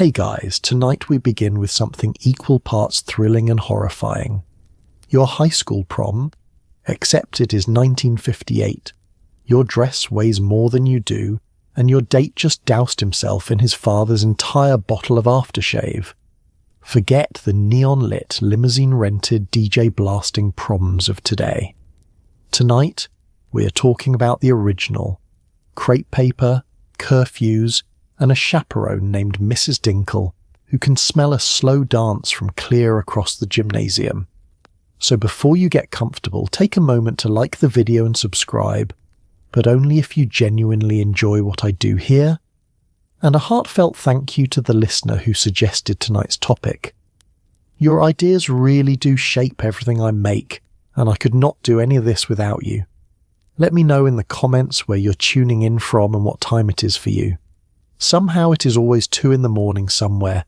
Hey guys, tonight we begin with something equal parts thrilling and horrifying. Your high school prom, except it is 1958. Your dress weighs more than you do, and your date just doused himself in his father's entire bottle of aftershave. Forget the neon-lit, limousine-rented, DJ-blasting proms of today. Tonight, we are talking about the original. Crepe paper, curfews, and a chaperone named Mrs. Dinkle, who can smell a slow dance from clear across the gymnasium. So before you get comfortable, take a moment to like the video and subscribe, but only if you genuinely enjoy what I do here. And a heartfelt thank you to the listener who suggested tonight's topic. Your ideas really do shape everything I make, and I could not do any of this without you. Let me know in the comments where you're tuning in from and what time it is for you. Somehow it is always 2 a.m. somewhere.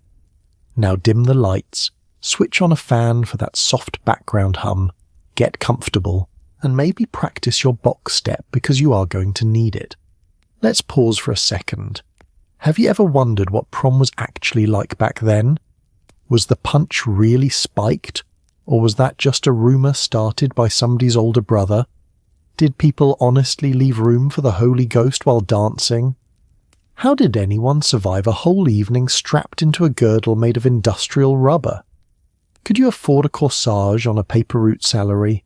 Now dim the lights, switch on a fan for that soft background hum, get comfortable, and maybe practice your box step because you are going to need it. Let's pause for a second. Have you ever wondered what prom was actually like back then? Was the punch really spiked, or was that just a rumour started by somebody's older brother? Did people honestly leave room for the Holy Ghost while dancing? How did anyone survive a whole evening strapped into a girdle made of industrial rubber? Could you afford a corsage on a paper route salary?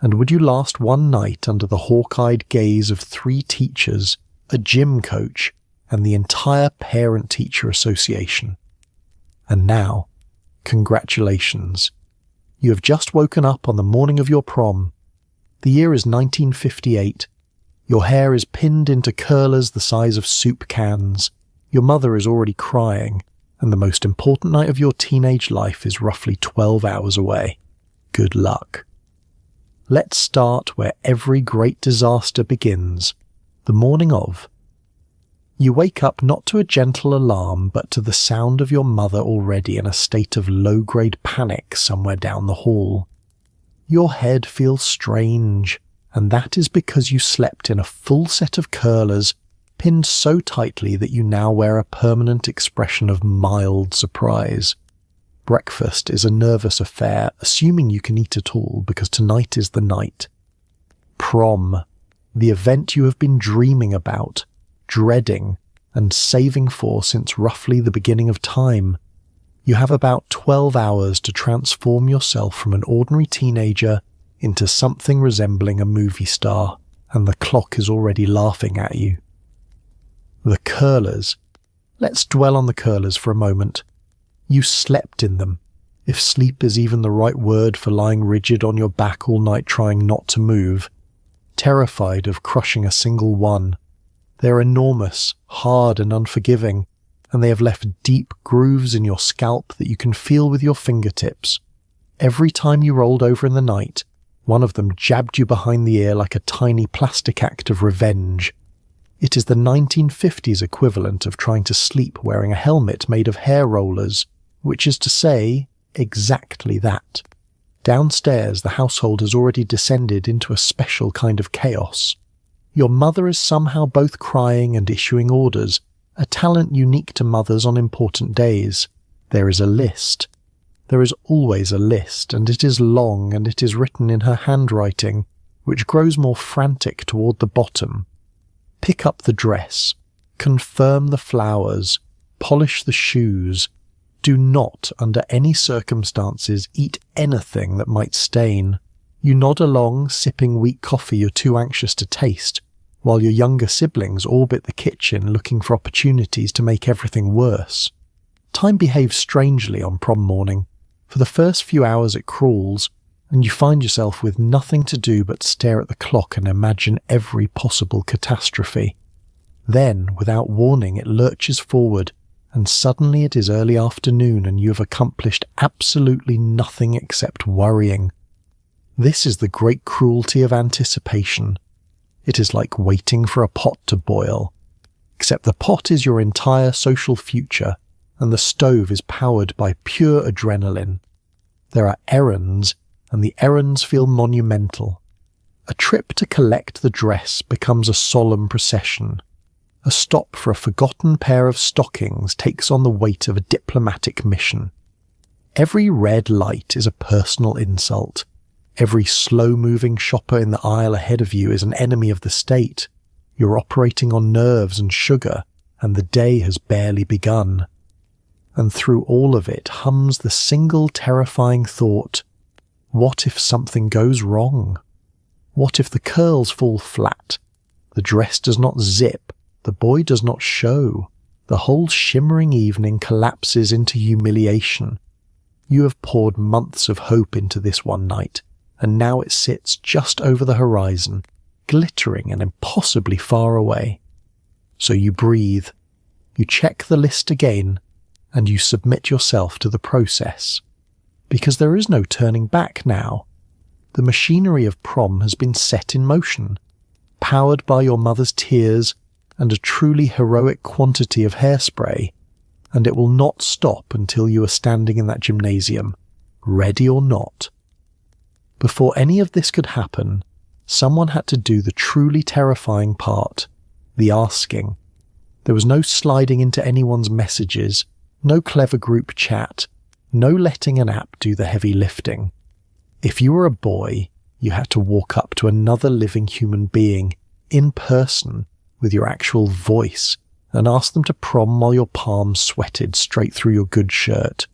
And would you last one night under the hawk-eyed gaze of 3 teachers, a gym coach, and the entire Parent-Teacher Association? And now, congratulations. You have just woken up on the morning of your prom. The year is 1958. Your hair is pinned into curlers the size of soup cans. Your mother is already crying, and the most important night of your teenage life is roughly 12 hours away. Good luck. Let's start where every great disaster begins, the morning of. You wake up not to a gentle alarm, but to the sound of your mother already in a state of low-grade panic somewhere down the hall. Your head feels strange, and that is because you slept in a full set of curlers, pinned so tightly that you now wear a permanent expression of mild surprise. Breakfast is a nervous affair, assuming you can eat at all, because tonight is the night. Prom, the event you have been dreaming about, dreading, and saving for since roughly the beginning of time. You have about 12 hours to transform yourself from an ordinary teenager into something resembling a movie star, and the clock is already laughing at you. The curlers. Let's dwell on the curlers for a moment. You slept in them, if sleep is even the right word for lying rigid on your back all night trying not to move, terrified of crushing a single one. They're enormous, hard and unforgiving, and they have left deep grooves in your scalp that you can feel with your fingertips. Every time you rolled over in the night, one of them jabbed you behind the ear like a tiny plastic act of revenge. It is the 1950s equivalent of trying to sleep wearing a helmet made of hair rollers, which is to say, exactly that. Downstairs, the household has already descended into a special kind of chaos. Your mother is somehow both crying and issuing orders, a talent unique to mothers on important days. There is a list. There is always a list, and it is long, and it is written in her handwriting, which grows more frantic toward the bottom. Pick up the dress, confirm the flowers, polish the shoes. Do not, under any circumstances, eat anything that might stain. You nod along, sipping weak coffee you're too anxious to taste, while your younger siblings orbit the kitchen looking for opportunities to make everything worse. Time behaves strangely on prom morning. For the first few hours it crawls, and you find yourself with nothing to do but stare at the clock and imagine every possible catastrophe. Then, without warning, it lurches forward, and suddenly it is early afternoon and you have accomplished absolutely nothing except worrying. This is the great cruelty of anticipation. It is like waiting for a pot to boil, except the pot is your entire social future, and the stove is powered by pure adrenaline. There are errands, and the errands feel monumental. A trip to collect the dress becomes a solemn procession. A stop for a forgotten pair of stockings takes on the weight of a diplomatic mission. Every red light is a personal insult. Every slow-moving shopper in the aisle ahead of you is an enemy of the state. You're operating on nerves and sugar, and the day has barely begun. And through all of it hums the single terrifying thought, what if something goes wrong? What if the curls fall flat? The dress does not zip, the boy does not show. The whole shimmering evening collapses into humiliation. You have poured months of hope into this one night, and now it sits just over the horizon, glittering and impossibly far away. So you breathe, you check the list again, and you submit yourself to the process. Because there is no turning back now. The machinery of prom has been set in motion, powered by your mother's tears and a truly heroic quantity of hairspray, and it will not stop until you are standing in that gymnasium, ready or not. Before any of this could happen, someone had to do the truly terrifying part, the asking. There was no sliding into anyone's messages, no clever group chat, no letting an app do the heavy lifting. If you were a boy, you had to walk up to another living human being, in person, with your actual voice, and ask them to prom while your palms sweated straight through your good shirt.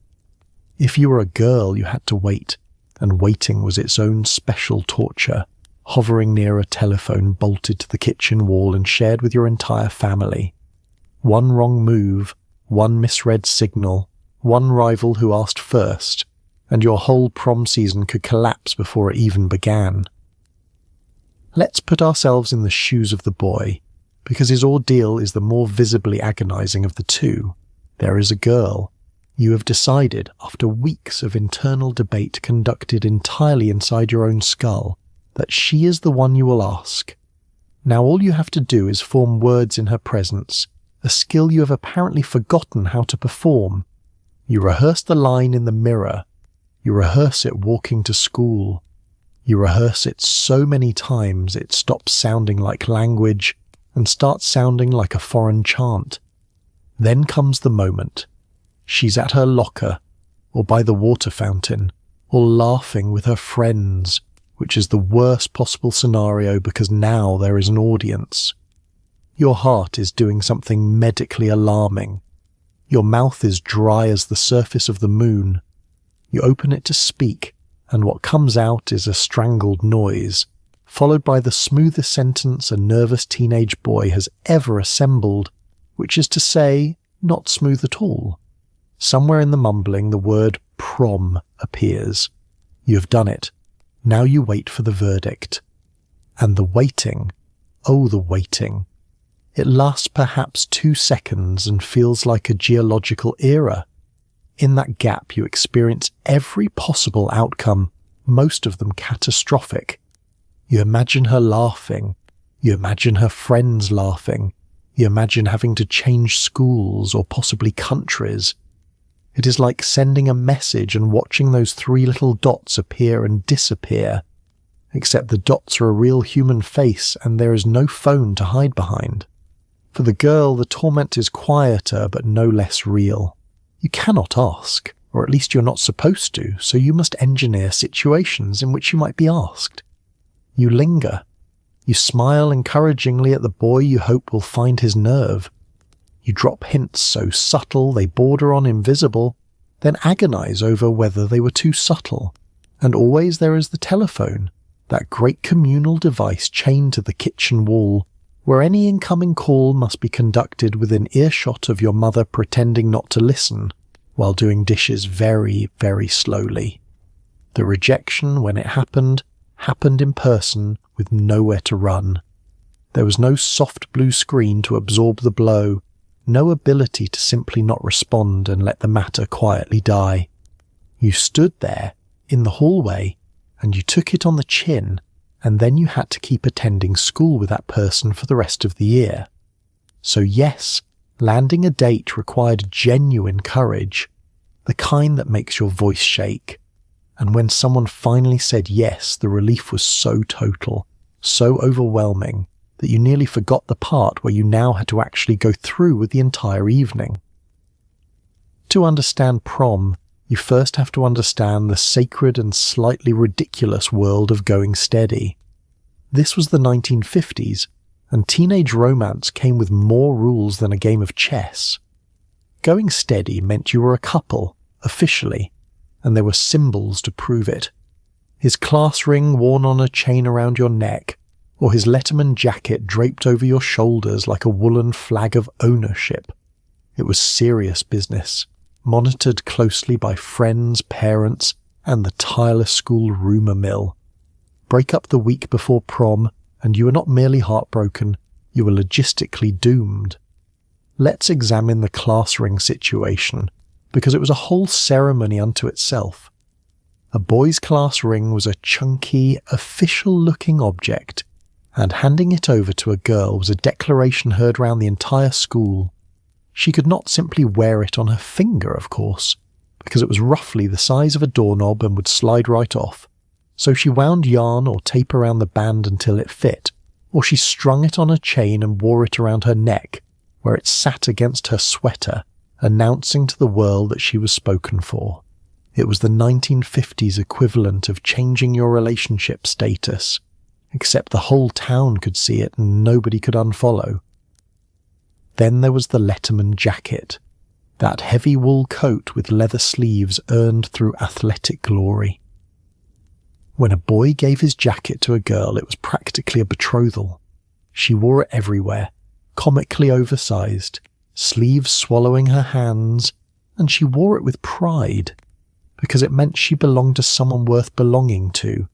If you were a girl, you had to wait, and waiting was its own special torture, hovering near a telephone bolted to the kitchen wall and shared with your entire family. One wrong move, one misread signal, one rival who asked first, and your whole prom season could collapse before it even began. Let's put ourselves in the shoes of the boy, because his ordeal is the more visibly agonizing of the two. There is a girl. You have decided, after weeks of internal debate conducted entirely inside your own skull, that she is the one you will ask. Now all you have to do is form words in her presence, a skill you have apparently forgotten how to perform. You rehearse the line in the mirror. You rehearse it walking to school. You rehearse it so many times it stops sounding like language and starts sounding like a foreign chant. Then comes the moment. She's at her locker, or by the water fountain, or laughing with her friends, which is the worst possible scenario because now there is an audience. Your heart is doing something medically alarming. Your mouth is dry as the surface of the moon. You open it to speak, and what comes out is a strangled noise, followed by the smoothest sentence a nervous teenage boy has ever assembled, which is to say, not smooth at all. Somewhere in the mumbling, the word prom appears. You have done it. Now you wait for the verdict. And the waiting, oh the waiting. It lasts perhaps 2 seconds and feels like a geological era. In that gap you experience every possible outcome, most of them catastrophic. You imagine her laughing. You imagine her friends laughing. You imagine having to change schools or possibly countries. It is like sending a message and watching those 3 little dots appear and disappear, except the dots are a real human face and there is no phone to hide behind. For the girl, the torment is quieter but no less real. You cannot ask, or at least you're not supposed to, so you must engineer situations in which you might be asked. You linger. You smile encouragingly at the boy you hope will find his nerve. You drop hints so subtle they border on invisible, then agonize over whether they were too subtle. And always there is the telephone, that great communal device chained to the kitchen wall, where any incoming call must be conducted within earshot of your mother pretending not to listen, while doing dishes very, very slowly. The rejection, when it happened in person with nowhere to run. There was no soft blue screen to absorb the blow, no ability to simply not respond and let the matter quietly die. You stood there, in the hallway, and you took it on the chin, and then you had to keep attending school with that person for the rest of the year. So yes, landing a date required genuine courage, the kind that makes your voice shake. And when someone finally said yes, the relief was so total, so overwhelming, that you nearly forgot the part where you now had to actually go through with the entire evening. To understand prom, you first have to understand the sacred and slightly ridiculous world of going steady. This was the 1950s, and teenage romance came with more rules than a game of chess. Going steady meant you were a couple, officially, and there were symbols to prove it. His class ring worn on a chain around your neck, or his Letterman jacket draped over your shoulders like a woolen flag of ownership. It was serious business, monitored closely by friends, parents, and the tireless school rumour mill. Break up the week before prom, and you were not merely heartbroken, you were logistically doomed. Let's examine the class ring situation, because it was a whole ceremony unto itself. A boy's class ring was a chunky, official-looking object, and handing it over to a girl was a declaration heard round the entire school. She could not simply wear it on her finger, of course, because it was roughly the size of a doorknob and would slide right off. So she wound yarn or tape around the band until it fit, or she strung it on a chain and wore it around her neck, where it sat against her sweater, announcing to the world that she was spoken for. It was the 1950s equivalent of changing your relationship status, except the whole town could see it and nobody could unfollow. Then there was the Letterman jacket, that heavy wool coat with leather sleeves earned through athletic glory. When a boy gave his jacket to a girl, it was practically a betrothal. She wore it everywhere, comically oversized, sleeves swallowing her hands, and she wore it with pride, because it meant she belonged to someone worth belonging to.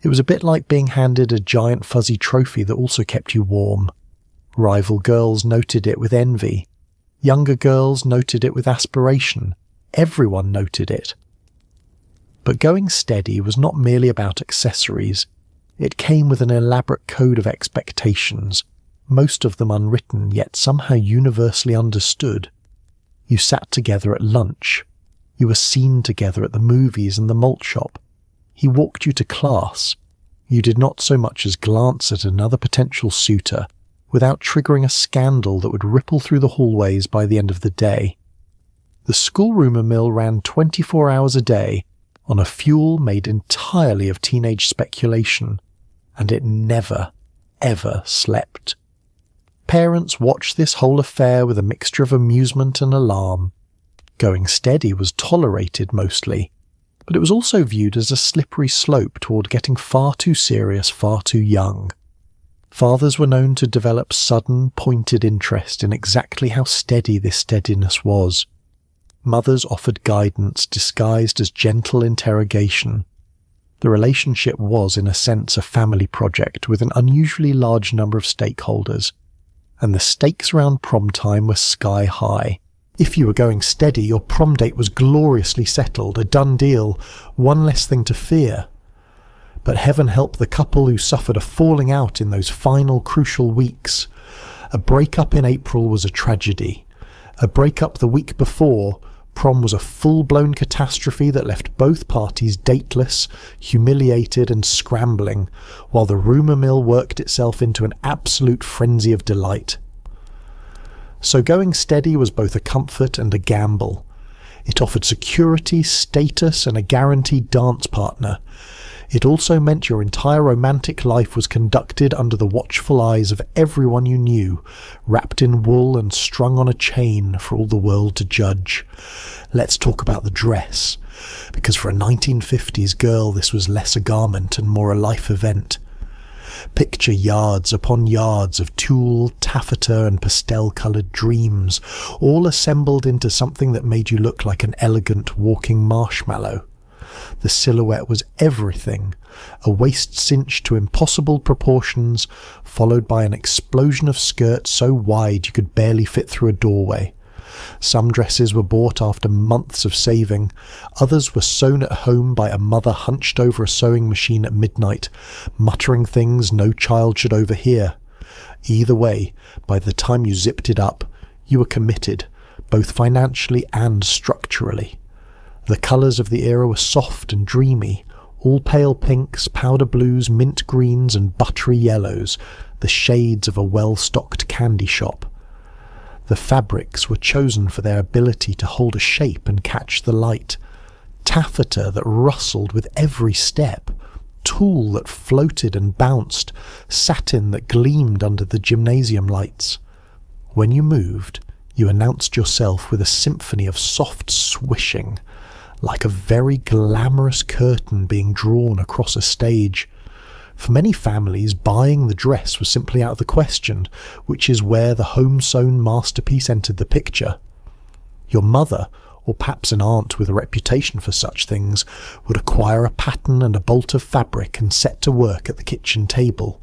It was a bit like being handed a giant fuzzy trophy that also kept you warm. Rival girls noted it with envy. Younger girls noted it with aspiration. Everyone noted it. But going steady was not merely about accessories. It came with an elaborate code of expectations, most of them unwritten yet somehow universally understood. You sat together at lunch. You were seen together at the movies and the malt shop. He walked you to class. You did not so much as glance at another potential suitor without triggering a scandal that would ripple through the hallways by the end of the day. The school rumour mill ran 24 hours a day on a fuel made entirely of teenage speculation, and it never, ever slept. Parents watched this whole affair with a mixture of amusement and alarm. Going steady was tolerated mostly, but it was also viewed as a slippery slope toward getting far too serious far too young. Fathers were known to develop sudden, pointed interest in exactly how steady this steadiness was. Mothers offered guidance disguised as gentle interrogation. The relationship was, in a sense, a family project with an unusually large number of stakeholders, and the stakes around prom time were sky high. If you were going steady, your prom date was gloriously settled, a done deal, one less thing to fear. But heaven help the couple who suffered a falling out in those final crucial weeks. A breakup in April was a tragedy. A breakup the week before, prom was a full-blown catastrophe that left both parties dateless, humiliated and scrambling, while the rumour mill worked itself into an absolute frenzy of delight. So going steady was both a comfort and a gamble. It offered security, status, and a guaranteed dance partner. It also meant your entire romantic life was conducted under the watchful eyes of everyone you knew, wrapped in wool and strung on a chain for all the world to judge. Let's talk about the dress, because for a 1950s girl this was less a garment and more a life event. Picture yards upon yards of tulle, taffeta and pastel-coloured dreams, all assembled into something that made you look like an elegant walking marshmallow. The silhouette was everything, a waist cinched to impossible proportions, followed by an explosion of skirt so wide you could barely fit through a doorway. Some dresses were bought after months of saving, others were sewn at home by a mother hunched over a sewing machine at midnight, muttering things no child should overhear. Either way, by the time you zipped it up, you were committed, both financially and structurally. The colours of the era were soft and dreamy, all pale pinks, powder blues, mint greens and buttery yellows, the shades of a well-stocked candy shop. The fabrics were chosen for their ability to hold a shape and catch the light. Taffeta that rustled with every step, tulle that floated and bounced, satin that gleamed under the gymnasium lights. When you moved, you announced yourself with a symphony of soft swishing, like a very glamorous curtain being drawn across a stage. For many families, buying the dress was simply out of the question, which is where the home-sewn masterpiece entered the picture. Your mother, or perhaps an aunt with a reputation for such things, would acquire a pattern and a bolt of fabric and set to work at the kitchen table.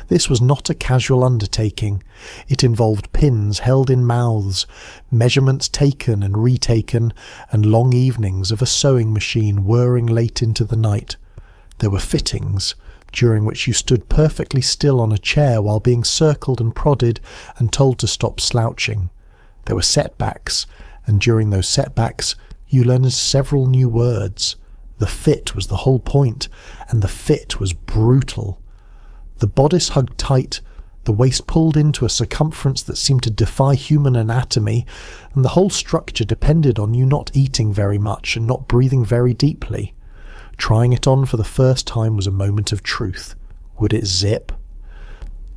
This was not a casual undertaking. It involved pins held in mouths, measurements taken and retaken, and long evenings of a sewing machine whirring late into the night. There were fittings, during which you stood perfectly still on a chair while being circled and prodded and told to stop slouching. There were setbacks, and during those setbacks you learned several new words. The fit was the whole point, and the fit was brutal. The bodice hugged tight, the waist pulled into a circumference that seemed to defy human anatomy, and the whole structure depended on you not eating very much and not breathing very deeply. Trying it on for the first time was a moment of truth. Would it zip?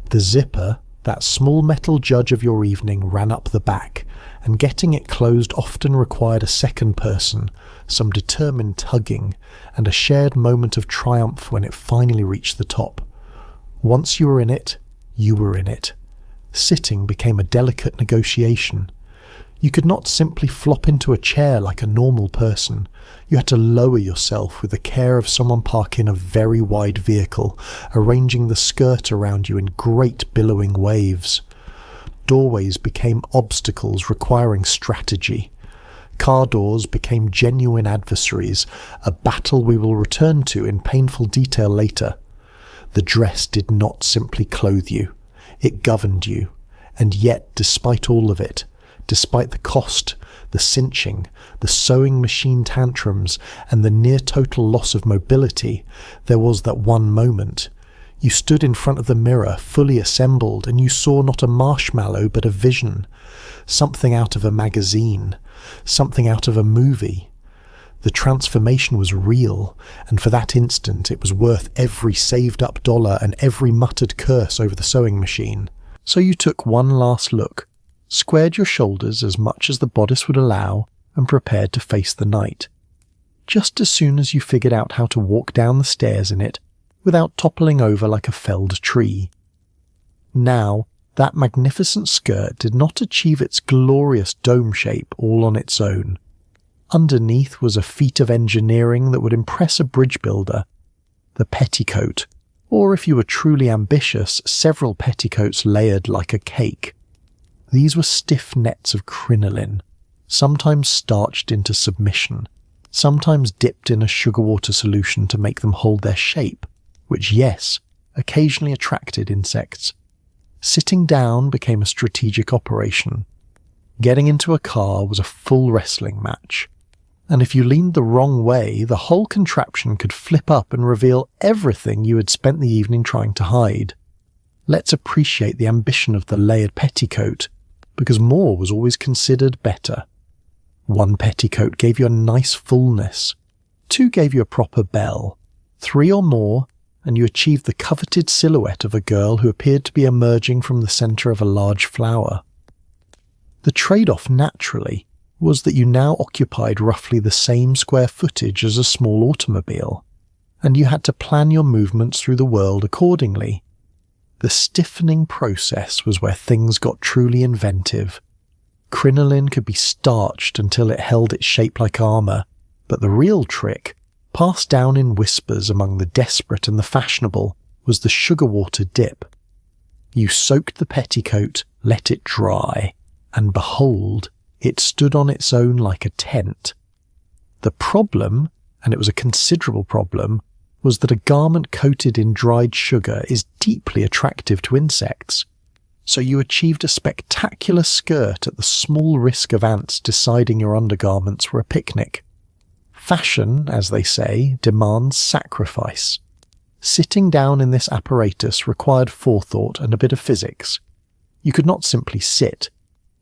The zipper, that small metal judge of your evening, ran up the back, and getting it closed often required a second person, some determined tugging, and a shared moment of triumph when it finally reached the top. Once you were in it, you were in it. Sitting became a delicate negotiation. You could not simply flop into a chair like a normal person. You had to lower yourself with the care of someone parking a very wide vehicle, arranging the skirt around you in great billowing waves. Doorways became obstacles requiring strategy. Car doors became genuine adversaries, a battle we will return to in painful detail later. The dress did not simply clothe you. It governed you. And yet, despite all of it, despite the cost, the cinching, the sewing machine tantrums, and the near-total loss of mobility, there was that one moment. You stood in front of the mirror, fully assembled, and you saw not a marshmallow but a vision. Something out of a magazine. Something out of a movie. The transformation was real, and for that instant it was worth every saved-up dollar and every muttered curse over the sewing machine. So you took one last look, squared your shoulders as much as the bodice would allow, and prepared to face the night. Just as soon as you figured out how to walk down the stairs in it, without toppling over like a felled tree. Now, that magnificent skirt did not achieve its glorious dome shape all on its own. Underneath was a feat of engineering that would impress a bridge builder. The petticoat, or if you were truly ambitious, several petticoats layered like a cake. These were stiff nets of crinoline, sometimes starched into submission, sometimes dipped in a sugar water solution to make them hold their shape, which, yes, occasionally attracted insects. Sitting down became a strategic operation. Getting into a car was a full wrestling match. And if you leaned the wrong way, the whole contraption could flip up and reveal everything you had spent the evening trying to hide. Let's appreciate the ambition of the layered petticoat, because more was always considered better. One petticoat gave you a nice fullness. 2 gave you a proper bell. 3 or more, and you achieved the coveted silhouette of a girl who appeared to be emerging from the centre of a large flower. The trade-off, naturally, was that you now occupied roughly the same square footage as a small automobile, and you had to plan your movements through the world accordingly. The stiffening process was where things got truly inventive. Crinoline could be starched until it held its shape like armour, but the real trick, passed down in whispers among the desperate and the fashionable, was the sugar water dip. You soaked the petticoat, let it dry, and behold, it stood on its own like a tent. The problem, and it was a considerable problem, was that a garment coated in dried sugar is deeply attractive to insects. So you achieved a spectacular skirt at the small risk of ants deciding your undergarments were a picnic. Fashion, as they say, demands sacrifice. Sitting down in this apparatus required forethought and a bit of physics. You could not simply sit.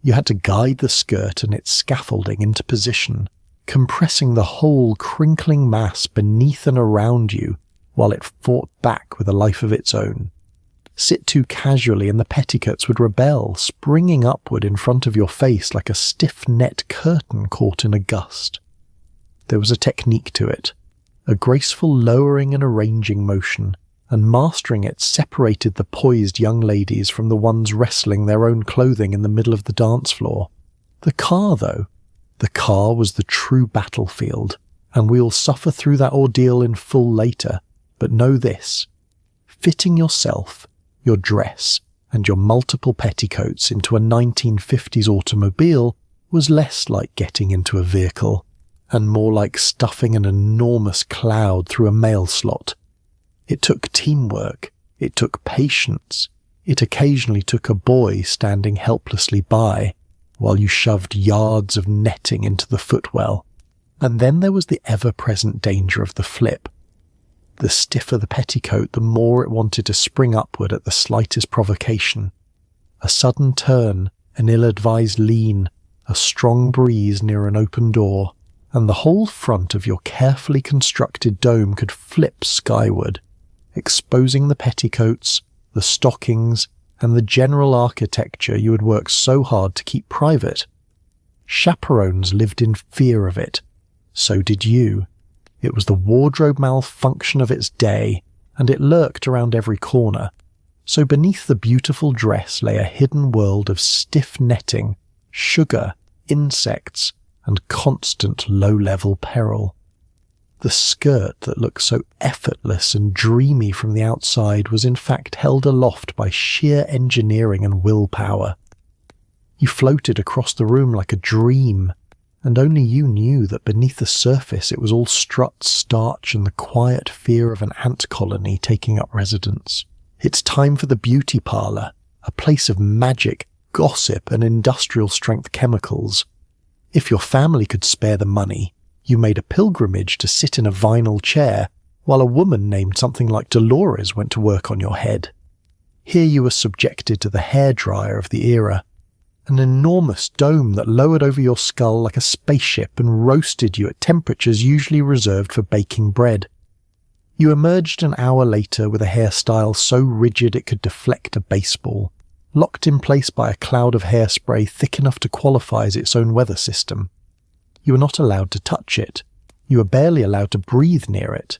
You had to guide the skirt and its scaffolding into position, compressing the whole crinkling mass beneath and around you while it fought back with a life of its own. Sit too casually and the petticoats would rebel, springing upward in front of your face like a stiff net curtain caught in a gust. There was a technique to it, a graceful lowering and arranging motion, and mastering it separated the poised young ladies from the ones wrestling their own clothing in the middle of the dance floor. The car, though, the car was the true battlefield, and we'll suffer through that ordeal in full later, but know this: fitting yourself, your dress, and your multiple petticoats into a 1950s automobile was less like getting into a vehicle, and more like stuffing an enormous cloud through a mail slot. It took teamwork, it took patience, it occasionally took a boy standing helplessly by while you shoved yards of netting into the footwell, and then there was the ever-present danger of the flip. The stiffer the petticoat, the more it wanted to spring upward at the slightest provocation. A sudden turn, an ill-advised lean, a strong breeze near an open door, and the whole front of your carefully constructed dome could flip skyward, exposing the petticoats, the stockings, and the general architecture you had worked so hard to keep private. Chaperones lived in fear of it. So did you. It was the wardrobe malfunction of its day, and it lurked around every corner. So beneath the beautiful dress lay a hidden world of stiff netting, sugar, insects, and constant low-level peril. The skirt that looked so effortless and dreamy from the outside was in fact held aloft by sheer engineering and willpower. You floated across the room like a dream, and only you knew that beneath the surface it was all strut, starch, and the quiet fear of an ant colony taking up residence. It's time for the beauty parlour, a place of magic, gossip, and industrial-strength chemicals. If your family could spare the money, you made a pilgrimage to sit in a vinyl chair while a woman named something like Dolores went to work on your head. Here you were subjected to the hairdryer of the era, an enormous dome that lowered over your skull like a spaceship and roasted you at temperatures usually reserved for baking bread. You emerged an hour later with a hairstyle so rigid it could deflect a baseball, locked in place by a cloud of hairspray thick enough to qualify as its own weather system. You were not allowed to touch it. You were barely allowed to breathe near it.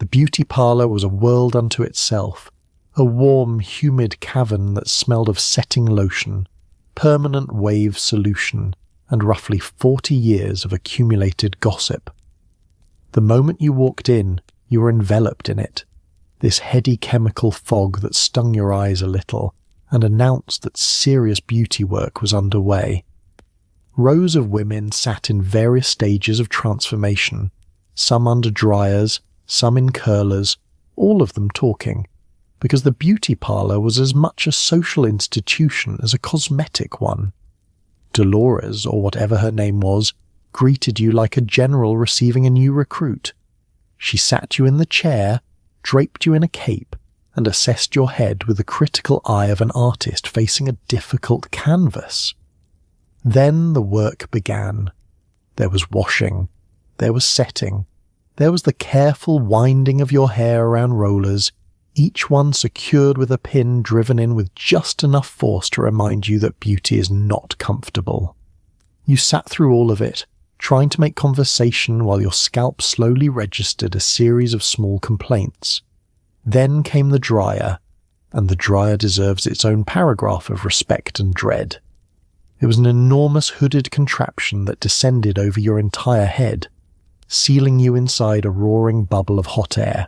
The beauty parlour was a world unto itself, a warm, humid cavern that smelled of setting lotion, permanent wave solution, and roughly 40 years of accumulated gossip. The moment you walked in, you were enveloped in it, this heady chemical fog that stung your eyes a little and announced that serious beauty work was underway. Rows of women sat in various stages of transformation, some under dryers, some in curlers, all of them talking, because the beauty parlour was as much a social institution as a cosmetic one. Dolores, or whatever her name was, greeted you like a general receiving a new recruit. She sat you in the chair, draped you in a cape, and assessed your head with the critical eye of an artist facing a difficult canvas. Then the work began. There was washing, there was setting, there was the careful winding of your hair around rollers, each one secured with a pin driven in with just enough force to remind you that beauty is not comfortable. You sat through all of it, trying to make conversation while your scalp slowly registered a series of small complaints. Then came the dryer, and the dryer deserves its own paragraph of respect and dread. It was an enormous hooded contraption that descended over your entire head, sealing you inside a roaring bubble of hot air.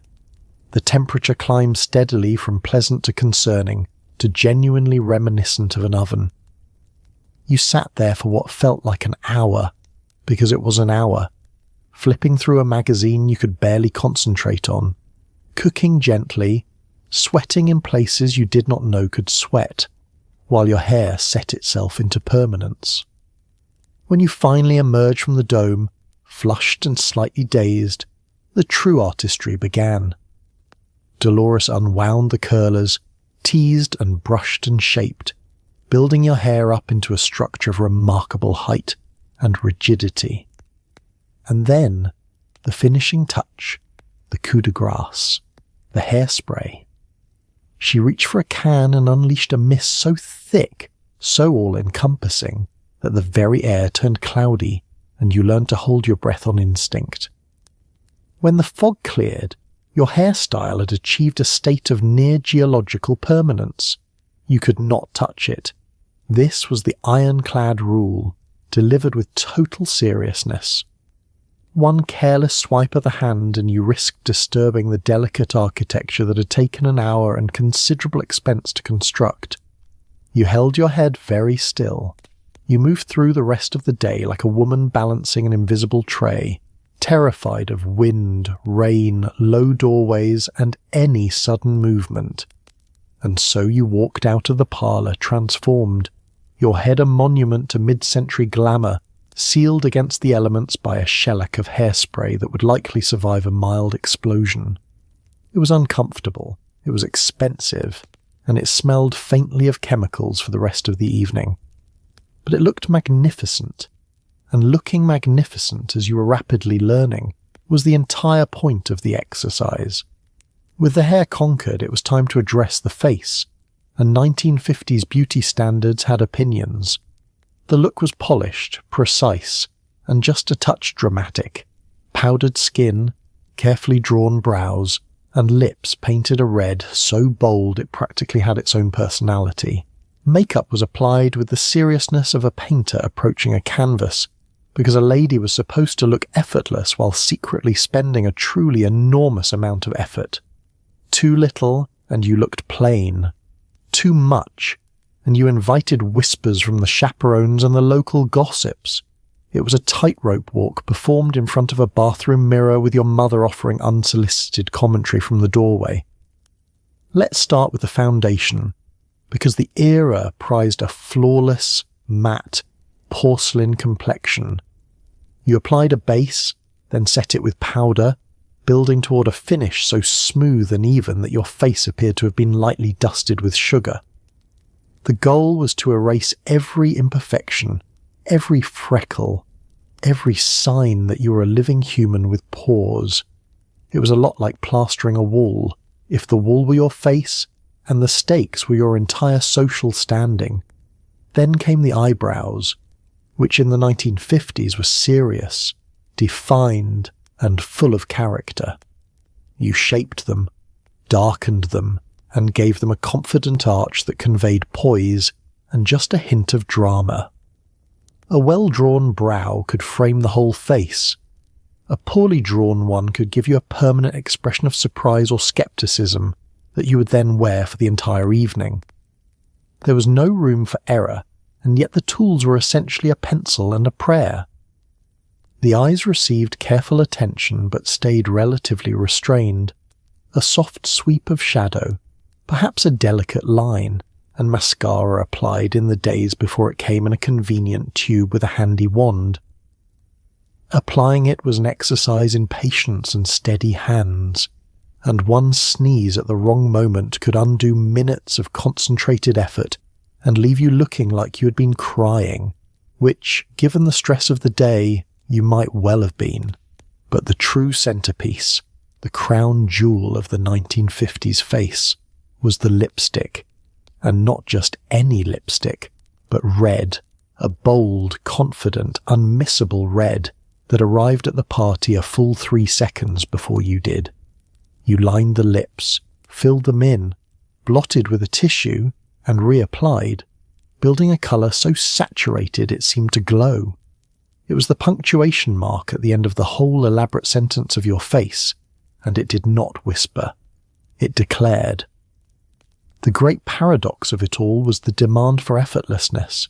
The temperature climbed steadily from pleasant to concerning, to genuinely reminiscent of an oven. You sat there for what felt like an hour, because it was an hour, flipping through a magazine you could barely concentrate on, cooking gently, sweating in places you did not know could sweat, while your hair set itself into permanence. When you finally emerged from the dome, flushed and slightly dazed, the true artistry began. Dolores unwound the curlers, teased and brushed and shaped, building your hair up into a structure of remarkable height and rigidity. And then, the finishing touch, the coup de grace, the hairspray. She reached for a can and unleashed a mist so thick, so all-encompassing, that the very air turned cloudy and you learned to hold your breath on instinct. When the fog cleared, your hairstyle had achieved a state of near-geological permanence. You could not touch it. This was the ironclad rule, delivered with total seriousness. One careless swipe of the hand and you risked disturbing the delicate architecture that had taken an hour and considerable expense to construct. You held your head very still. You moved through the rest of the day like a woman balancing an invisible tray, terrified of wind, rain, low doorways, and any sudden movement. And so you walked out of the parlour transformed, your head a monument to mid-century glamour, sealed against the elements by a shellac of hairspray that would likely survive a mild explosion. It was uncomfortable, it was expensive, and it smelled faintly of chemicals for the rest of the evening. But it looked magnificent. And looking magnificent as you were rapidly learning was the entire point of the exercise. With the hair conquered, it was time to address the face, and 1950s beauty standards had opinions. The look was polished, precise, and just a touch dramatic. Powdered skin, carefully drawn brows, and lips painted a red so bold it practically had its own personality. Makeup was applied with the seriousness of a painter approaching a canvas, because a lady was supposed to look effortless while secretly spending a truly enormous amount of effort. Too little, and you looked plain. Too much, and you invited whispers from the chaperones and the local gossips. It was a tightrope walk performed in front of a bathroom mirror with your mother offering unsolicited commentary from the doorway. Let's start with the foundation, because the era prized a flawless, matte, porcelain complexion. You applied a base, then set it with powder, building toward a finish so smooth and even that your face appeared to have been lightly dusted with sugar. The goal was to erase every imperfection, every freckle, every sign that you were a living human with pores. It was a lot like plastering a wall. If the wall were your face, and the stakes were your entire social standing. Then came the eyebrows, which in the 1950s were serious, defined, and full of character. You shaped them, darkened them, and gave them a confident arch that conveyed poise and just a hint of drama. A well-drawn brow could frame the whole face. A poorly drawn one could give you a permanent expression of surprise or skepticism that you would then wear for the entire evening. There was no room for error, and yet the tools were essentially a pencil and a prayer. The eyes received careful attention but stayed relatively restrained. A soft sweep of shadow, perhaps a delicate line, and mascara applied in the days before it came in a convenient tube with a handy wand. Applying it was an exercise in patience and steady hands, and one sneeze at the wrong moment could undo minutes of concentrated effort and leave you looking like you had been crying, which, given the stress of the day, you might well have been. But the true centerpiece, the crown jewel of the 1950s face, was the lipstick, and not just any lipstick, but red, a bold, confident, unmissable red that arrived at the party a full 3 seconds before you did. You lined the lips, filled them in, blotted with a tissue, and reapplied, building a colour so saturated it seemed to glow. It was the punctuation mark at the end of the whole elaborate sentence of your face, and it did not whisper. It declared. The great paradox of it all was the demand for effortlessness.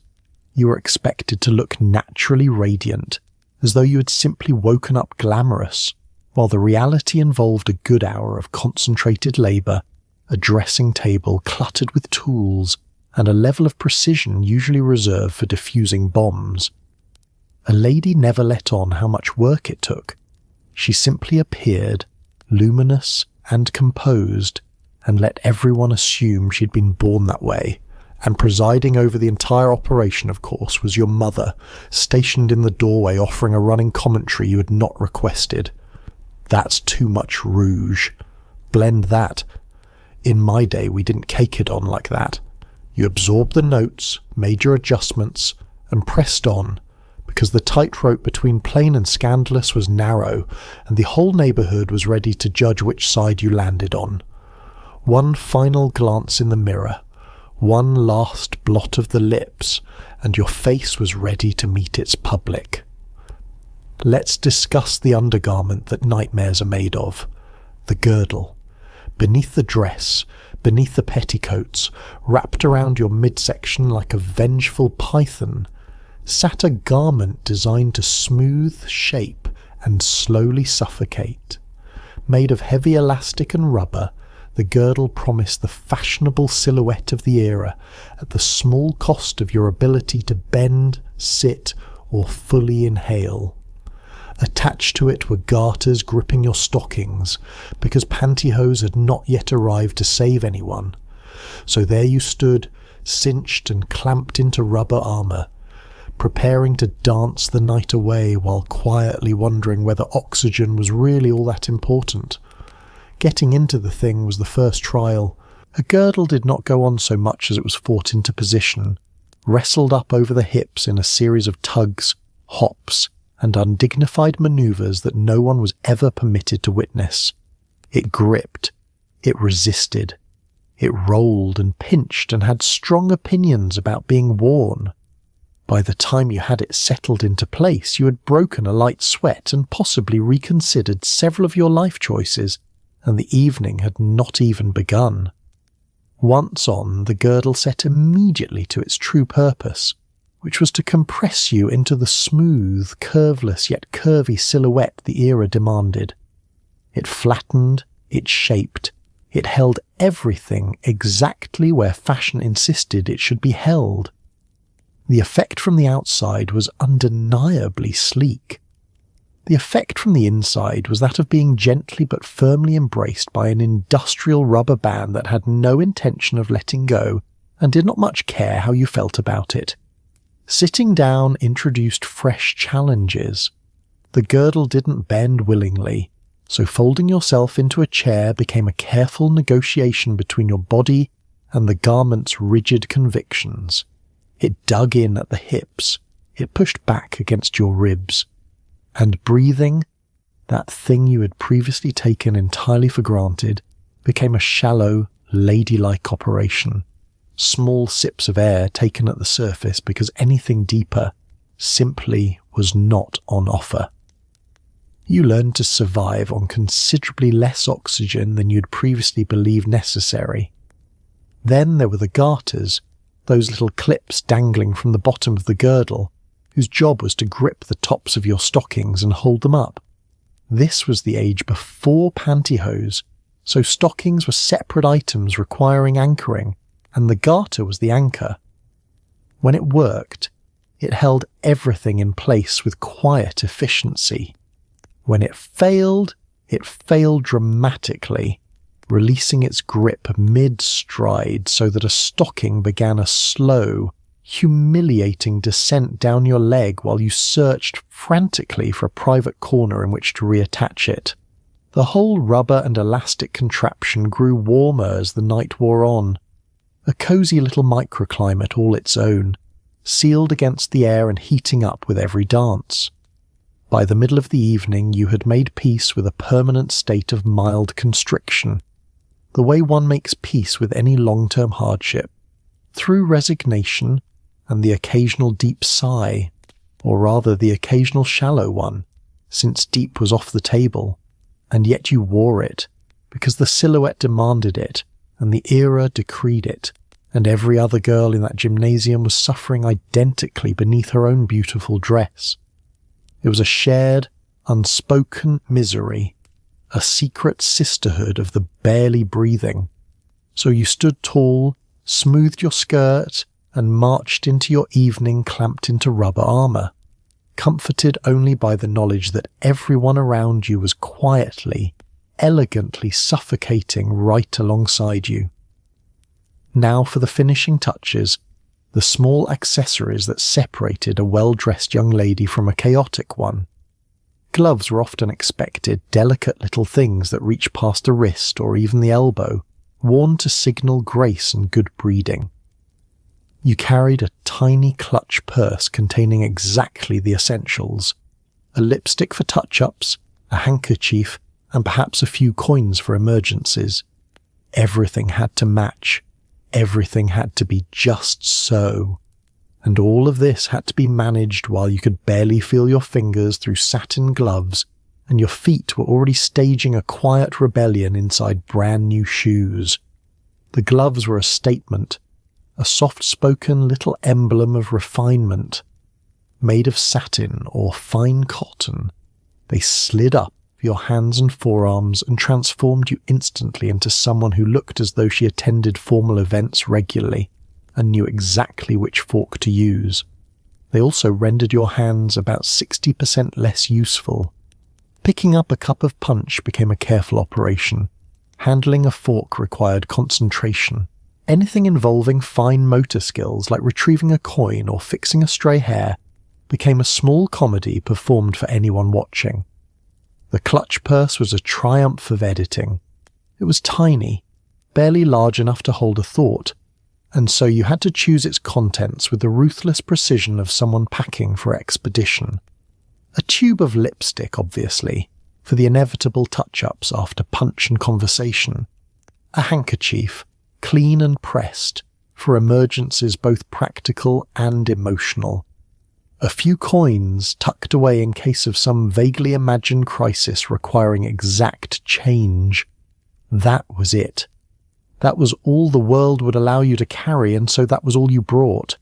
You were expected to look naturally radiant, as though you had simply woken up glamorous, while the reality involved a good hour of concentrated labour, a dressing table cluttered with tools, and a level of precision usually reserved for defusing bombs. A lady never let on how much work it took. She simply appeared, luminous and composed, and let everyone assume she'd been born that way. And presiding over the entire operation, of course, was your mother, stationed in the doorway offering a running commentary you had not requested. That's too much rouge. Blend that. In my day, we didn't cake it on like that. You absorbed the notes, made your adjustments, and pressed on, because the tightrope between plain and scandalous was narrow, and the whole neighbourhood was ready to judge which side you landed on. One final glance in the mirror, one last blot of the lips, and your face was ready to meet its public. Let's discuss the undergarment that nightmares are made of, the girdle. Beneath the dress, beneath the petticoats, wrapped around your midsection like a vengeful python, sat a garment designed to smooth, shape, and slowly suffocate. Made of heavy elastic and rubber, the girdle promised the fashionable silhouette of the era at the small cost of your ability to bend, sit, or fully inhale. Attached to it were garters gripping your stockings, because pantyhose had not yet arrived to save anyone. So there you stood, cinched and clamped into rubber armour, preparing to dance the night away while quietly wondering whether oxygen was really all that important. Getting into the thing was the first trial. A girdle did not go on so much as it was fought into position, wrestled up over the hips in a series of tugs, hops, and undignified manoeuvres that no one was ever permitted to witness. It gripped, it resisted, it rolled and pinched and had strong opinions about being worn. By the time you had it settled into place, you had broken a light sweat and possibly reconsidered several of your life choices, and the evening had not even begun. Once on, the girdle set immediately to its true purpose, which was to compress you into the smooth, curveless yet curvy silhouette the era demanded. It flattened, it shaped, it held everything exactly where fashion insisted it should be held. The effect from the outside was undeniably sleek. The effect from the inside was that of being gently but firmly embraced by an industrial rubber band that had no intention of letting go and did not much care how you felt about it. Sitting down introduced fresh challenges. The girdle didn't bend willingly, so folding yourself into a chair became a careful negotiation between your body and the garment's rigid convictions. It dug in at the hips, it pushed back against your ribs. And breathing, that thing you had previously taken entirely for granted, became a shallow, ladylike operation. Small sips of air taken at the surface because anything deeper simply was not on offer. You learned to survive on considerably less oxygen than you'd previously believed necessary. Then there were the garters, those little clips dangling from the bottom of the girdle, whose job was to grip the tops of your stockings and hold them up. This was the age before pantyhose, so stockings were separate items requiring anchoring, and the garter was the anchor. When it worked, it held everything in place with quiet efficiency. When it failed dramatically, releasing its grip mid-stride so that a stocking began a slow, humiliating descent down your leg while you searched frantically for a private corner in which to reattach it. The whole rubber and elastic contraption grew warmer as the night wore on. A cosy little microclimate all its own, sealed against the air and heating up with every dance. By the middle of the evening you had made peace with a permanent state of mild constriction, the way one makes peace with any long-term hardship, through resignation and the occasional deep sigh, or rather the occasional shallow one, since deep was off the table, and yet you wore it, because the silhouette demanded it, and the era decreed it, and every other girl in that gymnasium was suffering identically beneath her own beautiful dress. It was a shared, unspoken misery, a secret sisterhood of the barely breathing. So you stood tall, smoothed your skirt, and marched into your evening clamped into rubber armour. comforted only by the knowledge that everyone around you was quietly, elegantly suffocating right alongside you. Now for the finishing touches, the small accessories that separated a well-dressed young lady from a chaotic one. Gloves were often expected, delicate little things that reached past the wrist or even the elbow, worn to signal grace and good breeding. You carried a tiny clutch purse containing exactly the essentials: a lipstick for touch-ups, a handkerchief, and perhaps a few coins for emergencies. Everything had to match. Everything had to be just so. And all of this had to be managed while you could barely feel your fingers through satin gloves, and your feet were already staging a quiet rebellion inside brand new shoes. The gloves were a statement, a soft-spoken little emblem of refinement. Made of satin or fine cotton, they slid up your hands and forearms and transformed you instantly into someone who looked as though she attended formal events regularly and knew exactly which fork to use. They also rendered your hands about 60% less useful. Picking up a cup of punch became a careful operation. Handling a fork required concentration. Anything involving fine motor skills like retrieving a coin or fixing a stray hair became a small comedy performed for anyone watching. The clutch purse was a triumph of editing. It was tiny, barely large enough to hold a thought, and so you had to choose its contents with the ruthless precision of someone packing for expedition. A tube of lipstick, obviously, for the inevitable touch-ups after punch and conversation. A handkerchief, clean and pressed, for emergencies both practical and emotional. A few coins tucked away in case of some vaguely imagined crisis requiring exact change. That was it. That was all the world would allow you to carry, and so that was all you brought.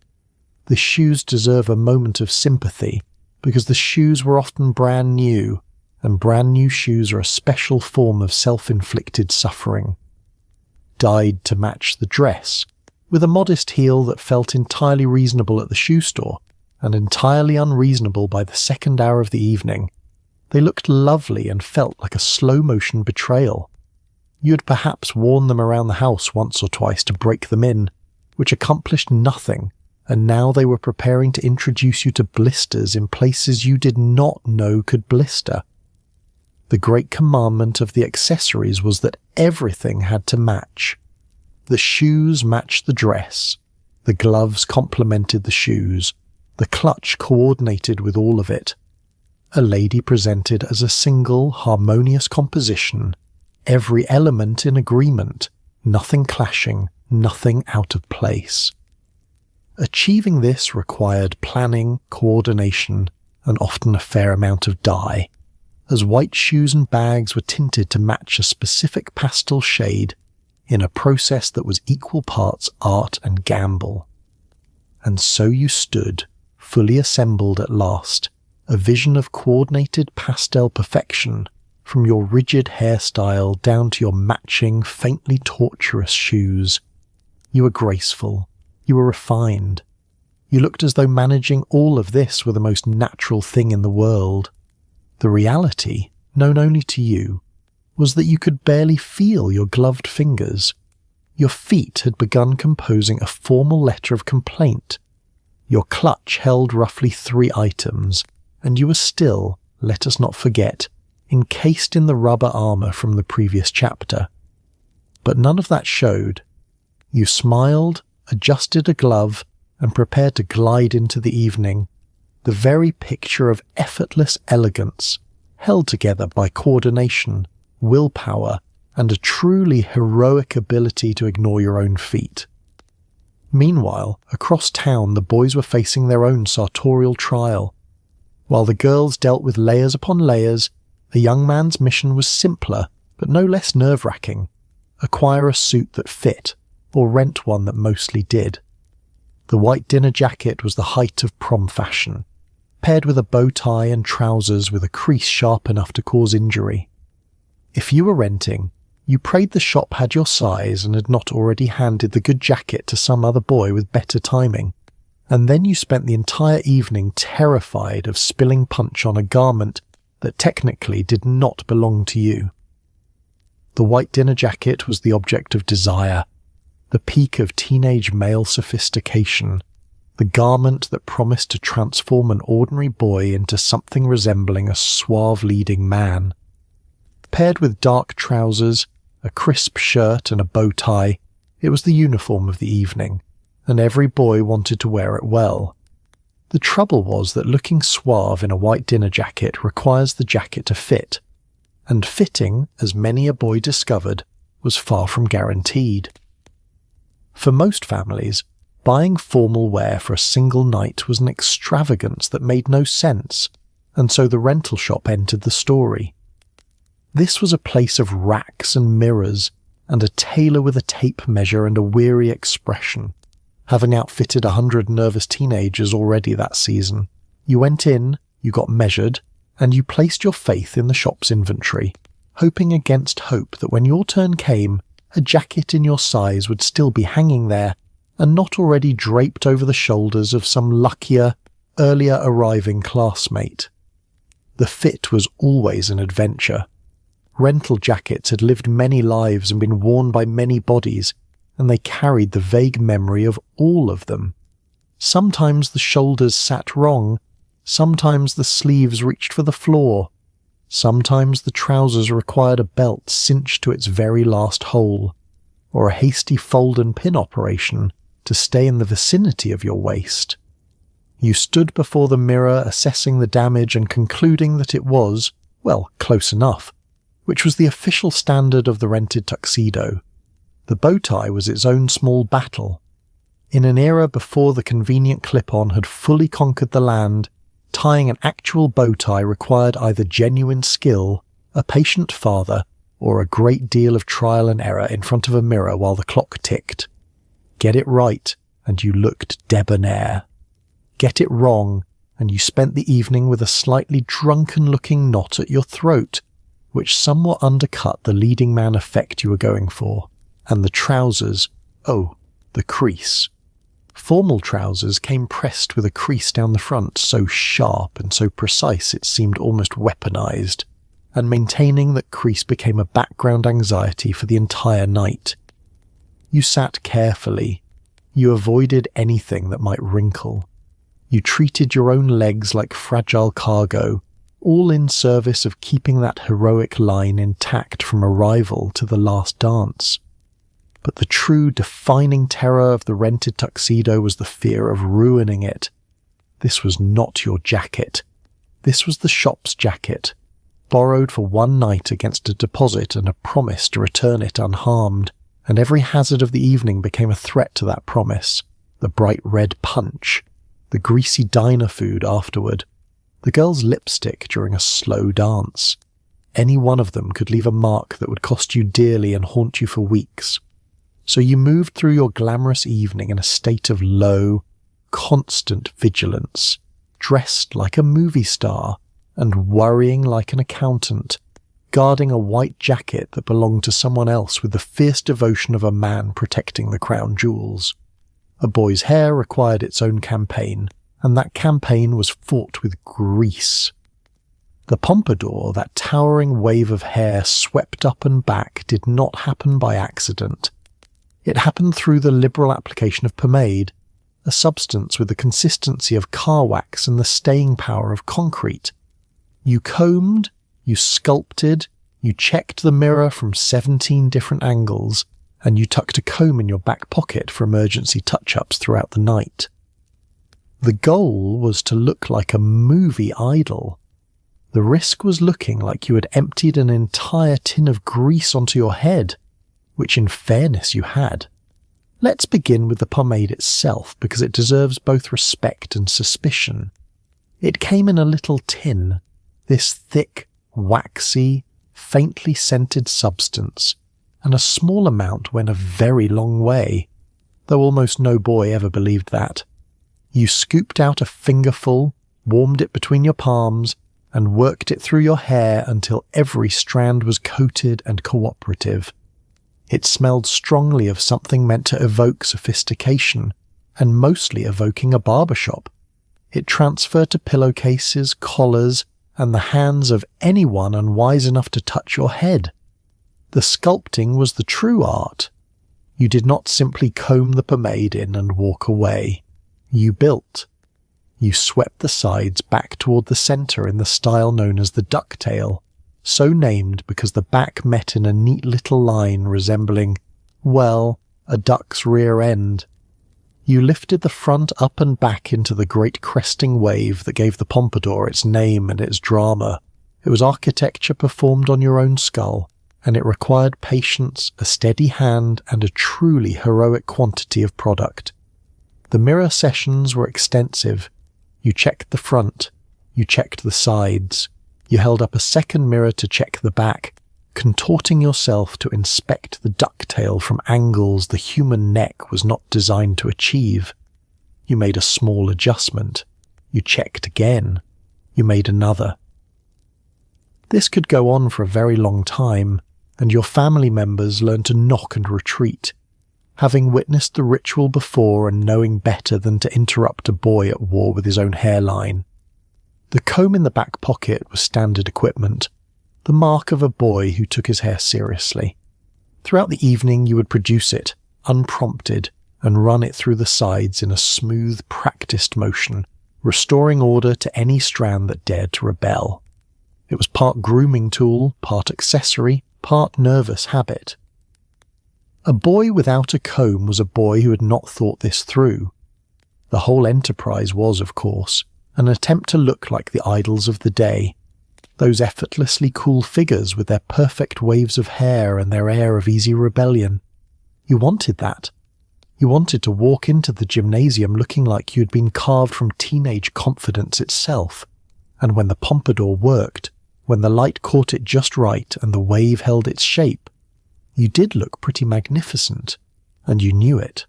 The shoes deserve a moment of sympathy, because the shoes were often brand new, and brand new shoes are a special form of self-inflicted suffering. Dyed to match the dress, with a modest heel that felt entirely reasonable at the shoe store, and entirely unreasonable by the second hour of the evening. They looked lovely and felt like a slow-motion betrayal. You had perhaps worn them around the house once or twice to break them in, which accomplished nothing, and now they were preparing to introduce you to blisters in places you did not know could blister. The great commandment of the accessories was that everything had to match. The shoes matched the dress, the gloves complemented the shoes, the clutch coordinated with all of it. A lady presented as a single, harmonious composition, every element in agreement, nothing clashing, nothing out of place. Achieving this required planning, coordination, and often a fair amount of dye, as white shoes and bags were tinted to match a specific pastel shade in a process that was equal parts art and gamble. And so you stood, fully assembled at last, a vision of coordinated pastel perfection, from your rigid hairstyle down to your matching, faintly tortuous shoes. You were graceful. You were refined. You looked as though managing all of this were the most natural thing in the world. The reality, known only to you, was that you could barely feel your gloved fingers. Your feet had begun composing a formal letter of complaint. Your clutch held roughly 3 items, and you were still, let us not forget, encased in the rubber armor from the previous chapter. But none of that showed. You smiled, adjusted a glove, and prepared to glide into the evening, the very picture of effortless elegance, held together by coordination, willpower, and a truly heroic ability to ignore your own feet. Meanwhile, across town the boys were facing their own sartorial trial. While the girls dealt with layers upon layers, a young man's mission was simpler, but no less nerve-wracking. Acquire a suit that fit, or rent one that mostly did. The white dinner jacket was the height of prom fashion, paired with a bow tie and trousers with a crease sharp enough to cause injury. If you were renting, you prayed the shop had your size and had not already handed the good jacket to some other boy with better timing, And then you spent the entire evening terrified of spilling punch on a garment that technically did not belong to you. The white dinner jacket was the object of desire, the peak of teenage male sophistication, the garment that promised to transform an ordinary boy into something resembling a suave leading man. Paired with dark trousers, a crisp shirt and a bow tie, it was the uniform of the evening, and every boy wanted to wear it well. The trouble was that looking suave in a white dinner jacket requires the jacket to fit, and fitting, as many a boy discovered, was far from guaranteed. For most families, buying formal wear for a single night was an extravagance that made no sense, and so the rental shop entered the story. This was a place of racks and mirrors, and a tailor with a tape measure and a weary expression, having outfitted 100 nervous teenagers already that season. You went in, you got measured, and you placed your faith in the shop's inventory, hoping against hope that when your turn came, a jacket in your size would still be hanging there, and not already draped over the shoulders of some luckier, earlier arriving classmate. The fit was always an adventure. Rental jackets had lived many lives and been worn by many bodies, and they carried the vague memory of all of them. Sometimes the shoulders sat wrong, sometimes the sleeves reached for the floor, sometimes the trousers required a belt cinched to its very last hole, or a hasty fold and pin operation to stay in the vicinity of your waist. You stood before the mirror assessing the damage and concluding that it was, well, close enough, which was the official standard of the rented tuxedo. The bow tie was its own small battle. In an era before the convenient clip-on had fully conquered the land, tying an actual bow tie required either genuine skill, a patient father, or a great deal of trial and error in front of a mirror while the clock ticked. Get it right, and you looked debonair. Get it wrong, and you spent the evening with a slightly drunken-looking knot at your throat, which somewhat undercut the leading man effect you were going for, and the trousers, oh, the crease. Formal trousers came pressed with a crease down the front so sharp and so precise it seemed almost weaponized, and maintaining that crease became a background anxiety for the entire night. You sat carefully. You avoided anything that might wrinkle. You treated your own legs like fragile cargo, all in service of keeping that heroic line intact from arrival to the last dance. But the true defining terror of the rented tuxedo was the fear of ruining it. This was not your jacket. This was the shop's jacket, borrowed for one night against a deposit and a promise to return it unharmed, and every hazard of the evening became a threat to that promise. The bright red punch, the greasy diner food afterward, the girl's lipstick during a slow dance. Any one of them could leave a mark that would cost you dearly and haunt you for weeks. So you moved through your glamorous evening in a state of low, constant vigilance, dressed like a movie star and worrying like an accountant, guarding a white jacket that belonged to someone else with the fierce devotion of a man protecting the crown jewels. A boy's hair required its own campaign, and that campaign was fought with grease. The pompadour, that towering wave of hair swept up and back, did not happen by accident. It happened through the liberal application of pomade, a substance with the consistency of car wax and the staying power of concrete. You combed, you sculpted, you checked the mirror from 17 different angles, and you tucked a comb in your back pocket for emergency touch-ups throughout the night. The goal was to look like a movie idol. The risk was looking like you had emptied an entire tin of grease onto your head, which in fairness you had. Let's begin with the pomade itself, because it deserves both respect and suspicion. It came in a little tin, this thick, waxy, faintly scented substance, and a small amount went a very long way, though almost no boy ever believed that. You scooped out a fingerful, warmed it between your palms, and worked it through your hair until every strand was coated and cooperative. It smelled strongly of something meant to evoke sophistication, and mostly evoking a barbershop. It transferred to pillowcases, collars, and the hands of anyone unwise enough to touch your head. The sculpting was the true art. You did not simply comb the pomade in and walk away. You built. You swept the sides back toward the centre in the style known as the ducktail, so named because the back met in a neat little line resembling, well, a duck's rear end. You lifted the front up and back into the great cresting wave that gave the pompadour its name and its drama. It was architecture performed on your own skull, and it required patience, a steady hand, and a truly heroic quantity of product. The mirror sessions were extensive. You checked the front, you checked the sides, you held up a second mirror to check the back, contorting yourself to inspect the ducktail from angles the human neck was not designed to achieve. You made a small adjustment. You checked again. You made another. This could go on for a very long time, and your family members learned to knock and retreat, having witnessed the ritual before and knowing better than to interrupt a boy at war with his own hairline. The comb in the back pocket was standard equipment, the mark of a boy who took his hair seriously. Throughout the evening you would produce it, unprompted, and run it through the sides in a smooth, practiced motion, restoring order to any strand that dared to rebel. It was part grooming tool, part accessory, part nervous habit. A boy without a comb was a boy who had not thought this through. The whole enterprise was, of course, an attempt to look like the idols of the day, those effortlessly cool figures with their perfect waves of hair and their air of easy rebellion. You wanted that. You wanted to walk into the gymnasium looking like you had been carved from teenage confidence itself, and when the pompadour worked, when the light caught it just right and the wave held its shape, you did look pretty magnificent, and you knew it.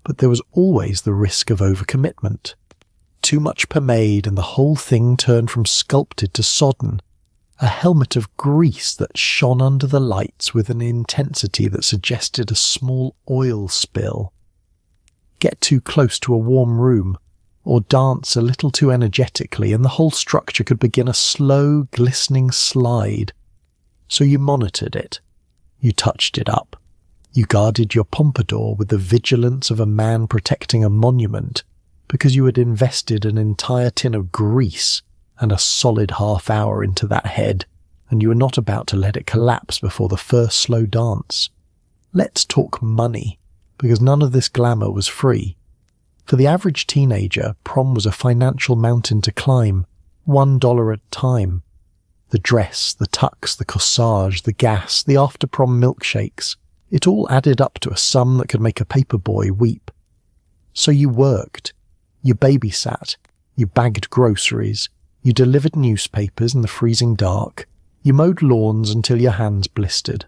But there was always the risk of overcommitment. Too much pomade and the whole thing turned from sculpted to sodden, a helmet of grease that shone under the lights with an intensity that suggested a small oil spill. Get too close to a warm room, or dance a little too energetically, and the whole structure could begin a slow, glistening slide. So you monitored it. You touched it up. You guarded your pompadour with the vigilance of a man protecting a monument, because you had invested an entire tin of grease and a solid half-hour into that head, and you were not about to let it collapse before the first slow dance. Let's talk money, because none of this glamour was free. For the average teenager, prom was a financial mountain to climb, $1 at a time. The dress, the tux, the corsage, the gas, the after-prom milkshakes, it all added up to a sum that could make a paperboy weep. So you worked. You babysat, you bagged groceries, you delivered newspapers in the freezing dark, you mowed lawns until your hands blistered.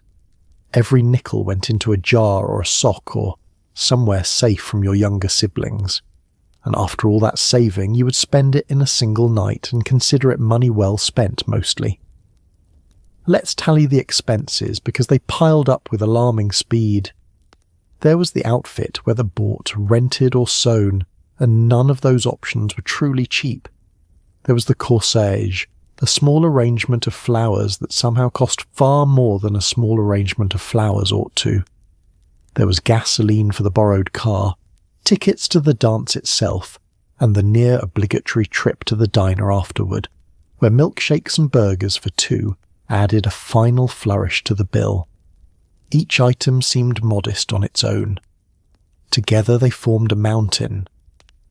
Every nickel went into a jar or a sock or somewhere safe from your younger siblings. And after all that saving, you would spend it in a single night and consider it money well spent mostly. Let's tally the expenses because they piled up with alarming speed. There was the outfit, whether bought, rented or sewn, and none of those options were truly cheap. There was the corsage, the small arrangement of flowers that somehow cost far more than a small arrangement of flowers ought to. There was gasoline for the borrowed car, tickets to the dance itself, and the near-obligatory trip to the diner afterward, where milkshakes and burgers for two added a final flourish to the bill. Each item seemed modest on its own. Together they formed a mountain.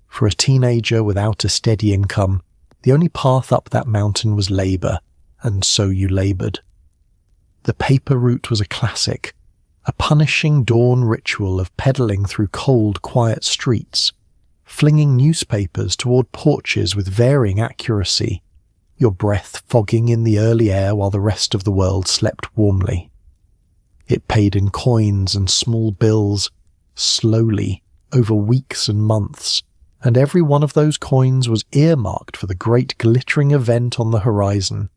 For a teenager without a steady income, the only path up that mountain was labour, and so you laboured. The paper route was a classic, a punishing dawn ritual of pedalling through cold, quiet streets, flinging newspapers toward porches with varying accuracy, your breath fogging in the early air while the rest of the world slept warmly. It paid in coins and small bills, slowly, over weeks and months, and every one of those coins was earmarked for the great glittering event on the horizon.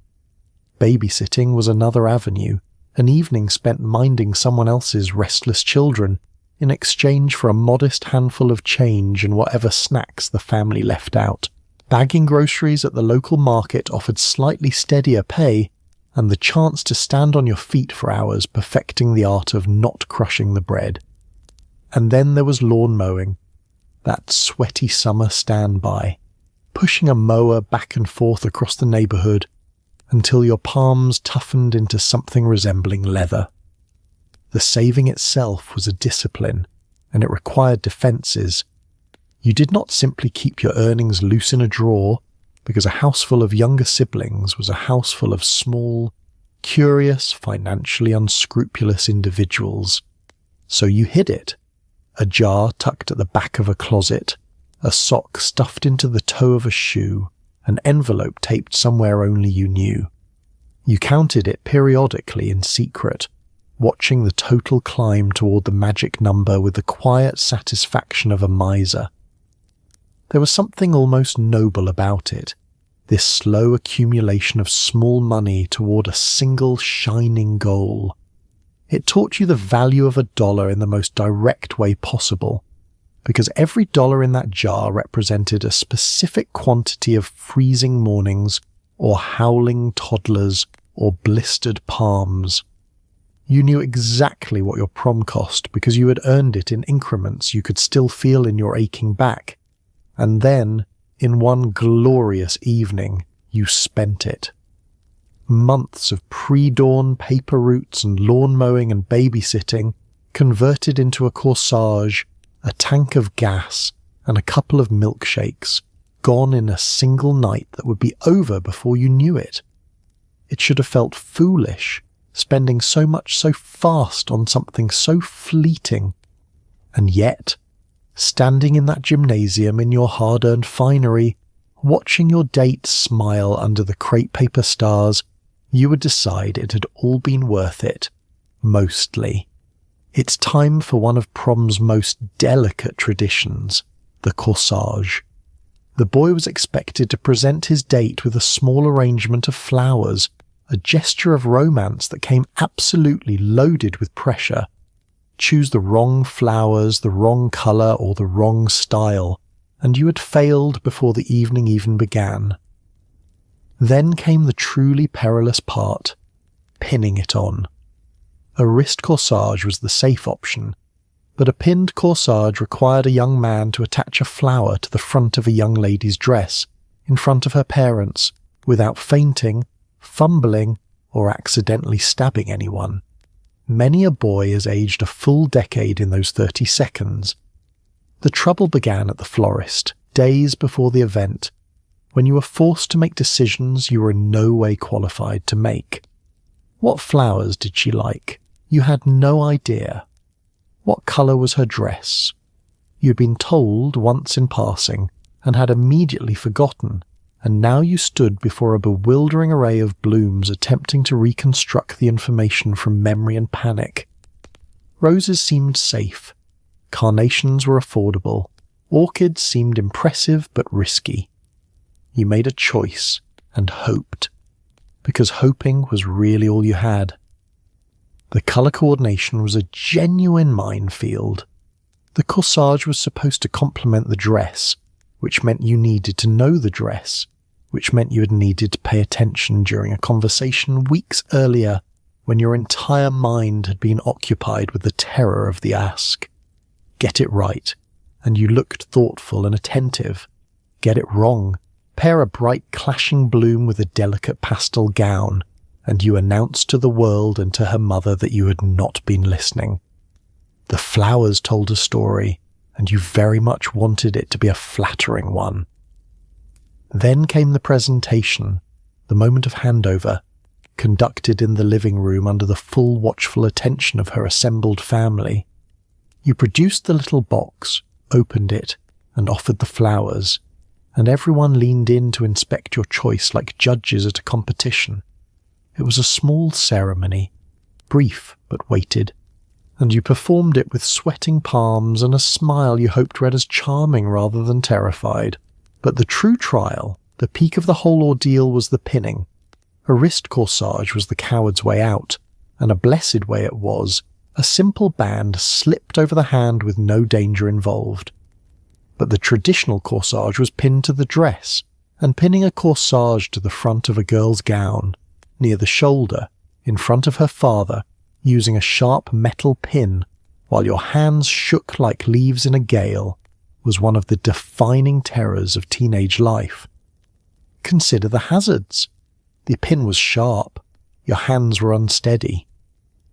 Babysitting was another avenue, an evening spent minding someone else's restless children, in exchange for a modest handful of change and whatever snacks the family left out. Bagging groceries at the local market offered slightly steadier pay and the chance to stand on your feet for hours perfecting the art of not crushing the bread. And then there was lawn mowing, that sweaty summer standby, pushing a mower back and forth across the neighbourhood until your palms toughened into something resembling leather. The saving itself was a discipline, and it required defences. You did not simply keep your earnings loose in a drawer, because a house full of younger siblings was a house full of small, curious, financially unscrupulous individuals. So you hid it. A jar tucked at the back of a closet, a sock stuffed into the toe of a shoe, an envelope taped somewhere only you knew. You counted it periodically in secret, watching the total climb toward the magic number with the quiet satisfaction of a miser. There was something almost noble about it, this slow accumulation of small money toward a single shining goal. It taught you the value of $1 in the most direct way possible, because every dollar in that jar represented a specific quantity of freezing mornings, or howling toddlers, or blistered palms. You knew exactly what your prom cost because you had earned it in increments you could still feel in your aching back. And then, in one glorious evening, you spent it. Months of pre-dawn paper routes and lawn mowing and babysitting converted into a corsage, a tank of gas, and a couple of milkshakes, gone in a single night that would be over before you knew it. It should have felt foolish, spending so much so fast on something so fleeting. And yet, standing in that gymnasium in your hard-earned finery, watching your date smile under the crepe paper stars, you would decide it had all been worth it. Mostly. It's time for one of prom's most delicate traditions, the corsage. The boy was expected to present his date with a small arrangement of flowers, a gesture of romance that came absolutely loaded with pressure. Choose the wrong flowers, the wrong colour, or the wrong style, and you had failed before the evening even began. Then came the truly perilous part, pinning it on. A wrist corsage was the safe option, but a pinned corsage required a young man to attach a flower to the front of a young lady's dress, in front of her parents, without fainting, fumbling, or accidentally stabbing anyone. Many a boy has aged a full decade in those 30 seconds. The trouble began at the florist, days before the event, when you were forced to make decisions you were in no way qualified to make. What flowers did she like? You had no idea. What colour was her dress? You had been told once in passing, and had immediately forgotten, and now you stood before a bewildering array of blooms attempting to reconstruct the information from memory and panic. Roses seemed safe. Carnations were affordable. Orchids seemed impressive but risky. You made a choice and hoped, because hoping was really all you had. The colour coordination was a genuine minefield. The corsage was supposed to complement the dress, which meant you needed to know the dress, which meant you had needed to pay attention during a conversation weeks earlier when your entire mind had been occupied with the terror of the ask. Get it right, and you looked thoughtful and attentive. Get it wrong, pair a bright clashing bloom with a delicate pastel gown, and you announced to the world and to her mother that you had not been listening. The flowers told a story, and you very much wanted it to be a flattering one. Then came the presentation, the moment of handover, conducted in the living room under the full watchful attention of her assembled family. You produced the little box, opened it, and offered the flowers, and everyone leaned in to inspect your choice like judges at a competition. It was a small ceremony, brief but weighted, and you performed it with sweating palms and a smile you hoped read as charming rather than terrified. But the true trial, the peak of the whole ordeal, was the pinning. A wrist corsage was the coward's way out, and a blessed way it was, A simple band slipped over the hand with no danger involved. But the traditional corsage was pinned to the dress, and pinning a corsage to the front of a girl's gown, near the shoulder, in front of her father, using a sharp metal pin, while your hands shook like leaves in a gale, was one of the defining terrors of teenage life. Consider the hazards. The pin was sharp, your hands were unsteady.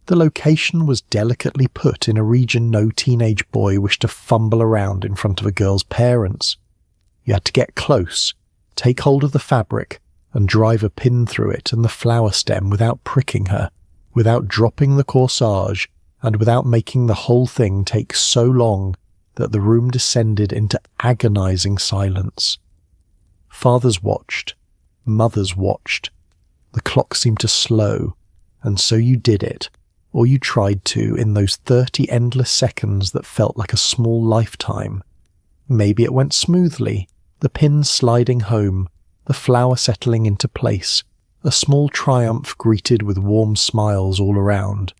The location was delicately put in a region no teenage boy wished to fumble around in front of a girl's parents. You had to get close, take hold of the fabric, and drive a pin through it and the flower stem without pricking her, without dropping the corsage, and without making the whole thing take so long that the room descended into agonizing silence. Fathers watched, mothers watched. The clock seemed to slow, and so you did it, or you tried to, in those 30 endless seconds that felt like a small lifetime. Maybe it went smoothly, the pin sliding home, the flower settling into place, a small triumph greeted with warm smiles all around.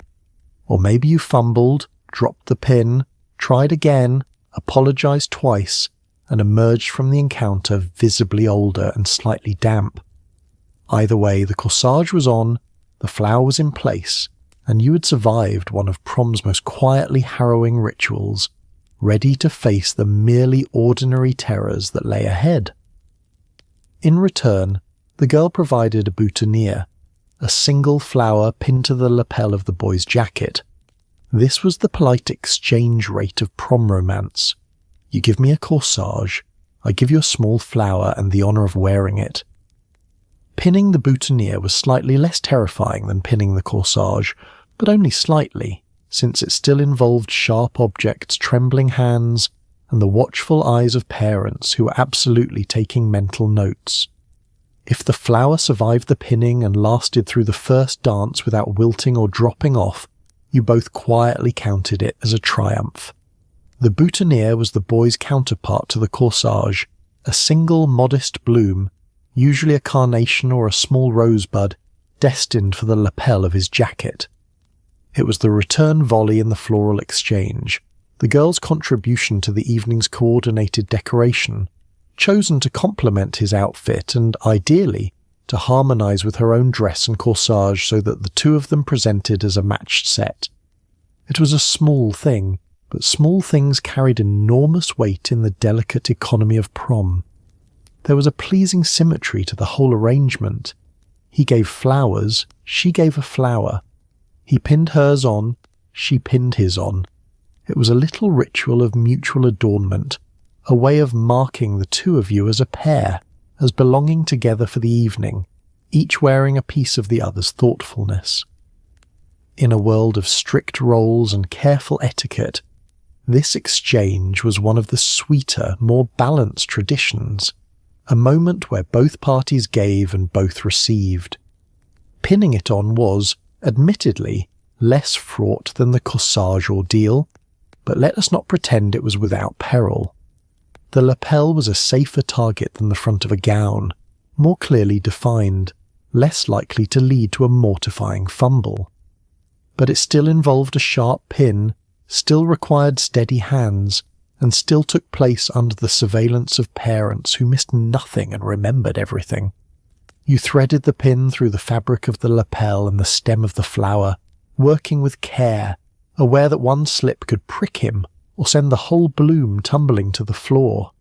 Or maybe you fumbled, dropped the pin, tried again, apologized twice, and emerged from the encounter visibly older and slightly damp. Either way, the corsage was on, the flower was in place, and you had survived one of Prom's most quietly harrowing rituals, ready to face the merely ordinary terrors that lay ahead. In return, the girl provided a boutonniere, a single flower pinned to the lapel of the boy's jacket. This was the polite exchange rate of prom romance. You give me a corsage, I give you a small flower and the honour of wearing it. Pinning the boutonniere was slightly less terrifying than pinning the corsage, but only slightly, since it still involved sharp objects, trembling hands, and the watchful eyes of parents who were absolutely taking mental notes. If the flower survived the pinning and lasted through the first dance without wilting or dropping off, you both quietly counted it as a triumph. The boutonniere was the boy's counterpart to the corsage, a single modest bloom, usually a carnation or a small rosebud, destined for the lapel of his jacket. It was the return volley in the floral exchange, the girl's contribution to the evening's coordinated decoration, chosen to complement his outfit and, ideally, to harmonise with her own dress and corsage so that the two of them presented as a matched set. It was a small thing, but small things carried enormous weight in the delicate economy of prom. There was a pleasing symmetry to the whole arrangement. He gave flowers, she gave a flower. He pinned hers on, she pinned his on. It was a little ritual of mutual adornment, a way of marking the two of you as a pair, as belonging together for the evening, each wearing a piece of the other's thoughtfulness. In a world of strict roles and careful etiquette, this exchange was one of the sweeter, more balanced traditions, a moment where both parties gave and both received. Pinning it on was, admittedly, less fraught than the corsage ordeal, but let us not pretend it was without peril. The lapel was a safer target than the front of a gown, more clearly defined, less likely to lead to a mortifying fumble. But it still involved a sharp pin, still required steady hands, and still took place under the surveillance of parents who missed nothing and remembered everything. You threaded the pin through the fabric of the lapel and the stem of the flower, working with care, aware that one slip could prick him or send the whole bloom tumbling to the floor.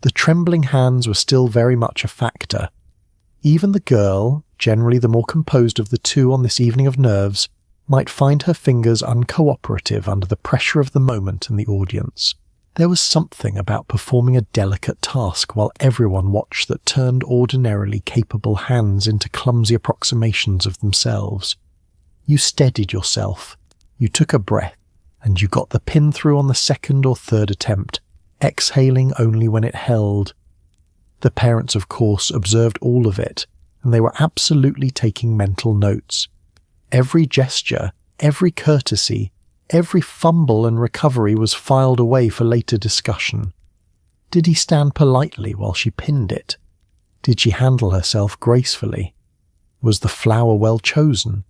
The trembling hands were still very much a factor. Even the girl, generally the more composed of the two on this evening of nerves, might find her fingers uncooperative under the pressure of the moment and the audience. There was something about performing a delicate task while everyone watched that turned ordinarily capable hands into clumsy approximations of themselves. You steadied yourself, you took a breath, and you got the pin through on the second or third attempt, exhaling only when it held. The parents, of course, observed all of it, and they were absolutely taking mental notes. Every gesture, every courtesy, every fumble and recovery was filed away for later discussion. Did he stand politely while she pinned it? Did she handle herself gracefully? Was the flower well chosen?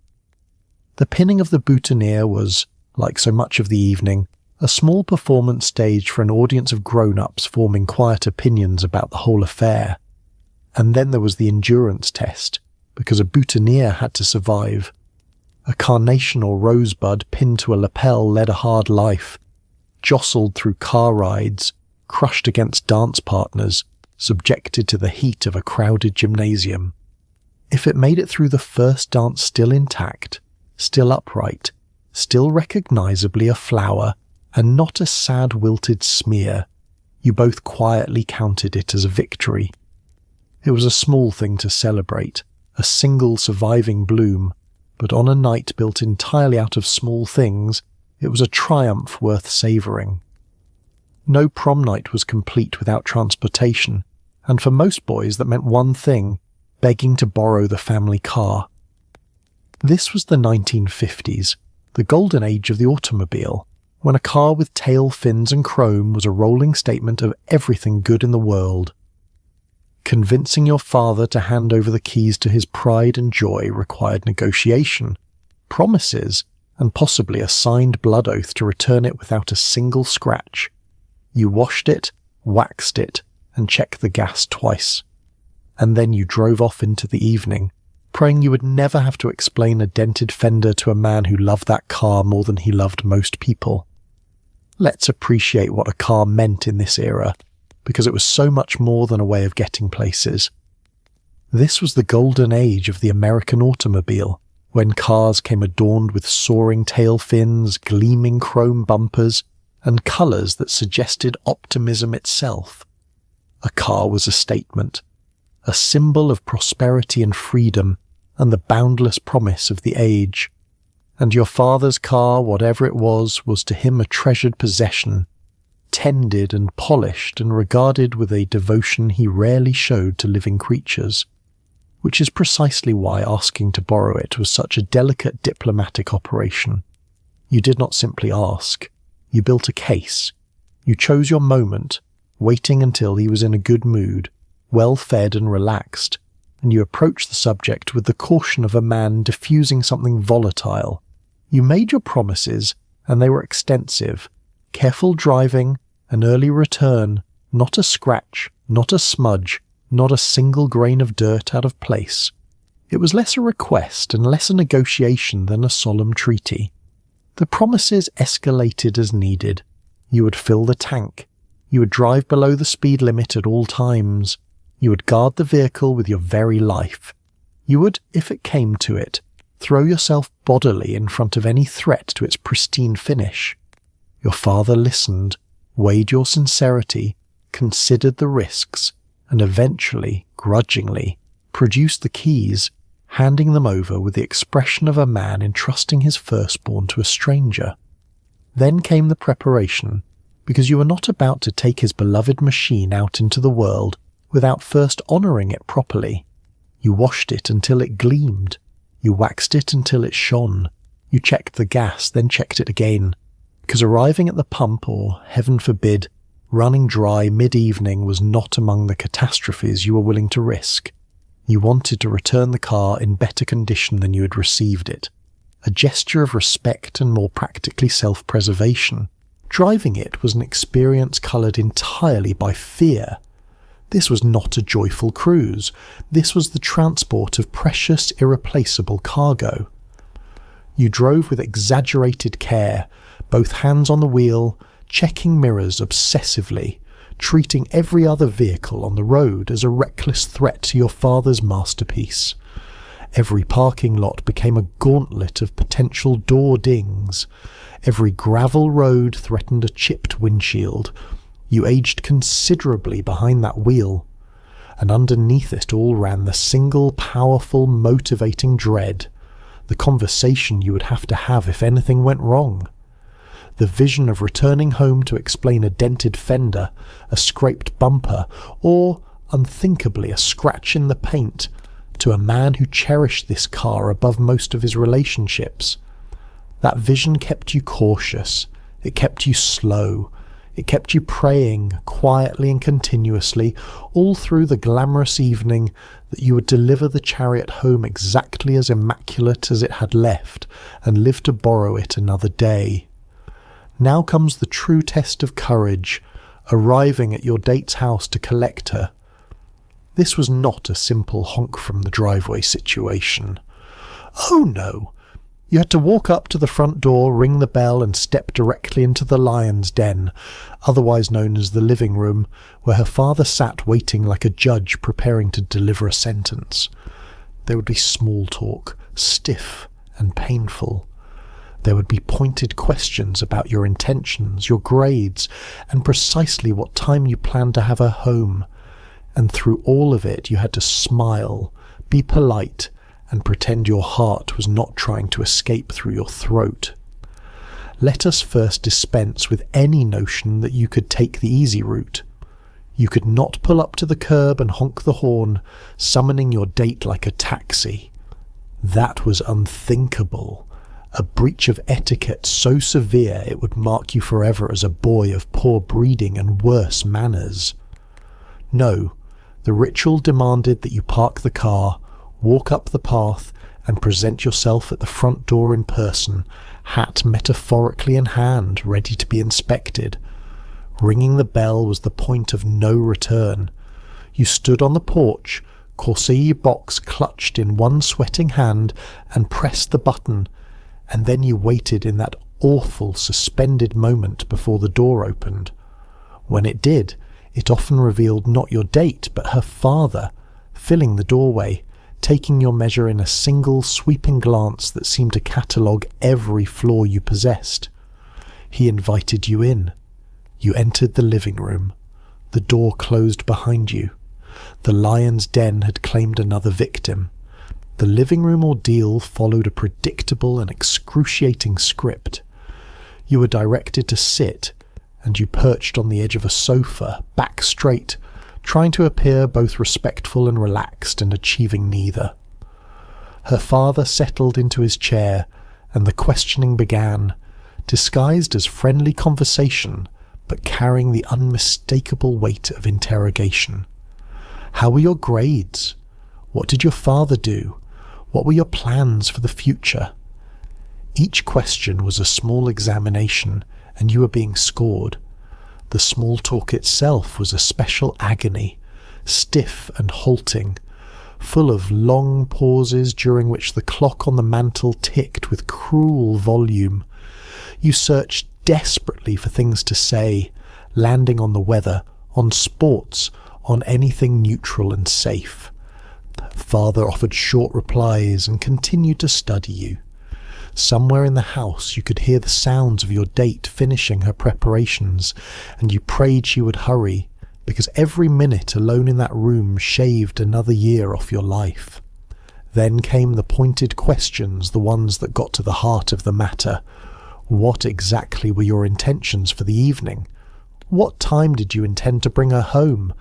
The pinning of the boutonniere was, like so much of the evening, a small performance stage for an audience of grown-ups forming quiet opinions about the whole affair. And then there was the endurance test, because a boutonniere had to survive. A carnation or rosebud pinned to a lapel led a hard life, jostled through car rides, crushed against dance partners, subjected to the heat of a crowded gymnasium. If it made it through the first dance still intact, still upright, still recognisably a flower, and not a sad wilted smear, you both quietly counted it as a victory. It was a small thing to celebrate, a single surviving bloom, but on a night built entirely out of small things, it was a triumph worth savouring. No prom night was complete without transportation, and for most boys that meant one thing: begging to borrow the family car. This was the 1950s, the golden age of the automobile, when a car with tail fins and chrome was a rolling statement of everything good in the world. Convincing your father to hand over the keys to his pride and joy required negotiation, promises, and possibly a signed blood oath to return it without a single scratch. You washed it, waxed it, and checked the gas twice. And then you drove off into the evening, praying you would never have to explain a dented fender to a man who loved that car more than he loved most people. Let's appreciate what a car meant in this era, because it was so much more than a way of getting places. This was the golden age of the American automobile, when cars came adorned with soaring tail fins, gleaming chrome bumpers, and colours that suggested optimism itself. A car was a statement, a symbol of prosperity and freedom, and the boundless promise of the age. And your father's car, whatever it was to him a treasured possession, tended and polished and regarded with a devotion he rarely showed to living creatures, which is precisely why asking to borrow it was such a delicate diplomatic operation. You did not simply ask. You built a case. You chose your moment, waiting until he was in a good mood, well-fed and relaxed, and you approached the subject with the caution of a man diffusing something volatile. You made your promises, and they were extensive. Careful driving, an early return, not a scratch, not a smudge, not a single grain of dirt out of place. It was less a request and less a negotiation than a solemn treaty. The promises escalated as needed. You would fill the tank. You would drive below the speed limit at all times. You would guard the vehicle with your very life. You would, if it came to it, throw yourself bodily in front of any threat to its pristine finish. Your father listened, weighed your sincerity, considered the risks, and eventually, grudgingly, produced the keys, handing them over with the expression of a man entrusting his firstborn to a stranger. Then came the preparation, because you were not about to take his beloved machine out into the world without first honouring it properly. You washed it until it gleamed. You waxed it until it shone. You checked the gas, then checked it again, because arriving at the pump, or, heaven forbid, running dry mid-evening was not among the catastrophes you were willing to risk. You wanted to return the car in better condition than you had received it, a gesture of respect and more practically self-preservation. Driving it was an experience coloured entirely by fear. This was not a joyful cruise. This was the transport of precious, irreplaceable cargo. You drove with exaggerated care, both hands on the wheel, checking mirrors obsessively, treating every other vehicle on the road as a reckless threat to your father's masterpiece. Every parking lot became a gauntlet of potential door dings. Every gravel road threatened a chipped windshield. You aged considerably behind that wheel, and underneath it all ran the single powerful motivating dread, the conversation you would have to have if anything went wrong. The vision of returning home to explain a dented fender, a scraped bumper, or, unthinkably, a scratch in the paint, to a man who cherished this car above most of his relationships. That vision kept you cautious, it kept you slow, It kept you praying quietly and continuously all through the glamorous evening that you would deliver the chariot home exactly as immaculate as it had left and live to borrow it another day. Now comes the true test of courage, arriving at your date's house to collect her. This was not a simple honk from the driveway situation. Oh no! You had to walk up to the front door, ring the bell, and step directly into the lion's den, otherwise known as the living room, where her father sat waiting like a judge preparing to deliver a sentence. There would be small talk, stiff and painful. There would be pointed questions about your intentions, your grades, and precisely what time you planned to have her home. And through all of it you had to smile, be polite, and pretend your heart was not trying to escape through your throat. Let us first dispense with any notion that you could take the easy route. You could not pull up to the curb and honk the horn, summoning your date like a taxi. That was unthinkable, a breach of etiquette so severe it would mark you forever as a boy of poor breeding and worse manners. No, the ritual demanded that you park the car, walk up the path, and present yourself at the front door in person, hat metaphorically in hand, ready to be inspected. Ringing the bell was the point of no return. You stood on the porch, corset box clutched in one sweating hand, and pressed the button, and then you waited in that awful suspended moment before the door opened. When it did, it often revealed not your date, but her father, filling the doorway, taking your measure in a single sweeping glance that seemed to catalogue every flaw you possessed. He invited you in. You entered the living room. The door closed behind you. The lion's den had claimed another victim. The living room ordeal followed a predictable and excruciating script. You were directed to sit, and you perched on the edge of a sofa, back straight, trying to appear both respectful and relaxed, and achieving neither. Her father settled into his chair, and the questioning began, disguised as friendly conversation, but carrying the unmistakable weight of interrogation. How were your grades? What did your father do? What were your plans for the future? Each question was a small examination, and you were being scored. The small talk itself was a special agony, stiff and halting, full of long pauses during which the clock on the mantel ticked with cruel volume. You searched desperately for things to say, landing on the weather, on sports, on anything neutral and safe. Father offered short replies and continued to study you. Somewhere in the house you could hear the sounds of your date finishing her preparations, and you prayed she would hurry, because every minute alone in that room shaved another year off your life. Then came the pointed questions, the ones that got to the heart of the matter. What exactly were your intentions for the evening? What time did you intend to bring her home?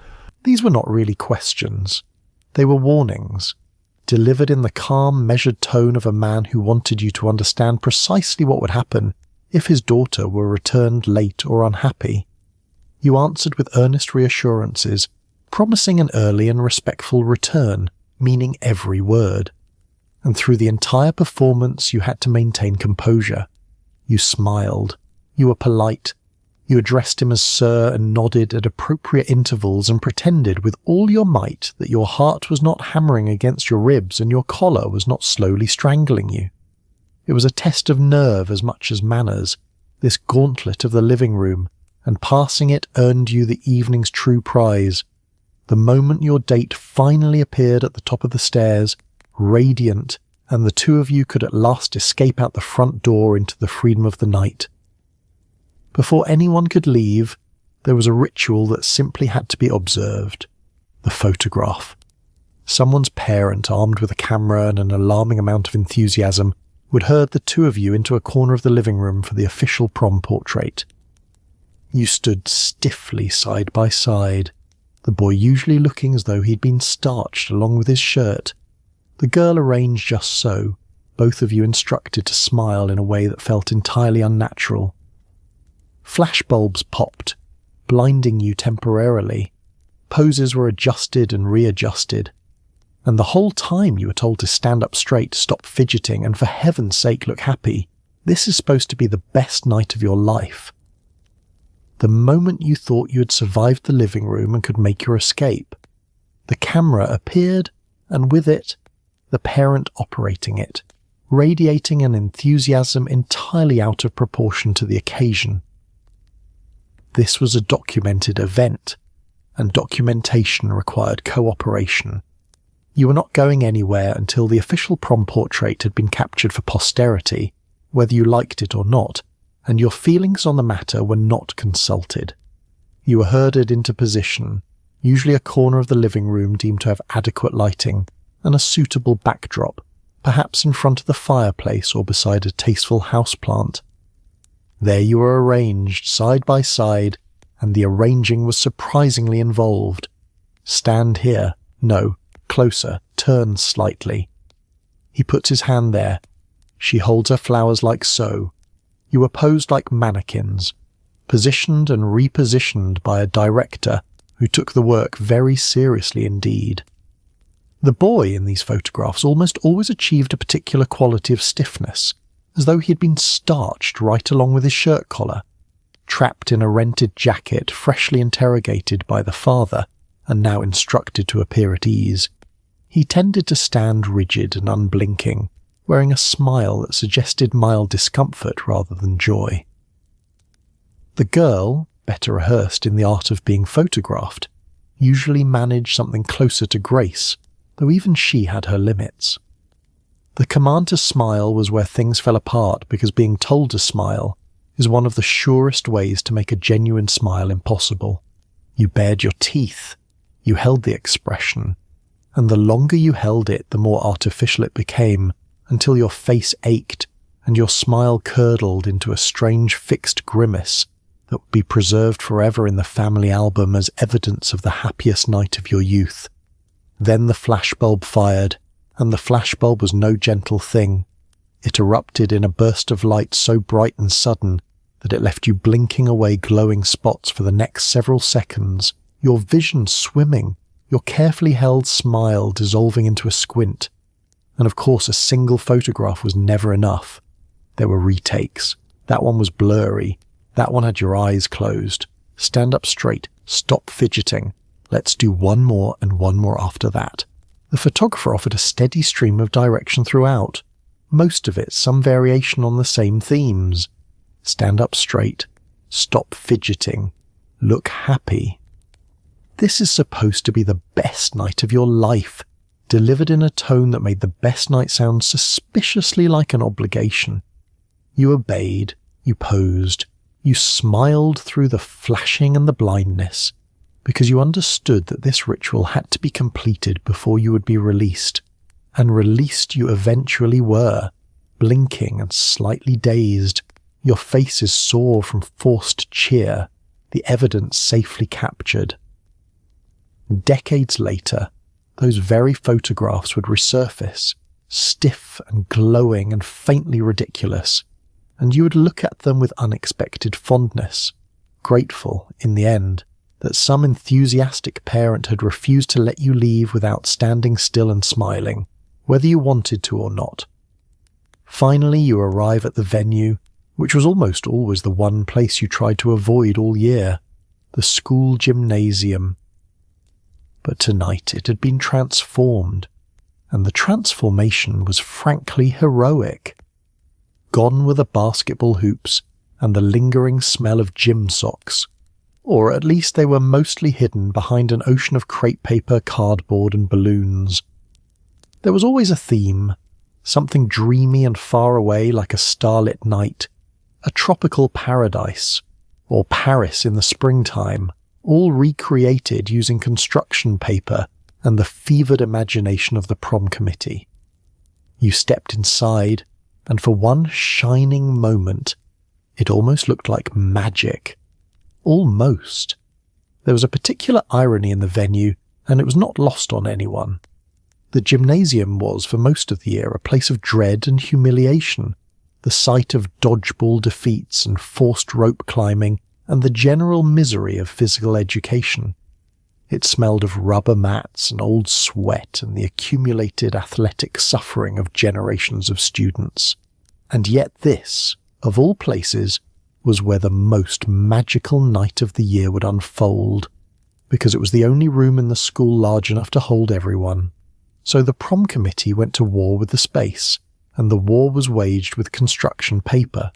These were not really questions. They were warnings, delivered in the calm, measured tone of a man who wanted you to understand precisely what would happen if his daughter were returned late or unhappy. You answered with earnest reassurances, promising an early and respectful return, meaning every word. And through the entire performance you had to maintain composure. You smiled. You were polite. You addressed him as sir and nodded at appropriate intervals and pretended with all your might that your heart was not hammering against your ribs and your collar was not slowly strangling you. It was a test of nerve as much as manners, this gauntlet of the living room, and passing it earned you the evening's true prize. The moment your date finally appeared at the top of the stairs, radiant, and the two of you could at last escape out the front door into the freedom of the night. Before anyone could leave, there was a ritual that simply had to be observed. The photograph. Someone's parent, armed with a camera and an alarming amount of enthusiasm, would herd the two of you into a corner of the living room for the official prom portrait. You stood stiffly side by side, the boy usually looking as though he'd been starched along with his shirt, the girl arranged just so, both of you instructed to smile in a way that felt entirely unnatural. Flashbulbs popped, blinding you temporarily. Poses were adjusted and readjusted. And the whole time you were told to stand up straight, stop fidgeting, and for heaven's sake look happy. This is supposed to be the best night of your life. The moment you thought you had survived the living room and could make your escape, the camera appeared, and with it, the parent operating it, radiating an enthusiasm entirely out of proportion to the occasion. This was a documented event, and documentation required cooperation. You were not going anywhere until the official prom portrait had been captured for posterity, whether you liked it or not, and your feelings on the matter were not consulted. You were herded into position, usually a corner of the living room deemed to have adequate lighting, and a suitable backdrop, perhaps in front of the fireplace or beside a tasteful houseplant. There you were arranged side by side, and the arranging was surprisingly involved. Stand here. No. Closer. Turn slightly. He puts his hand there. She holds her flowers like so. You were posed like mannequins, positioned and repositioned by a director who took the work very seriously indeed. The boy in these photographs almost always achieved a particular quality of stiffness, as though he had been starched right along with his shirt collar, trapped in a rented jacket, freshly interrogated by the father, and now instructed to appear at ease. He tended to stand rigid and unblinking, wearing a smile that suggested mild discomfort rather than joy. The girl, better rehearsed in the art of being photographed, usually managed something closer to grace, though even she had her limits. The command to smile was where things fell apart, because being told to smile is one of the surest ways to make a genuine smile impossible. You bared your teeth, you held the expression, and the longer you held it, the more artificial it became, until your face ached and your smile curdled into a strange fixed grimace that would be preserved forever in the family album as evidence of the happiest night of your youth. Then the flashbulb fired, and the flashbulb was no gentle thing. It erupted in a burst of light so bright and sudden that it left you blinking away glowing spots for the next several seconds, your vision swimming, your carefully held smile dissolving into a squint. And of course a single photograph was never enough. There were retakes. That one was blurry. That one had your eyes closed. Stand up straight. Stop fidgeting. Let's do one more and one more after that. The photographer offered a steady stream of direction throughout. Most of it some variation on the same themes. Stand up straight. Stop fidgeting. Look happy. This is supposed to be the best night of your life, delivered in a tone that made the best night sound suspiciously like an obligation. You obeyed, you posed, you smiled through the flashing and the blindness, because you understood that this ritual had to be completed before you would be released, and released you eventually were, blinking and slightly dazed, your faces sore from forced cheer, the evidence safely captured. Decades later, those very photographs would resurface, stiff and glowing and faintly ridiculous, and you would look at them with unexpected fondness, grateful, in the end, that some enthusiastic parent had refused to let you leave without standing still and smiling, whether you wanted to or not. Finally, you arrive at the venue, which was almost always the one place you tried to avoid all year, the school gymnasium. But tonight it had been transformed, and the transformation was frankly heroic. Gone were the basketball hoops and the lingering smell of gym socks, or at least they were mostly hidden behind an ocean of crepe paper, cardboard and balloons. There was always a theme, something dreamy and far away like a starlit night, a tropical paradise, or Paris in the springtime, all recreated using construction paper and the fevered imagination of the prom committee. You stepped inside, and for one shining moment, it almost looked like magic. Almost. There was a particular irony in the venue, and it was not lost on anyone. The gymnasium was, for most of the year, a place of dread and humiliation, the site of dodgeball defeats and forced rope climbing, and the general misery of physical education. It smelled of rubber mats and old sweat and the accumulated athletic suffering of generations of students. And yet this, of all places, was where the most magical night of the year would unfold, because it was the only room in the school large enough to hold everyone. So the prom committee went to war with the space, and the war was waged with construction paper.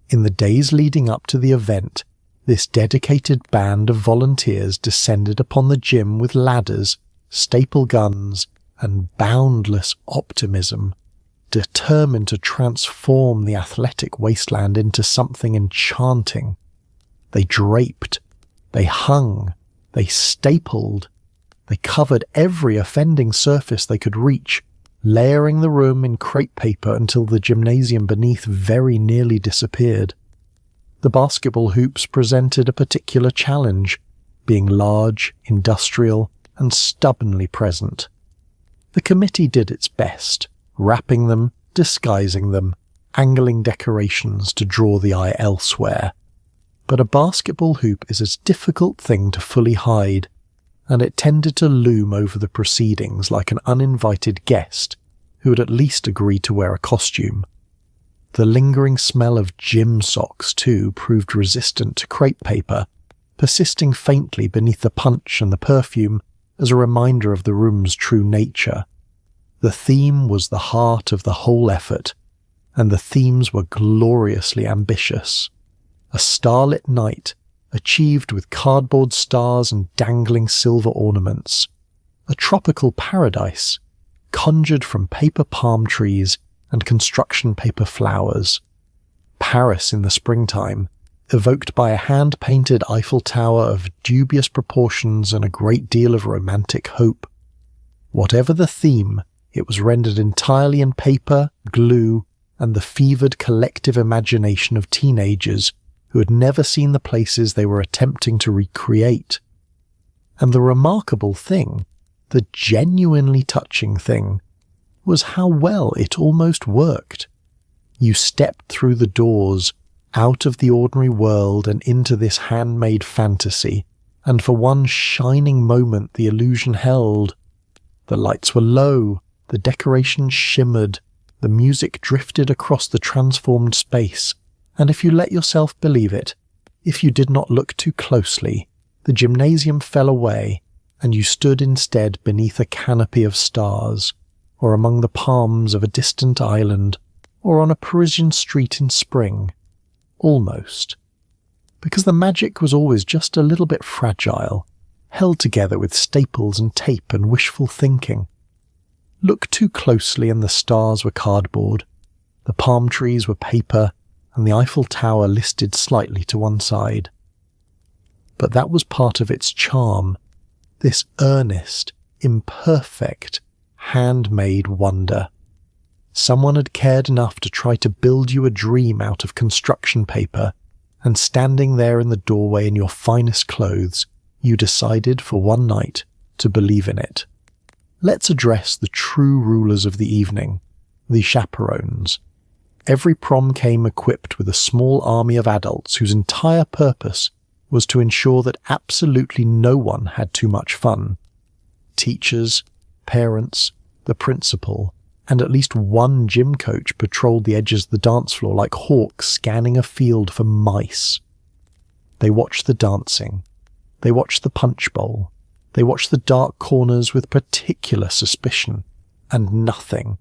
In the days leading up to the event, this dedicated band of volunteers descended upon the gym with ladders, staple guns, and boundless optimism, determined to transform the athletic wasteland into something enchanting. They draped, they hung, they stapled, they covered every offending surface they could reach, layering the room in crepe paper until the gymnasium beneath very nearly disappeared. The basketball hoops presented a particular challenge, being large, industrial, and stubbornly present. The committee did its best, wrapping them, disguising them, angling decorations to draw the eye elsewhere. But a basketball hoop is a difficult thing to fully hide, and it tended to loom over the proceedings like an uninvited guest who had at least agreed to wear a costume. The lingering smell of gym socks, too, proved resistant to crepe paper, persisting faintly beneath the punch and the perfume as a reminder of the room's true nature. The theme was the heart of the whole effort, and the themes were gloriously ambitious. A starlit night, achieved with cardboard stars and dangling silver ornaments. A tropical paradise, conjured from paper palm trees and construction paper flowers. Paris in the springtime, evoked by a hand-painted Eiffel Tower of dubious proportions and a great deal of romantic hope. Whatever the theme, it was rendered entirely in paper, glue, and the fevered collective imagination of teenagers who had never seen the places they were attempting to recreate. And the remarkable thing, the genuinely touching thing, was how well it almost worked. You stepped through the doors, out of the ordinary world and into this handmade fantasy, and for one shining moment the illusion held. The lights were low, the decorations shimmered, the music drifted across the transformed space, and if you let yourself believe it, if you did not look too closely, the gymnasium fell away, and you stood instead beneath a canopy of stars, or among the palms of a distant island, or on a Parisian street in spring. Almost. Because the magic was always just a little bit fragile, held together with staples and tape and wishful thinking. Look too closely and the stars were cardboard, the palm trees were paper, and the Eiffel Tower listed slightly to one side. But that was part of its charm, this earnest, imperfect, handmade wonder. Someone had cared enough to try to build you a dream out of construction paper, and standing there in the doorway in your finest clothes, you decided for one night to believe in it. Let's address the true rulers of the evening, the chaperones. Every prom came equipped with a small army of adults whose entire purpose was to ensure that absolutely no one had too much fun. Teachers, parents, the principal, and at least one gym coach patrolled the edges of the dance floor like hawks scanning a field for mice. They watched the dancing. They watched the punch bowl. They watched the dark corners with particular suspicion, and nothing,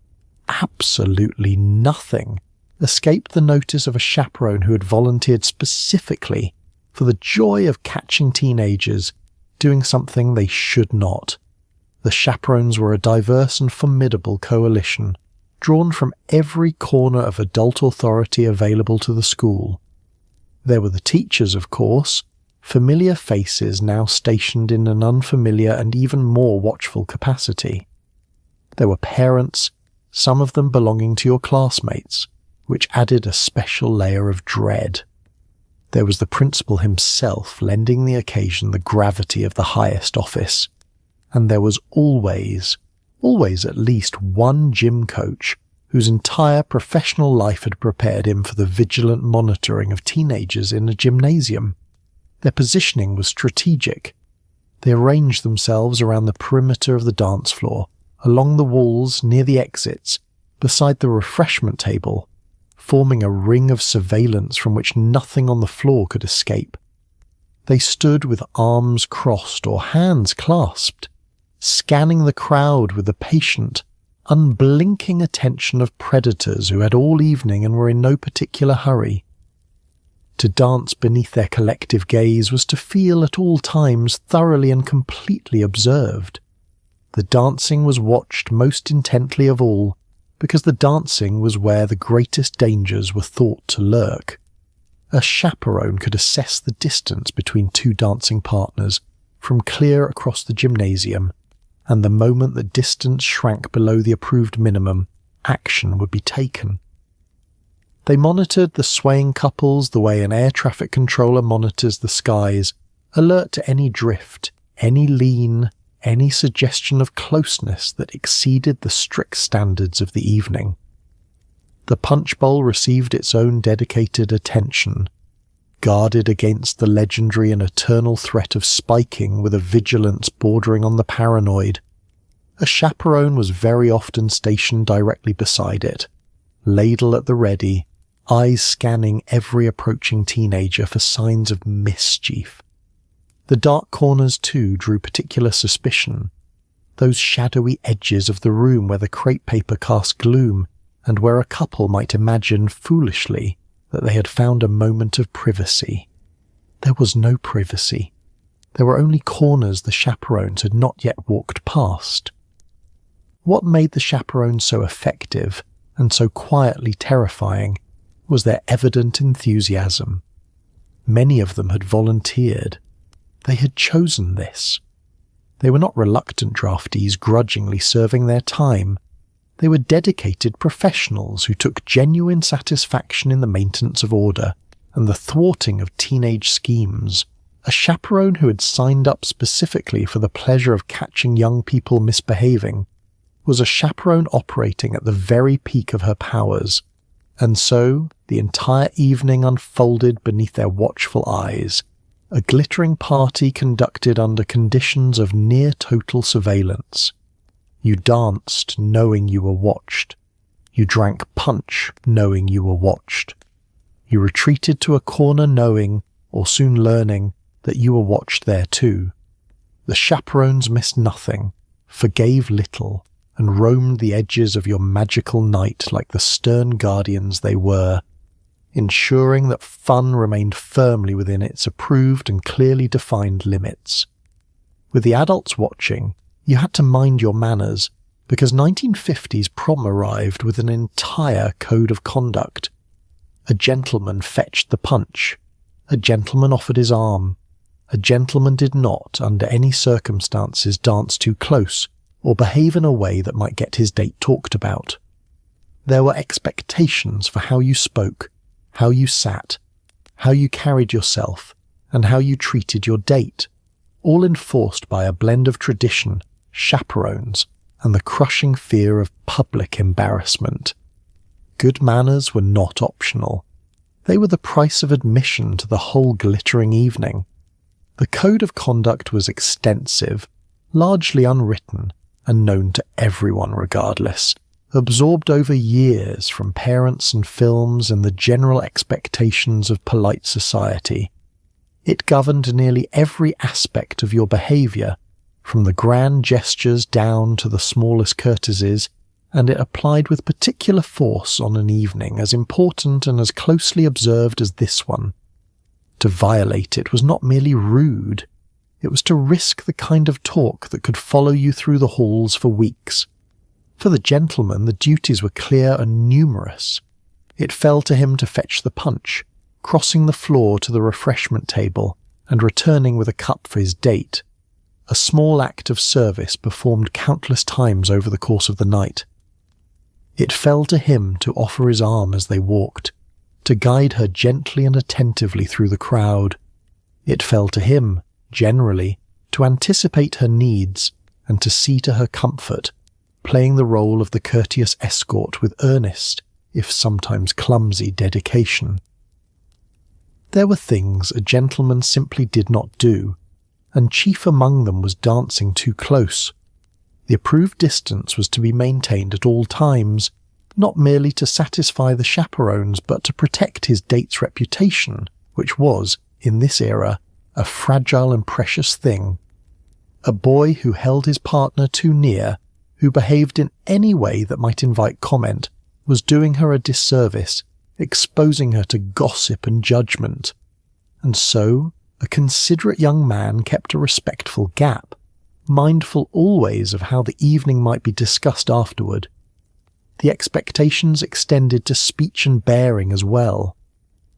absolutely nothing, escaped the notice of a chaperone who had volunteered specifically for the joy of catching teenagers doing something they should not. The chaperones were a diverse and formidable coalition, drawn from every corner of adult authority available to the school. There were the teachers, of course, familiar faces now stationed in an unfamiliar and even more watchful capacity. There were parents, some of them belonging to your classmates, which added a special layer of dread. There was the principal himself lending the occasion the gravity of the highest office. And there was always at least one gym coach whose entire professional life had prepared him for the vigilant monitoring of teenagers in a gymnasium. Their positioning was strategic. They arranged themselves around the perimeter of the dance floor, along the walls near the exits, beside the refreshment table, forming a ring of surveillance from which nothing on the floor could escape. They stood with arms crossed or hands clasped, scanning the crowd with the patient, unblinking attention of predators who had all evening and were in no particular hurry. To dance beneath their collective gaze was to feel at all times thoroughly and completely observed. The dancing was watched most intently of all, because the dancing was where the greatest dangers were thought to lurk. A chaperone could assess the distance between two dancing partners from clear across the gymnasium, and the moment the distance shrank below the approved minimum, action would be taken. They monitored the swaying couples the way an air traffic controller monitors the skies, alert to any drift, any lean, any suggestion of closeness that exceeded the strict standards of the evening. The punch bowl received its own dedicated attention, guarded against the legendary and eternal threat of spiking with a vigilance bordering on the paranoid. A chaperone was very often stationed directly beside it, ladle at the ready, eyes scanning every approaching teenager for signs of mischief. The dark corners, too, drew particular suspicion. Those shadowy edges of the room where the crepe paper cast gloom, and where a couple might imagine foolishly that they had found a moment of privacy. There was no privacy. There were only corners the chaperones had not yet walked past. What made the chaperones so effective and so quietly terrifying was their evident enthusiasm. Many of them had volunteered. They had chosen this. They were not reluctant draftees grudgingly serving their time. They were dedicated professionals who took genuine satisfaction in the maintenance of order and the thwarting of teenage schemes. A chaperone who had signed up specifically for the pleasure of catching young people misbehaving was a chaperone operating at the very peak of her powers, and so the entire evening unfolded beneath their watchful eyes, a glittering party conducted under conditions of near total surveillance. You danced knowing you were watched. You drank punch knowing you were watched. You retreated to a corner knowing, or soon learning, that you were watched there too. The chaperones missed nothing, forgave little, and roamed the edges of your magical night like the stern guardians they were, ensuring that fun remained firmly within its approved and clearly defined limits. With the adults watching, you had to mind your manners, because 1950s prom arrived with an entire code of conduct. A gentleman fetched the punch. A gentleman offered his arm. A gentleman did not, under any circumstances, dance too close, or behave in a way that might get his date talked about. There were expectations for how you spoke, how you sat, how you carried yourself, and how you treated your date, all enforced by a blend of tradition, chaperones, and the crushing fear of public embarrassment. Good manners were not optional. They were the price of admission to the whole glittering evening. The code of conduct was extensive, largely unwritten, and known to everyone regardless, absorbed over years from parents and films and the general expectations of polite society. It governed nearly every aspect of your behaviour, from the grand gestures down to the smallest courtesies, and it applied with particular force on an evening as important and as closely observed as this one. To violate it was not merely rude, it was to risk the kind of talk that could follow you through the halls for weeks. For the gentleman, the duties were clear and numerous. It fell to him to fetch the punch, crossing the floor to the refreshment table and returning with a cup for his date, a small act of service performed countless times over the course of the night. It fell to him to offer his arm as they walked, to guide her gently and attentively through the crowd. It fell to him, generally, to anticipate her needs and to see to her comfort, playing the role of the courteous escort with earnest, if sometimes clumsy, dedication. There were things a gentleman simply did not do, and chief among them was dancing too close. The approved distance was to be maintained at all times, not merely to satisfy the chaperones but to protect his date's reputation, which was, in this era, a fragile and precious thing. A boy who held his partner too near, who behaved in any way that might invite comment, was doing her a disservice, exposing her to gossip and judgment. And so, a considerate young man kept a respectful gap, mindful always of how the evening might be discussed afterward. The expectations extended to speech and bearing as well.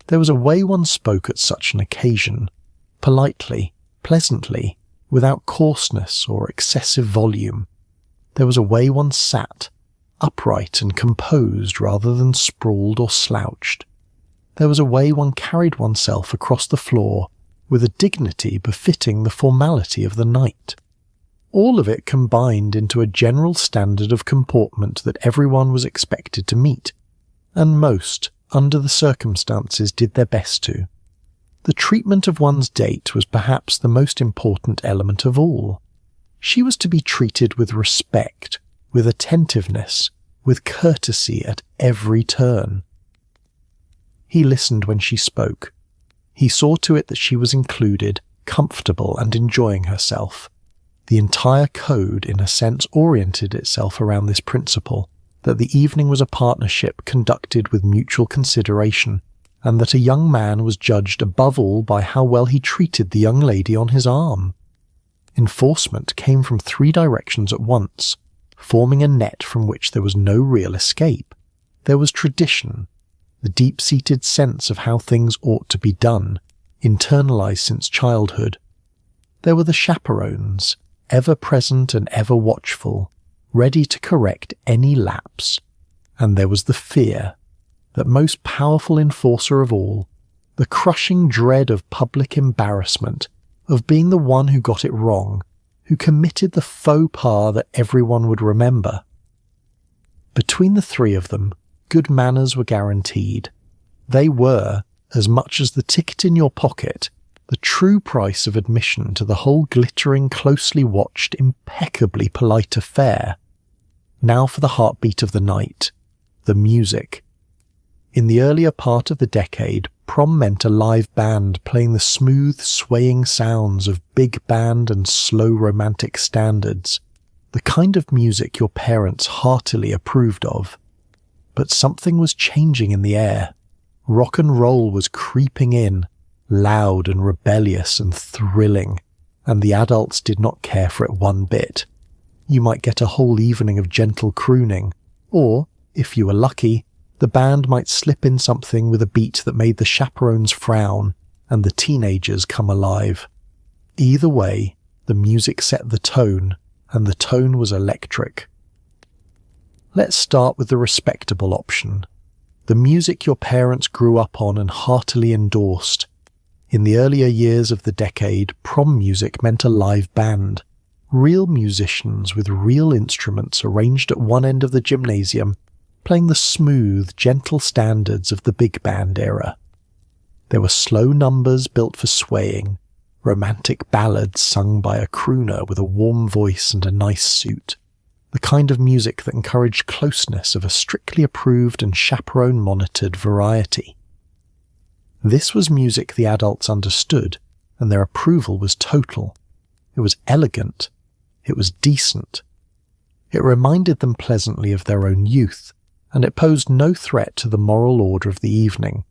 There was a way one spoke at such an occasion, politely, pleasantly, without coarseness or excessive volume. There was a way one sat, upright and composed rather than sprawled or slouched. There was a way one carried oneself across the floor with a dignity befitting the formality of the night. All of it combined into a general standard of comportment that everyone was expected to meet, and most, under the circumstances, did their best to. The treatment of one's date was perhaps the most important element of all. She was to be treated with respect, with attentiveness, with courtesy at every turn. He listened when she spoke. He saw to it that she was included, comfortable and enjoying herself. The entire code, in a sense, oriented itself around this principle, that the evening was a partnership conducted with mutual consideration, and that a young man was judged above all by how well he treated the young lady on his arm. Enforcement came from 3 directions at once, forming a net from which there was no real escape. There was tradition, the deep-seated sense of how things ought to be done, internalized since childhood. There were the chaperones, ever present and ever watchful, ready to correct any lapse. And there was the fear, that most powerful enforcer of all, the crushing dread of public embarrassment, of being the one who got it wrong, who committed the faux pas that everyone would remember. Between the 3 of them, good manners were guaranteed. They were, as much as the ticket in your pocket, the true price of admission to the whole glittering, closely watched, impeccably polite affair. Now for the heartbeat of the night, the music. In the earlier part of the decade, prom meant a live band playing the smooth, swaying sounds of big band and slow romantic standards, the kind of music your parents heartily approved of. But something was changing in the air. Rock and roll was creeping in, loud and rebellious and thrilling, and the adults did not care for it one bit. You might get a whole evening of gentle crooning, or, if you were lucky, the band might slip in something with a beat that made the chaperones frown and the teenagers come alive. Either way, the music set the tone, and the tone was electric. Let's start with the respectable option, the music your parents grew up on and heartily endorsed. In the earlier years of the decade, prom music meant a live band, real musicians with real instruments arranged at one end of the gymnasium, playing the smooth, gentle standards of the big band era. There were slow numbers built for swaying, romantic ballads sung by a crooner with a warm voice and a nice suit, the kind of music that encouraged closeness of a strictly approved and chaperone-monitored variety. This was music the adults understood, and their approval was total. It was elegant. It was decent. It reminded them pleasantly of their own youth, and it posed no threat to the moral order of the evening.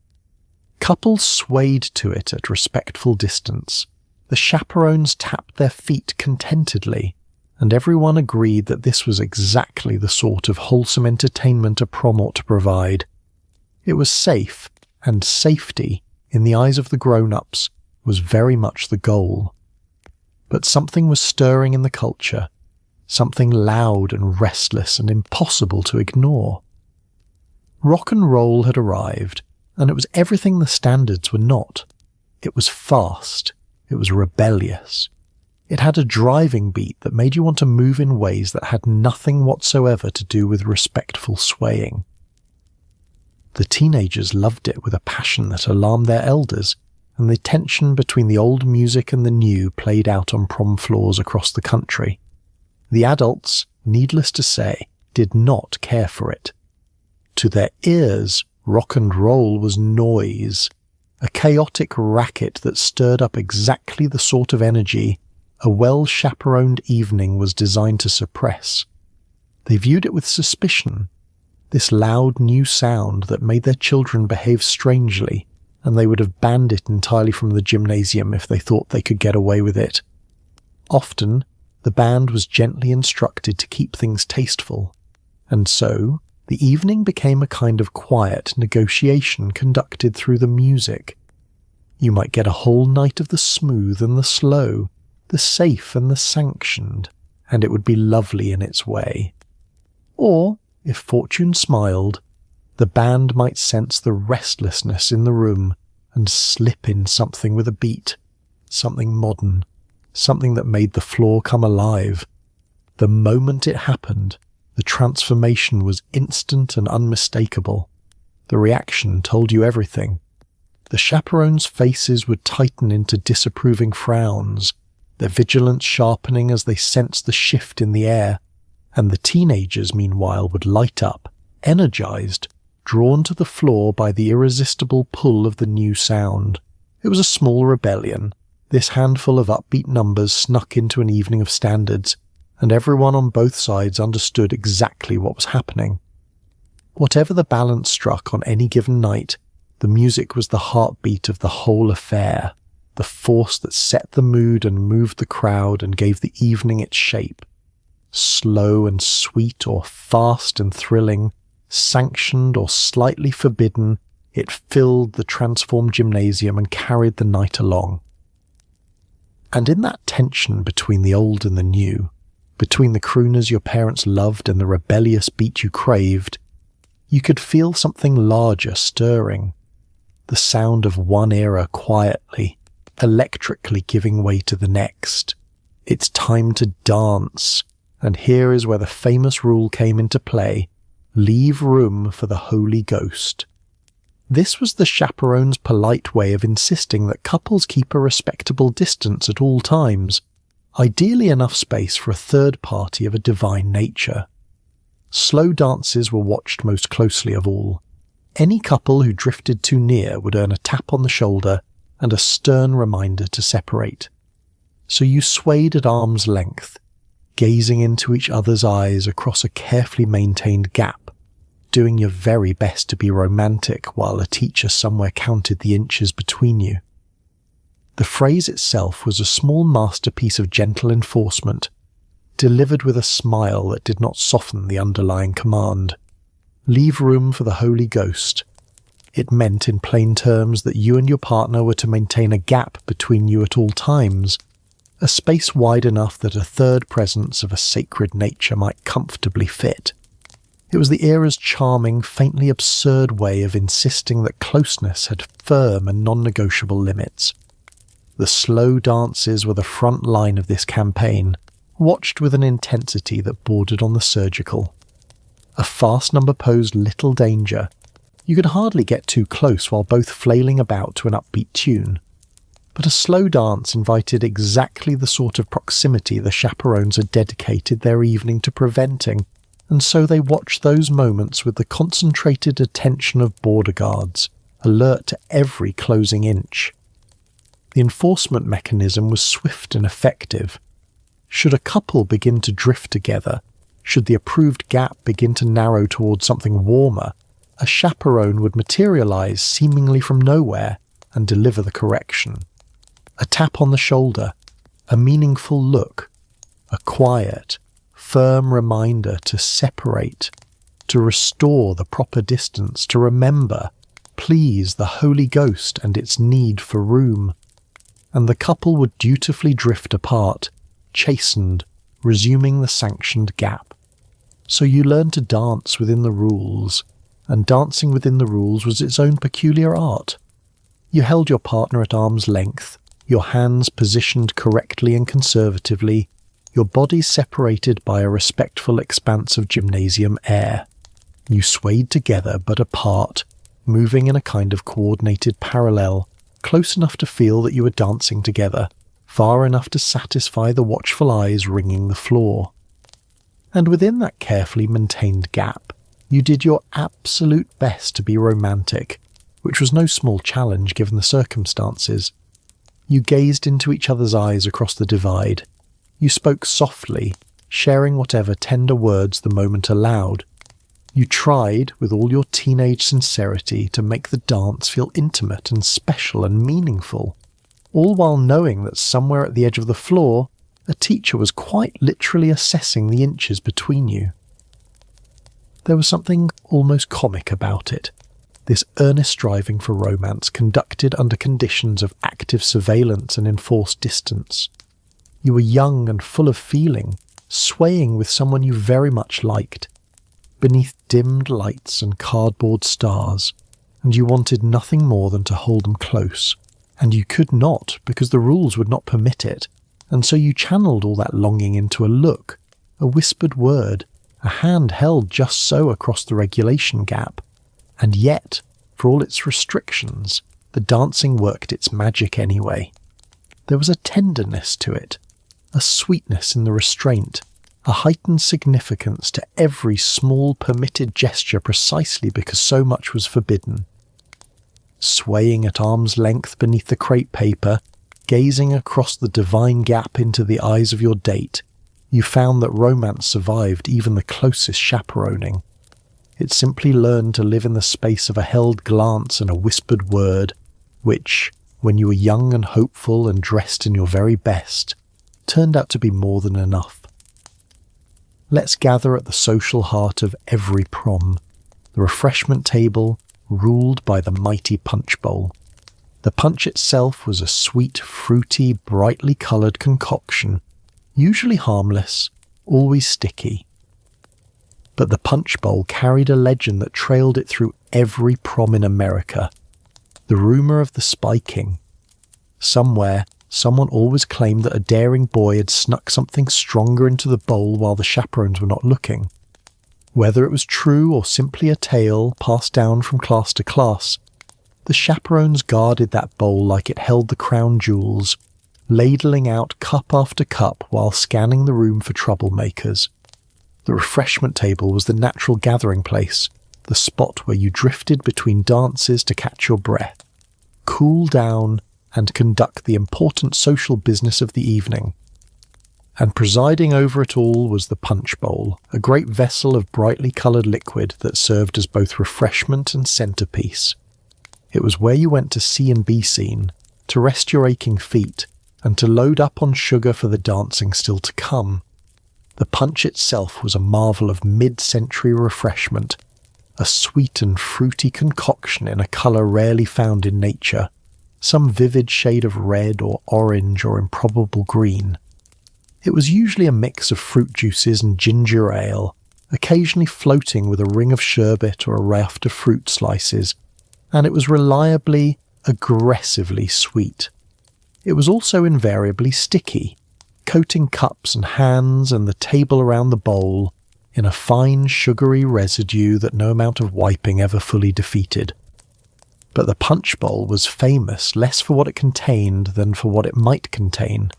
Couples swayed to it at respectful distance. The chaperones tapped their feet contentedly, and everyone agreed that this was exactly the sort of wholesome entertainment a prom ought to provide. It was safe, and safety, in the eyes of the grown-ups, was very much the goal. But something was stirring in the culture, something loud and restless and impossible to ignore. Rock and roll had arrived, and it was everything the standards were not. It was fast. It was rebellious. It had a driving beat that made you want to move in ways that had nothing whatsoever to do with respectful swaying. The teenagers loved it with a passion that alarmed their elders, and the tension between the old music and the new played out on prom floors across the country. The adults, needless to say, did not care for it. To their ears, rock and roll was noise, a chaotic racket that stirred up exactly the sort of energy a well-chaperoned evening was designed to suppress. They viewed it with suspicion, this loud new sound that made their children behave strangely, and they would have banned it entirely from the gymnasium if they thought they could get away with it. Often, the band was gently instructed to keep things tasteful, and so the evening became a kind of quiet negotiation conducted through the music. You might get a whole night of the smooth and the slow, the safe and the sanctioned, and it would be lovely in its way. Or, if fortune smiled, the band might sense the restlessness in the room and slip in something with a beat, something modern, something that made the floor come alive. The moment it happened, the transformation was instant and unmistakable. The reaction told you everything. The chaperones' faces would tighten into disapproving frowns, their vigilance sharpening as they sensed the shift in the air, and the teenagers, meanwhile, would light up, energized, drawn to the floor by the irresistible pull of the new sound. It was a small rebellion. This handful of upbeat numbers snuck into an evening of standards, and everyone on both sides understood exactly what was happening. Whatever the balance struck on any given night, the music was the heartbeat of the whole affair, the force that set the mood and moved the crowd and gave the evening its shape. Slow and sweet or fast and thrilling, sanctioned or slightly forbidden, it filled the transformed gymnasium and carried the night along. And in that tension between the old and the new, between the crooners your parents loved and the rebellious beat you craved, you could feel something larger stirring, the sound of one era quietly, electrically giving way to the next. It's time to dance, and here is where the famous rule came into play: leave room for the Holy Ghost. This was the chaperone's polite way of insisting that couples keep a respectable distance at all times, ideally enough space for a third party of a divine nature. Slow dances were watched most closely of all. Any couple who drifted too near would earn a tap on the shoulder and a stern reminder to separate. So you swayed at arm's length, gazing into each other's eyes across a carefully maintained gap, doing your very best to be romantic while a teacher somewhere counted the inches between you. The phrase itself was a small masterpiece of gentle enforcement, delivered with a smile that did not soften the underlying command. Leave room for the Holy Ghost. It meant in plain terms that you and your partner were to maintain a gap between you at all times, a space wide enough that a third presence of a sacred nature might comfortably fit. It was the era's charming, faintly absurd way of insisting that closeness had firm and non-negotiable limits. The slow dances were the front line of this campaign, watched with an intensity that bordered on the surgical. A fast number posed little danger. You could hardly get too close while both flailing about to an upbeat tune. But a slow dance invited exactly the sort of proximity the chaperones had dedicated their evening to preventing, and so they watched those moments with the concentrated attention of border guards, alert to every closing inch. The enforcement mechanism was swift and effective. Should a couple begin to drift together, should the approved gap begin to narrow towards something warmer, a chaperone would materialize seemingly from nowhere and deliver the correction. A tap on the shoulder, a meaningful look, a quiet, firm reminder to separate, to restore the proper distance, to remember, please, the Holy Ghost and its need for room. And the couple would dutifully drift apart, chastened, resuming the sanctioned gap. So you learned to dance within the rules, and dancing within the rules was its own peculiar art. You held your partner at arm's length, your hands positioned correctly and conservatively, your bodies separated by a respectful expanse of gymnasium air. You swayed together but apart, moving in a kind of coordinated parallel, close enough to feel that you were dancing together, far enough to satisfy the watchful eyes ringing the floor. And within that carefully maintained gap, you did your absolute best to be romantic, which was no small challenge given the circumstances. You gazed into each other's eyes across the divide. You spoke softly, sharing whatever tender words the moment allowed. You tried, with all your teenage sincerity, to make the dance feel intimate and special and meaningful, all while knowing that somewhere at the edge of the floor, a teacher was quite literally assessing the inches between you. There was something almost comic about it, this earnest striving for romance conducted under conditions of active surveillance and enforced distance. You were young and full of feeling, swaying with someone you very much liked, beneath dimmed lights and cardboard stars, and you wanted nothing more than to hold them close, and you could not because the rules would not permit it, and so you channeled all that longing into a look, a whispered word, a hand held just so across the regulation gap. And yet, for all its restrictions, the dancing worked its magic anyway. There was a tenderness to it, a sweetness in the restraint, a heightened significance to every small permitted gesture precisely because so much was forbidden. Swaying at arm's length beneath the crepe paper, gazing across the divine gap into the eyes of your date, you found that romance survived even the closest chaperoning. It simply learned to live in the space of a held glance and a whispered word, which, when you were young and hopeful and dressed in your very best, turned out to be more than enough. Let's gather at the social heart of every prom, the refreshment table ruled by the mighty punch bowl. The punch itself was a sweet, fruity, brightly coloured concoction, usually harmless, always sticky. But the punch bowl carried a legend that trailed it through every prom in America. The rumour of the spiking. Somewhere, someone always claimed that a daring boy had snuck something stronger into the bowl while the chaperones were not looking. Whether it was true or simply a tale passed down from class to class, the chaperones guarded that bowl like it held the crown jewels, ladling out cup after cup while scanning the room for troublemakers. The refreshment table was the natural gathering place, the spot where you drifted between dances to catch your breath, cool down, and conduct the important social business of the evening. And presiding over it all was the punch bowl, a great vessel of brightly coloured liquid that served as both refreshment and centrepiece. It was where you went to see and be seen, to rest your aching feet, and to load up on sugar for the dancing still to come. The punch itself was a marvel of mid-century refreshment, a sweet and fruity concoction in a colour rarely found in nature, some vivid shade of red or orange or improbable green. It was usually a mix of fruit juices and ginger ale, occasionally floating with a ring of sherbet or a raft of fruit slices, and it was reliably, aggressively sweet. It was also invariably sticky, coating cups and hands and the table around the bowl in a fine sugary residue that no amount of wiping ever fully defeated. But the punch bowl was famous less for what it contained than for what it might contain,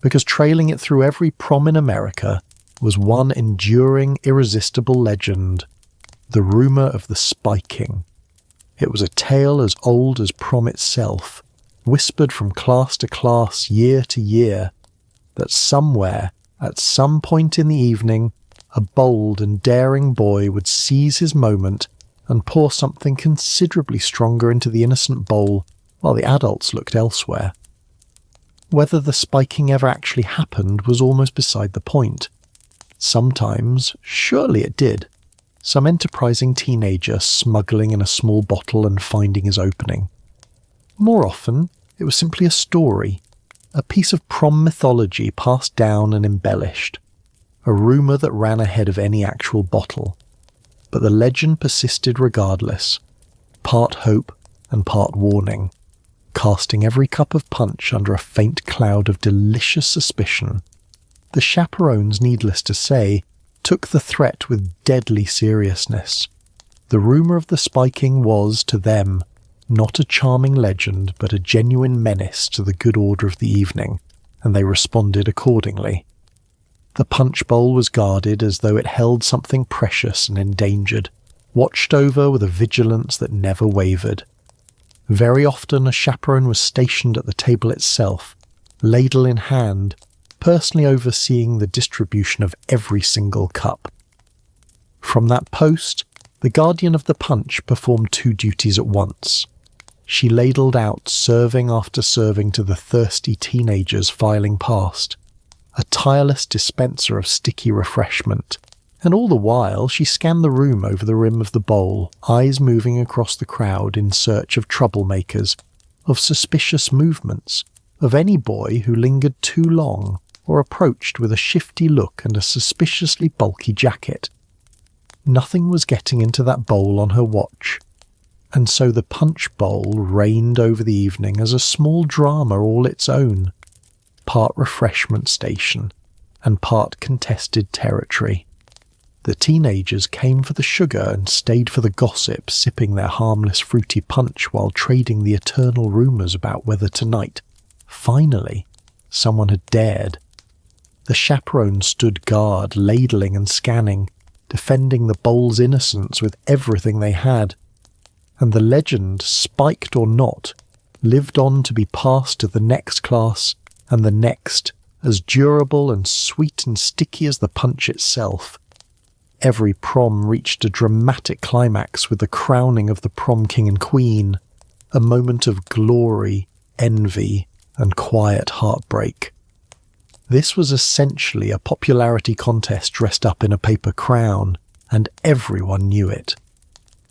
because trailing it through every prom in America was one enduring, irresistible legend, the rumour of the spiking. It was a tale as old as prom itself, whispered from class to class, year to year, that somewhere, at some point in the evening, a bold and daring boy would seize his moment and pour something considerably stronger into the innocent bowl while the adults looked elsewhere. Whether the spiking ever actually happened was almost beside the point. Sometimes, surely it did. Some enterprising teenager smuggling in a small bottle and finding his opening. More often, it was simply a story, a piece of prom mythology passed down and embellished, a rumour that ran ahead of any actual bottle. But the legend persisted regardless, part hope and part warning. casting every cup of punch under a faint cloud of delicious suspicion. The chaperones, needless to say, took the threat with deadly seriousness. The rumour of the spiking was, to them, not a charming legend, but a genuine menace to the good order of the evening, and they responded accordingly. The punch bowl was guarded as though it held something precious and endangered, watched over with a vigilance that never wavered. Very often a chaperone was stationed at the table itself, ladle in hand, personally overseeing the distribution of every single cup. From that post, the guardian of the punch performed two duties at once. She ladled out serving after serving to the thirsty teenagers filing past, a tireless dispenser of sticky refreshment, and all the while she scanned the room over the rim of the bowl, eyes moving across the crowd in search of troublemakers, of suspicious movements, of any boy who lingered too long or approached with a shifty look and a suspiciously bulky jacket. Nothing was getting into that bowl on her watch, and so the punch bowl reigned over the evening as a small drama all its own, part refreshment station and part contested territory. The teenagers came for the sugar and stayed for the gossip, sipping their harmless fruity punch while trading the eternal rumours about whether tonight, finally, someone had dared. The chaperones stood guard, ladling and scanning, defending the bowl's innocence with everything they had, and the legend, spiked or not, lived on to be passed to the next class and the next, as durable and sweet and sticky as the punch itself. Every prom reached a dramatic climax with the crowning of the prom king and queen, a moment of glory, envy, and quiet heartbreak. This was essentially a popularity contest dressed up in a paper crown, and everyone knew it.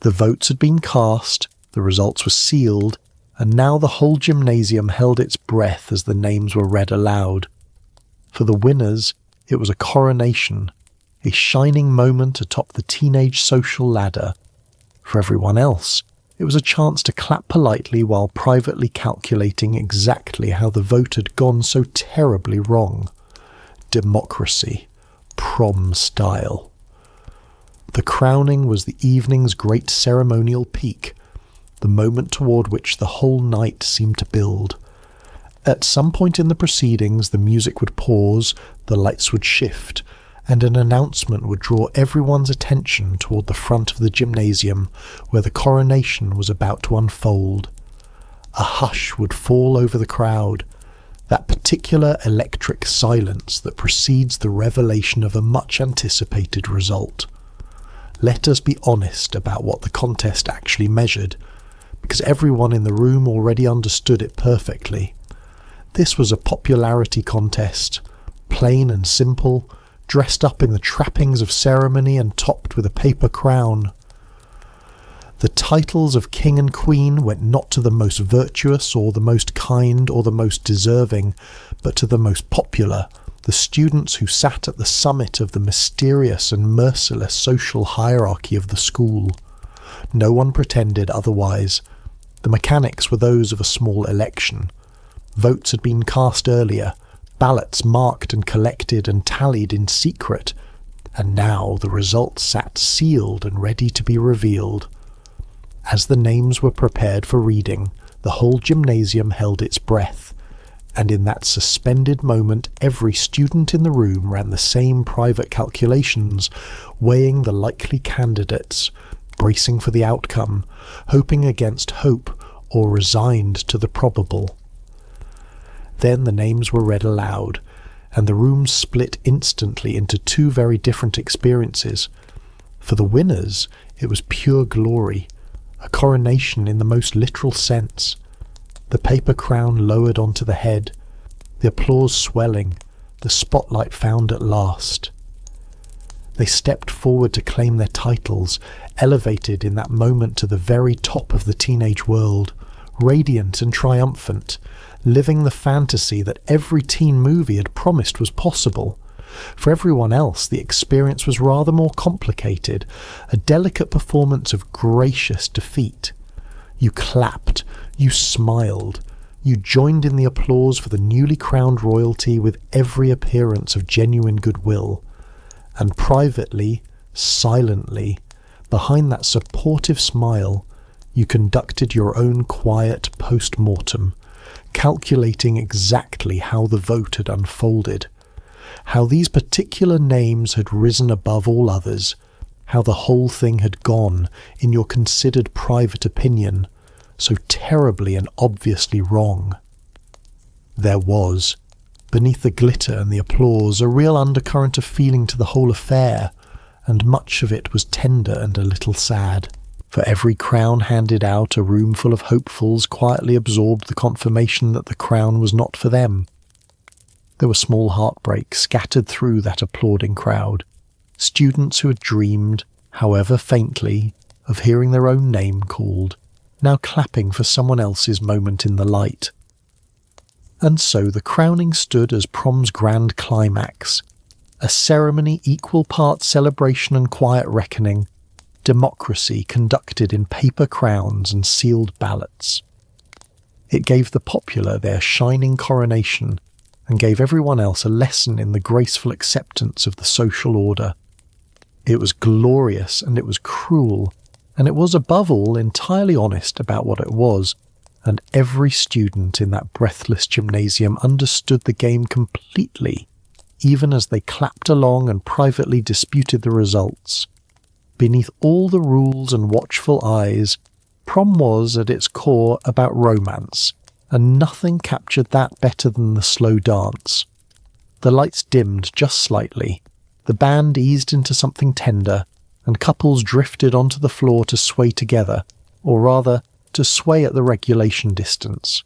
The votes had been cast, the results were sealed, and now the whole gymnasium held its breath as the names were read aloud. For the winners, it was a coronation, a shining moment atop the teenage social ladder. For everyone else, it was a chance to clap politely while privately calculating exactly how the vote had gone so terribly wrong. Democracy, prom style. The crowning was the evening's great ceremonial peak, the moment toward which the whole night seemed to build. At some point in the proceedings, the music would pause, the lights would shift, and an announcement would draw everyone's attention toward the front of the gymnasium where the coronation was about to unfold. A hush would fall over the crowd, that particular electric silence that precedes the revelation of a much-anticipated result. Let us be honest about what the contest actually measured, because everyone in the room already understood it perfectly. This was a popularity contest, plain and simple, dressed up in the trappings of ceremony and topped with a paper crown. The titles of king and queen went not to the most virtuous or the most kind or the most deserving, but to the most popular, the students who sat at the summit of the mysterious and merciless social hierarchy of the school. No one pretended otherwise. The mechanics were those of a small election. Votes had been cast earlier, ballots marked and collected and tallied in secret, and now the results sat sealed and ready to be revealed. As the names were prepared for reading, the whole gymnasium held its breath, and in that suspended moment every student in the room ran the same private calculations, weighing the likely candidates, bracing for the outcome, hoping against hope, or resigned to the probable. Then the names were read aloud, and the room split instantly into two very different experiences. For the winners, it was pure glory, a coronation in the most literal sense. The paper crown lowered onto the head, the applause swelling, the spotlight found at last. They stepped forward to claim their titles, elevated in that moment to the very top of the teenage world, radiant and triumphant, living the fantasy that every teen movie had promised was possible. For everyone else, the experience was rather more complicated, a delicate performance of gracious defeat. You clapped, you smiled, You joined in the applause for the newly crowned royalty with every appearance of genuine goodwill, and privately, silently, behind that supportive smile, you conducted your own quiet post-mortem, calculating exactly how the vote had unfolded, how these particular names had risen above all others, how the whole thing had gone, in your considered private opinion, so terribly and obviously wrong. There was, beneath the glitter and the applause, a real undercurrent of feeling to the whole affair, and much of it was tender and a little sad. For every crown handed out, a room full of hopefuls quietly absorbed the confirmation that the crown was not for them. There were small heartbreaks scattered through that applauding crowd, students who had dreamed, however faintly, of hearing their own name called, now clapping for someone else's moment in the light. And so the crowning stood as Prom's grand climax, a ceremony equal parts celebration and quiet reckoning, democracy conducted in paper crowns and sealed ballots. It gave the popular their shining coronation, and gave everyone else a lesson in the graceful acceptance of the social order. It was glorious, and it was cruel, and it was above all entirely honest about what it was, and every student in that breathless gymnasium understood the game completely, even as they clapped along and privately disputed the results. Beneath all the rules and watchful eyes, prom was, at its core, about romance, and nothing captured that better than the slow dance. The lights dimmed just slightly, the band eased into something tender, and couples drifted onto the floor to sway together, or rather, to sway at the regulation distance.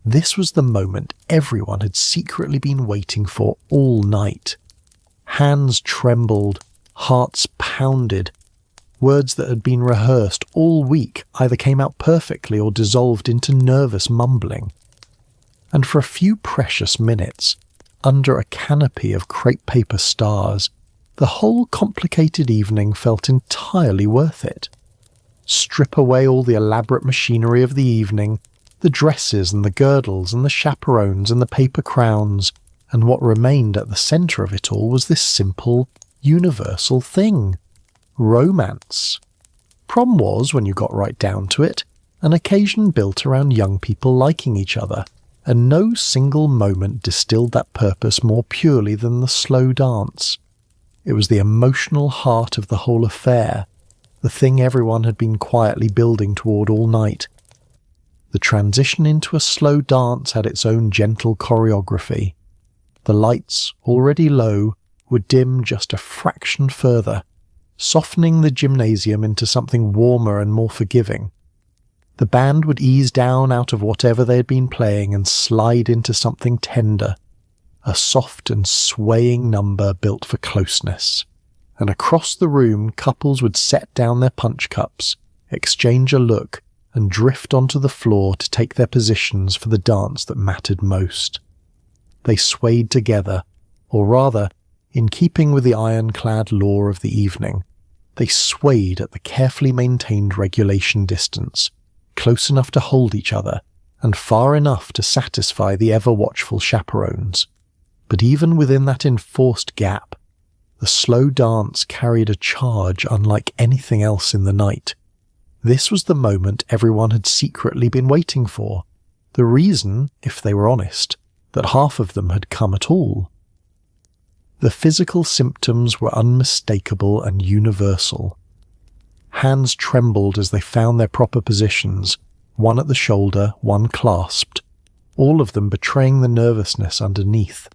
This was the moment everyone had secretly been waiting for all night. Hands trembled, hearts pounded. Words that had been rehearsed all week either came out perfectly or dissolved into nervous mumbling. And for a few precious minutes, under a canopy of crepe paper stars, the whole complicated evening felt entirely worth it. Strip away all the elaborate machinery of the evening, the dresses and the girdles and the chaperones and the paper crowns, and what remained at the centre of it all was this simple, universal thing: romance. Prom was, when you got right down to it, an occasion built around young people liking each other, and no single moment distilled that purpose more purely than the slow dance. It was the emotional heart of the whole affair, the thing everyone had been quietly building toward all night. The transition into a slow dance had its own gentle choreography. The lights, already low, would dim just a fraction further, softening the gymnasium into something warmer and more forgiving. The band would ease down out of whatever they had been playing and slide into something tender, a soft and swaying number built for closeness. And across the room couples would set down their punch cups, exchange a look, and drift onto the floor to take their positions for the dance that mattered most. They swayed together, or rather, in keeping with the ironclad law of the evening, they swayed at the carefully maintained regulation distance, close enough to hold each other, and far enough to satisfy the ever-watchful chaperones. But even within that enforced gap, the slow dance carried a charge unlike anything else in the night. This was the moment everyone had secretly been waiting for, the reason, if they were honest, that half of them had come at all. The physical symptoms were unmistakable and universal. Hands trembled as they found their proper positions, one at the shoulder, one clasped, all of them betraying the nervousness underneath.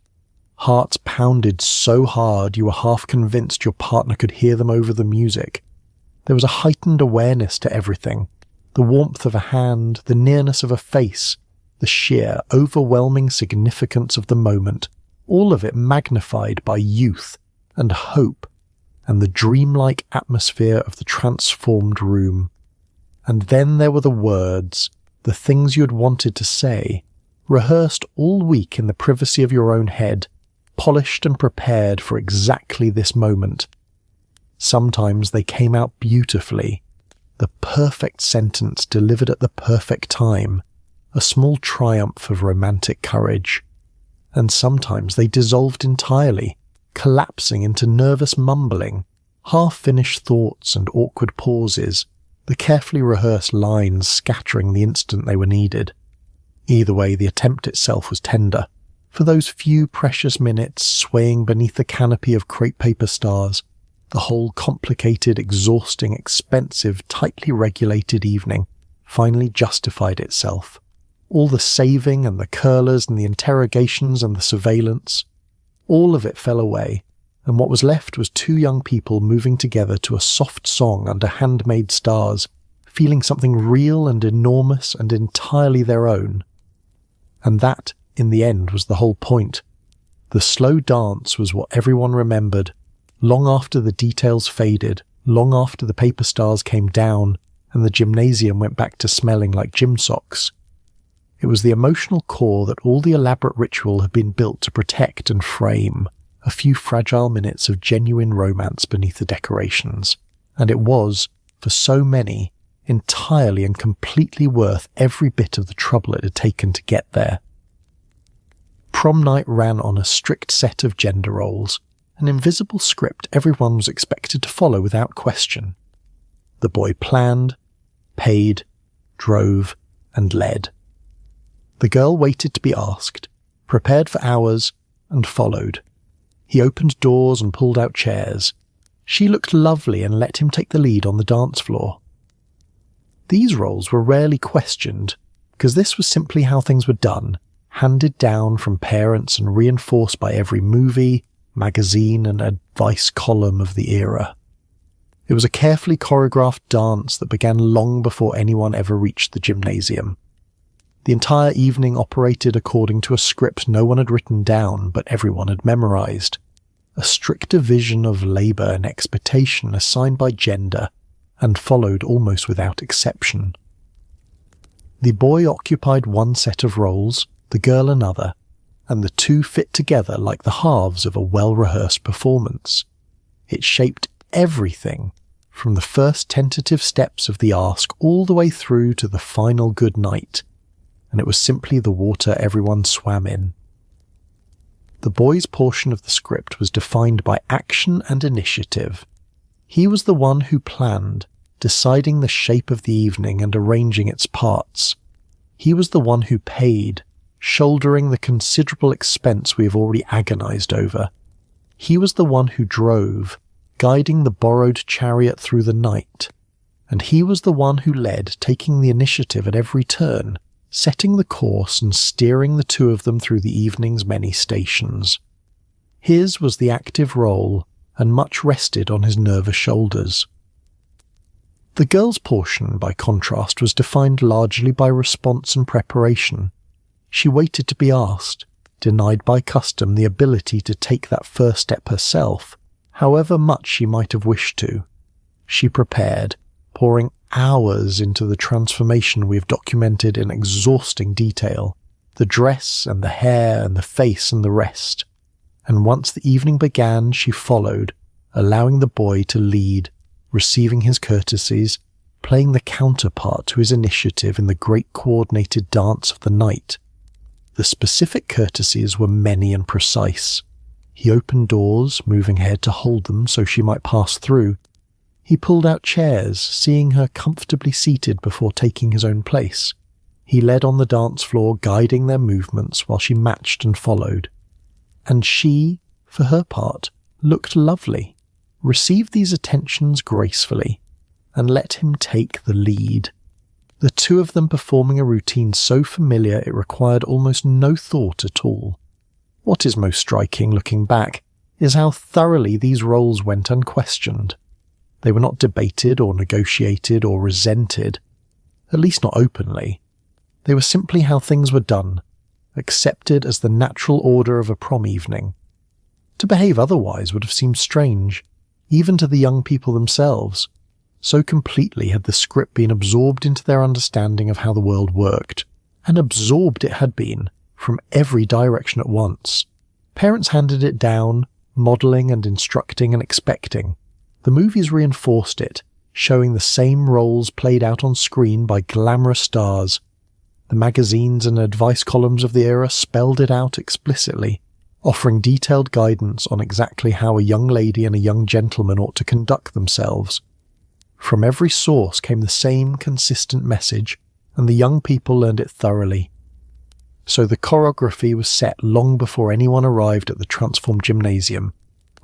Hearts pounded so hard you were half convinced your partner could hear them over the music. There was a heightened awareness to everything, the warmth of a hand, the nearness of a face, the sheer, overwhelming significance of the moment, all of it magnified by youth and hope and the dreamlike atmosphere of the transformed room. And then there were the words, the things you had wanted to say, rehearsed all week in the privacy of your own head, polished and prepared for exactly this moment. Sometimes they came out beautifully, the perfect sentence delivered at the perfect time, a small triumph of romantic courage. And sometimes they dissolved entirely, collapsing into nervous mumbling, half-finished thoughts and awkward pauses, the carefully rehearsed lines scattering the instant they were needed. Either way, the attempt itself was tender. For those few precious minutes swaying beneath the canopy of crepe paper stars, the whole complicated, exhausting, expensive, tightly regulated evening finally justified itself. All the saving and the curlers and the interrogations and the surveillance, all of it fell away, and what was left was two young people moving together to a soft song under handmade stars, feeling something real and enormous and entirely their own. And that, in the end, was the whole point. The slow dance was what everyone remembered, long after the details faded, long after the paper stars came down, and the gymnasium went back to smelling like gym socks. It was the emotional core that all the elaborate ritual had been built to protect and frame, a few fragile minutes of genuine romance beneath the decorations, and it was, for so many, entirely and completely worth every bit of the trouble it had taken to get there. Prom night ran on a strict set of gender roles, an invisible script everyone was expected to follow without question. The boy planned, paid, drove, and led. The girl waited to be asked, prepared for hours, and followed. He opened doors and pulled out chairs. She looked lovely and let him take the lead on the dance floor. These roles were rarely questioned, because this was simply how things were done, handed down from parents and reinforced by every movie, magazine, and advice column of the era. It was a carefully choreographed dance that began long before anyone ever reached the gymnasium. The entire evening operated according to a script no one had written down, but everyone had memorized. A strict division of labor and expectation assigned by gender, and followed almost without exception. The boy occupied one set of roles, the girl another, and the two fit together like the halves of a well-rehearsed performance. It shaped everything, from the first tentative steps of the ask all the way through to the final goodnight, and it was simply the water everyone swam in. The boy's portion of the script was defined by action and initiative. He was the one who planned, deciding the shape of the evening and arranging its parts. He was the one who paid, shouldering the considerable expense we have already agonized over. He was the one who drove, guiding the borrowed chariot through the night. And he was the one who led, taking the initiative at every turn, setting the course and steering the two of them through the evening's many stations. His was the active role, and much rested on his nervous shoulders. The girl's portion, by contrast, was defined largely by response and preparation. She waited to be asked, denied by custom the ability to take that first step herself, however much she might have wished to. She prepared, pouring hours into the transformation we have documented in exhausting detail, the dress and the hair and the face and the rest. And once the evening began, she followed, allowing the boy to lead, receiving his courtesies, playing the counterpart to his initiative in the great coordinated dance of the night. The specific courtesies were many and precise. He opened doors, moving ahead to hold them so she might pass through. He pulled out chairs, seeing her comfortably seated before taking his own place. He led on the dance floor, guiding their movements while she matched and followed. And she, for her part, looked lovely, received these attentions gracefully, and let him take the lead. The two of them performing a routine so familiar it required almost no thought at all. What is most striking looking back is how thoroughly these roles went unquestioned. They were not debated or negotiated or resented, at least not openly. They were simply how things were done, accepted as the natural order of a prom evening. To behave otherwise would have seemed strange, even to the young people themselves. So completely had the script been absorbed into their understanding of how the world worked, and absorbed it had been, from every direction at once. Parents handed it down, modelling and instructing and expecting. The movies reinforced it, showing the same roles played out on screen by glamorous stars. The magazines and advice columns of the era spelled it out explicitly, offering detailed guidance on exactly how a young lady and a young gentleman ought to conduct themselves. From every source came the same consistent message, and the young people learned it thoroughly. So the choreography was set long before anyone arrived at the transformed gymnasium,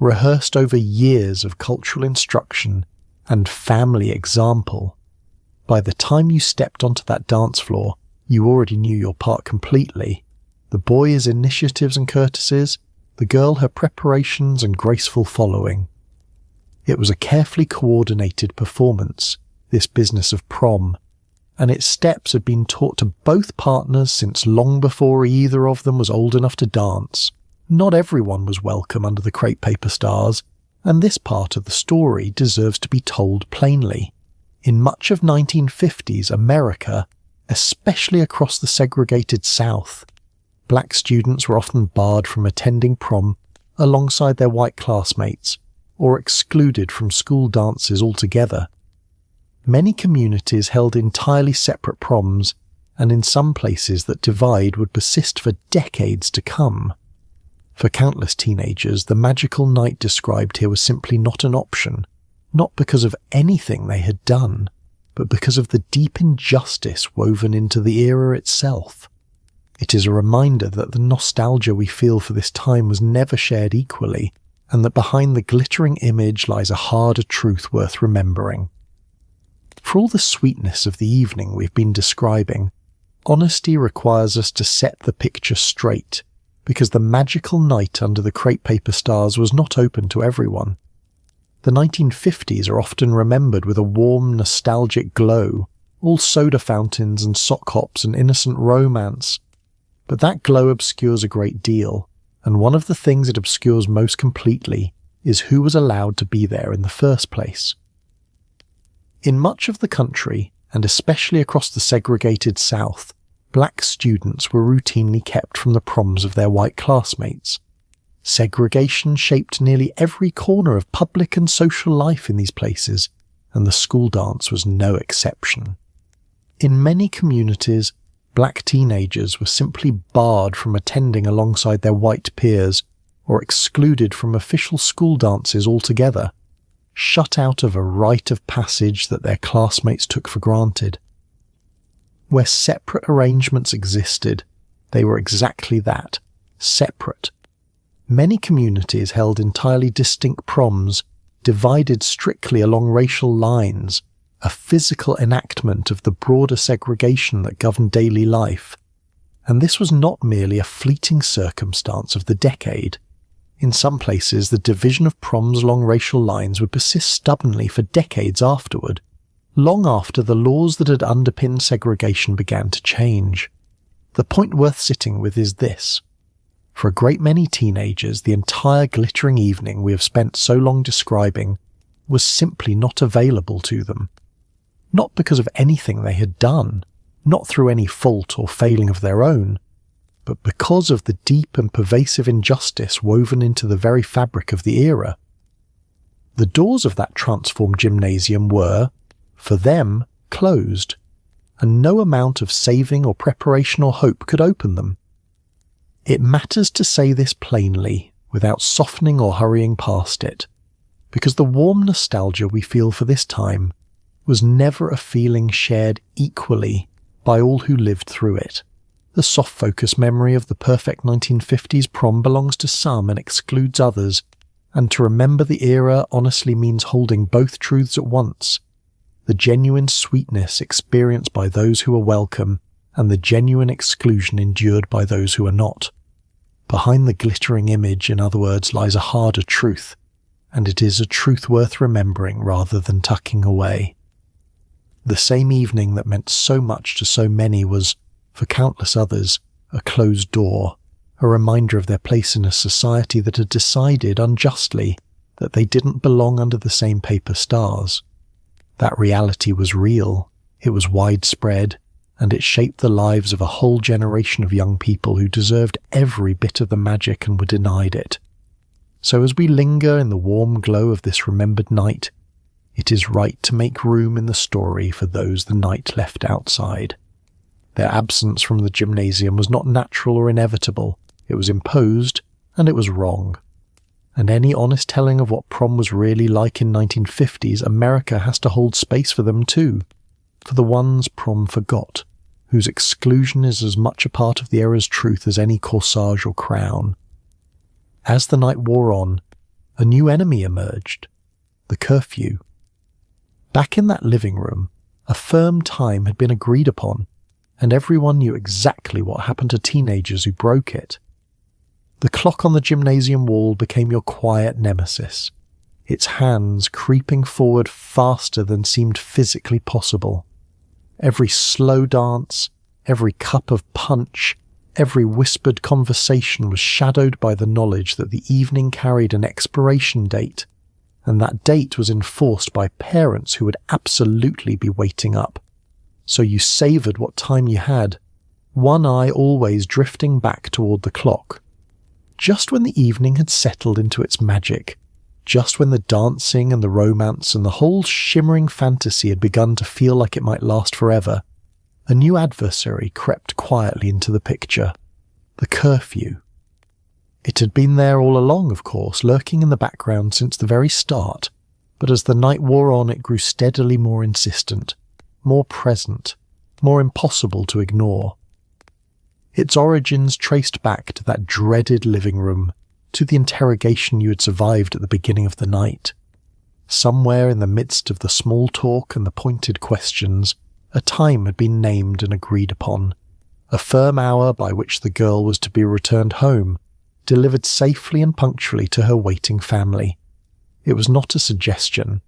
rehearsed over years of cultural instruction and family example. By the time you stepped onto that dance floor, you already knew your part completely. The boy his initiatives and courtesies, the girl her preparations and graceful following. It was a carefully coordinated performance, this business of prom, and its steps had been taught to both partners since long before either of them was old enough to dance. Not everyone was welcome under the crepe paper stars, and this part of the story deserves to be told plainly. In much of 1950s America, especially across the segregated South, black students were often barred from attending prom alongside their white classmates, or excluded from school dances altogether. Many communities held entirely separate proms, and in some places that divide would persist for decades to come. For countless teenagers, the magical night described here was simply not an option, not because of anything they had done, but because of the deep injustice woven into the era itself. It is a reminder that the nostalgia we feel for this time was never shared equally, and that behind the glittering image lies a harder truth worth remembering. For all the sweetness of the evening we've been describing, honesty requires us to set the picture straight, because the magical night under the crepe paper stars was not open to everyone. The 1950s are often remembered with a warm, nostalgic glow, all soda fountains and sock hops and innocent romance. But that glow obscures a great deal, and one of the things it obscures most completely is who was allowed to be there in the first place. In much of the country, and especially across the segregated South, black students were routinely kept from the proms of their white classmates. Segregation shaped nearly every corner of public and social life in these places, and the school dance was no exception. In many communities, black teenagers were simply barred from attending alongside their white peers, or excluded from official school dances altogether, shut out of a rite of passage that their classmates took for granted. Where separate arrangements existed, they were exactly that, separate. Many communities held entirely distinct proms, divided strictly along racial lines, a physical enactment of the broader segregation that governed daily life. And this was not merely a fleeting circumstance of the decade. In some places, the division of proms along racial lines would persist stubbornly for decades afterward, long after the laws that had underpinned segregation began to change. The point worth sitting with is this. For a great many teenagers, the entire glittering evening we have spent so long describing was simply not available to them. Not because of anything they had done, not through any fault or failing of their own, but because of the deep and pervasive injustice woven into the very fabric of the era. The doors of that transformed gymnasium were, for them, closed, and no amount of saving or preparation or hope could open them. It matters to say this plainly, without softening or hurrying past it, because the warm nostalgia we feel for this time was never a feeling shared equally by all who lived through it. The soft-focus memory of the perfect 1950s prom belongs to some and excludes others, and to remember the era honestly means holding both truths at once: the genuine sweetness experienced by those who are welcome, and the genuine exclusion endured by those who are not. Behind the glittering image, in other words, lies a harder truth, and it is a truth worth remembering rather than tucking away. The same evening that meant so much to so many was, for countless others, a closed door, a reminder of their place in a society that had decided unjustly that they didn't belong under the same paper stars. That reality was real, it was widespread, and it shaped the lives of a whole generation of young people who deserved every bit of the magic and were denied it. So as we linger in the warm glow of this remembered night, it is right to make room in the story for those the night left outside. Their absence from the gymnasium was not natural or inevitable. It was imposed, and it was wrong. And any honest telling of what prom was really like in 1950s, America has to hold space for them too, for the ones prom forgot, whose exclusion is as much a part of the era's truth as any corsage or crown. As the night wore on, a new enemy emerged, the curfew. Back in that living room, a firm time had been agreed upon, and everyone knew exactly what happened to teenagers who broke it. The clock on the gymnasium wall became your quiet nemesis, its hands creeping forward faster than seemed physically possible. Every slow dance, every cup of punch, every whispered conversation was shadowed by the knowledge that the evening carried an expiration date, and that date was enforced by parents who would absolutely be waiting up. So you savoured what time you had, one eye always drifting back toward the clock. Just when the evening had settled into its magic, just when the dancing and the romance and the whole shimmering fantasy had begun to feel like it might last forever, a new adversary crept quietly into the picture, the curfew. It had been there all along, of course, lurking in the background since the very start, but as the night wore on it grew steadily more insistent, more present, more impossible to ignore. Its origins traced back to that dreaded living room, to the interrogation you had survived at the beginning of the night. Somewhere in the midst of the small talk and the pointed questions, a time had been named and agreed upon, a firm hour by which the girl was to be returned home, delivered safely and punctually to her waiting family. It was not a suggestion.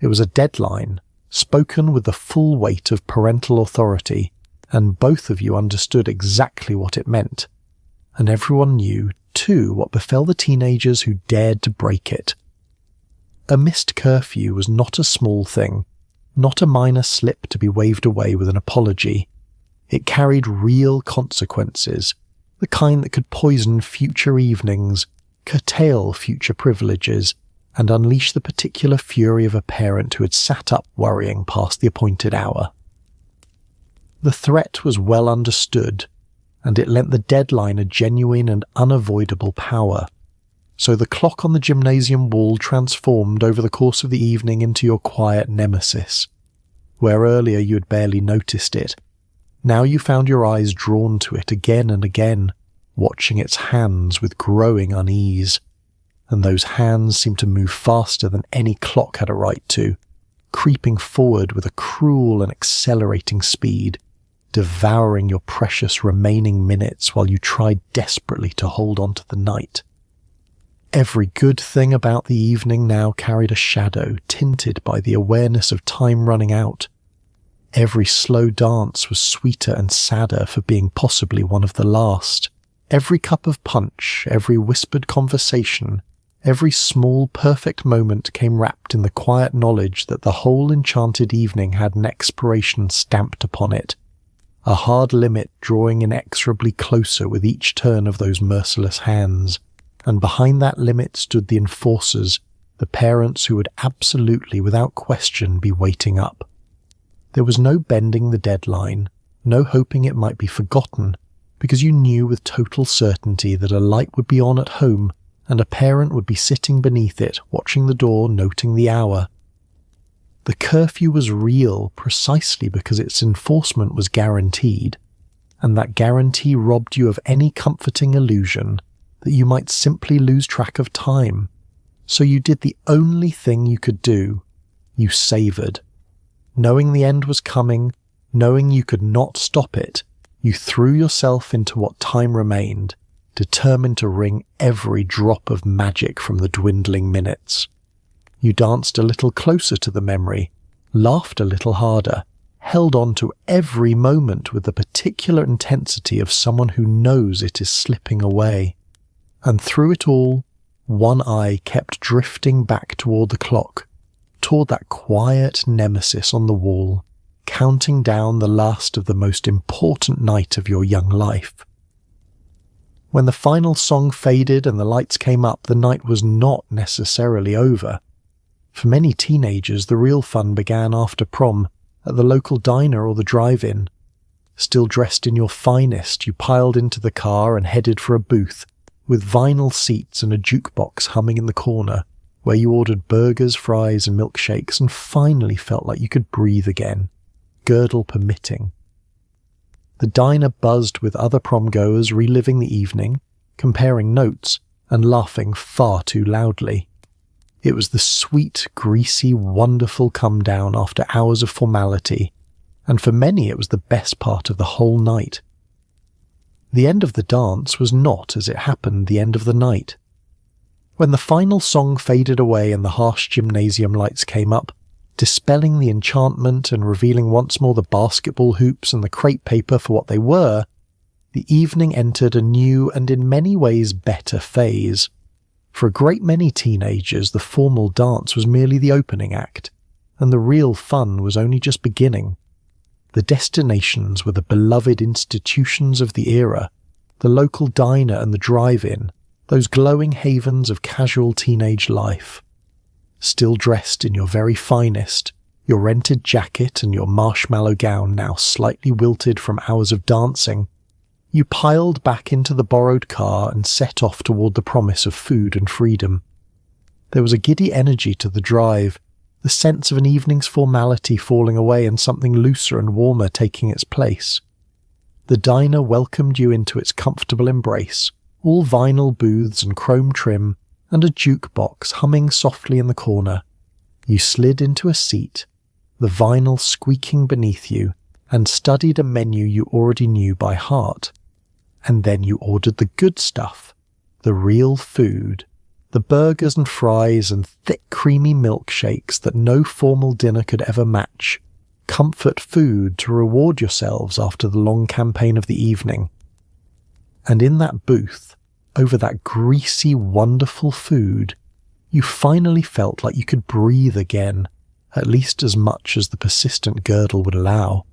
It was a deadline, spoken with the full weight of parental authority, and both of you understood exactly what it meant. And everyone knew, too, what befell the teenagers who dared to break it. A missed curfew was not a small thing, not a minor slip to be waved away with an apology. It carried real consequences, the kind that could poison future evenings, curtail future privileges, and unleash the particular fury of a parent who had sat up worrying past the appointed hour. The threat was well understood, and it lent the deadline a genuine and unavoidable power. So the clock on the gymnasium wall transformed over the course of the evening into your quiet nemesis. Where earlier you had barely noticed it, now you found your eyes drawn to it again and again, watching its hands with growing unease. And those hands seemed to move faster than any clock had a right to, creeping forward with a cruel and accelerating speed, devouring your precious remaining minutes while you tried desperately to hold on to the night. Every good thing about the evening now carried a shadow tinted by the awareness of time running out. Every slow dance was sweeter and sadder for being possibly one of the last. Every cup of punch, every whispered conversation, every small perfect moment came wrapped in the quiet knowledge that the whole enchanted evening had an expiration stamped upon it, a hard limit drawing inexorably closer with each turn of those merciless hands, and behind that limit stood the enforcers, the parents who would absolutely, without question, be waiting up. There was no bending the deadline, no hoping it might be forgotten, because you knew with total certainty that a light would be on at home, and a parent would be sitting beneath it, watching the door, noting the hour. The curfew was real precisely because its enforcement was guaranteed, and that guarantee robbed you of any comforting illusion that you might simply lose track of time. So you did the only thing you could do. You savoured. Knowing the end was coming, knowing you could not stop it, you threw yourself into what time remained, determined to wring every drop of magic from the dwindling minutes. You danced a little closer to the memory, laughed a little harder, held on to every moment with the particular intensity of someone who knows it is slipping away. And through it all, one eye kept drifting back toward the clock, toward that quiet nemesis on the wall, counting down the last of the most important night of your young life. When the final song faded and the lights came up, the night was not necessarily over. For many teenagers, the real fun began after prom, at the local diner or the drive-in. Still dressed in your finest, you piled into the car and headed for a booth, with vinyl seats and a jukebox humming in the corner, where you ordered burgers, fries and milkshakes and finally felt like you could breathe again, girdle permitting. The diner buzzed with other prom-goers reliving the evening, comparing notes and laughing far too loudly. It was the sweet, greasy, wonderful come-down after hours of formality, and for many it was the best part of the whole night. The end of the dance was not, as it happened, the end of the night. When the final song faded away and the harsh gymnasium lights came up, dispelling the enchantment and revealing once more the basketball hoops and the crepe paper for what they were, the evening entered a new and in many ways better phase. For a great many teenagers, the formal dance was merely the opening act, and the real fun was only just beginning. The destinations were the beloved institutions of the era, the local diner and the drive-in, those glowing havens of casual teenage life. Still dressed in your very finest, your rented jacket and your marshmallow gown now slightly wilted from hours of dancing, you piled back into the borrowed car and set off toward the promise of food and freedom. There was a giddy energy to the drive, the sense of an evening's formality falling away and something looser and warmer taking its place. The diner welcomed you into its comfortable embrace, all vinyl booths and chrome trim, and a jukebox humming softly in the corner. You slid into a seat, the vinyl squeaking beneath you, and studied a menu you already knew by heart. And then you ordered the good stuff, the real food, the burgers and fries and thick creamy milkshakes that no formal dinner could ever match, comfort food to reward yourselves after the long campaign of the evening. And in that booth, over that greasy, wonderful food, you finally felt like you could breathe again, at least as much as the persistent girdle would allow.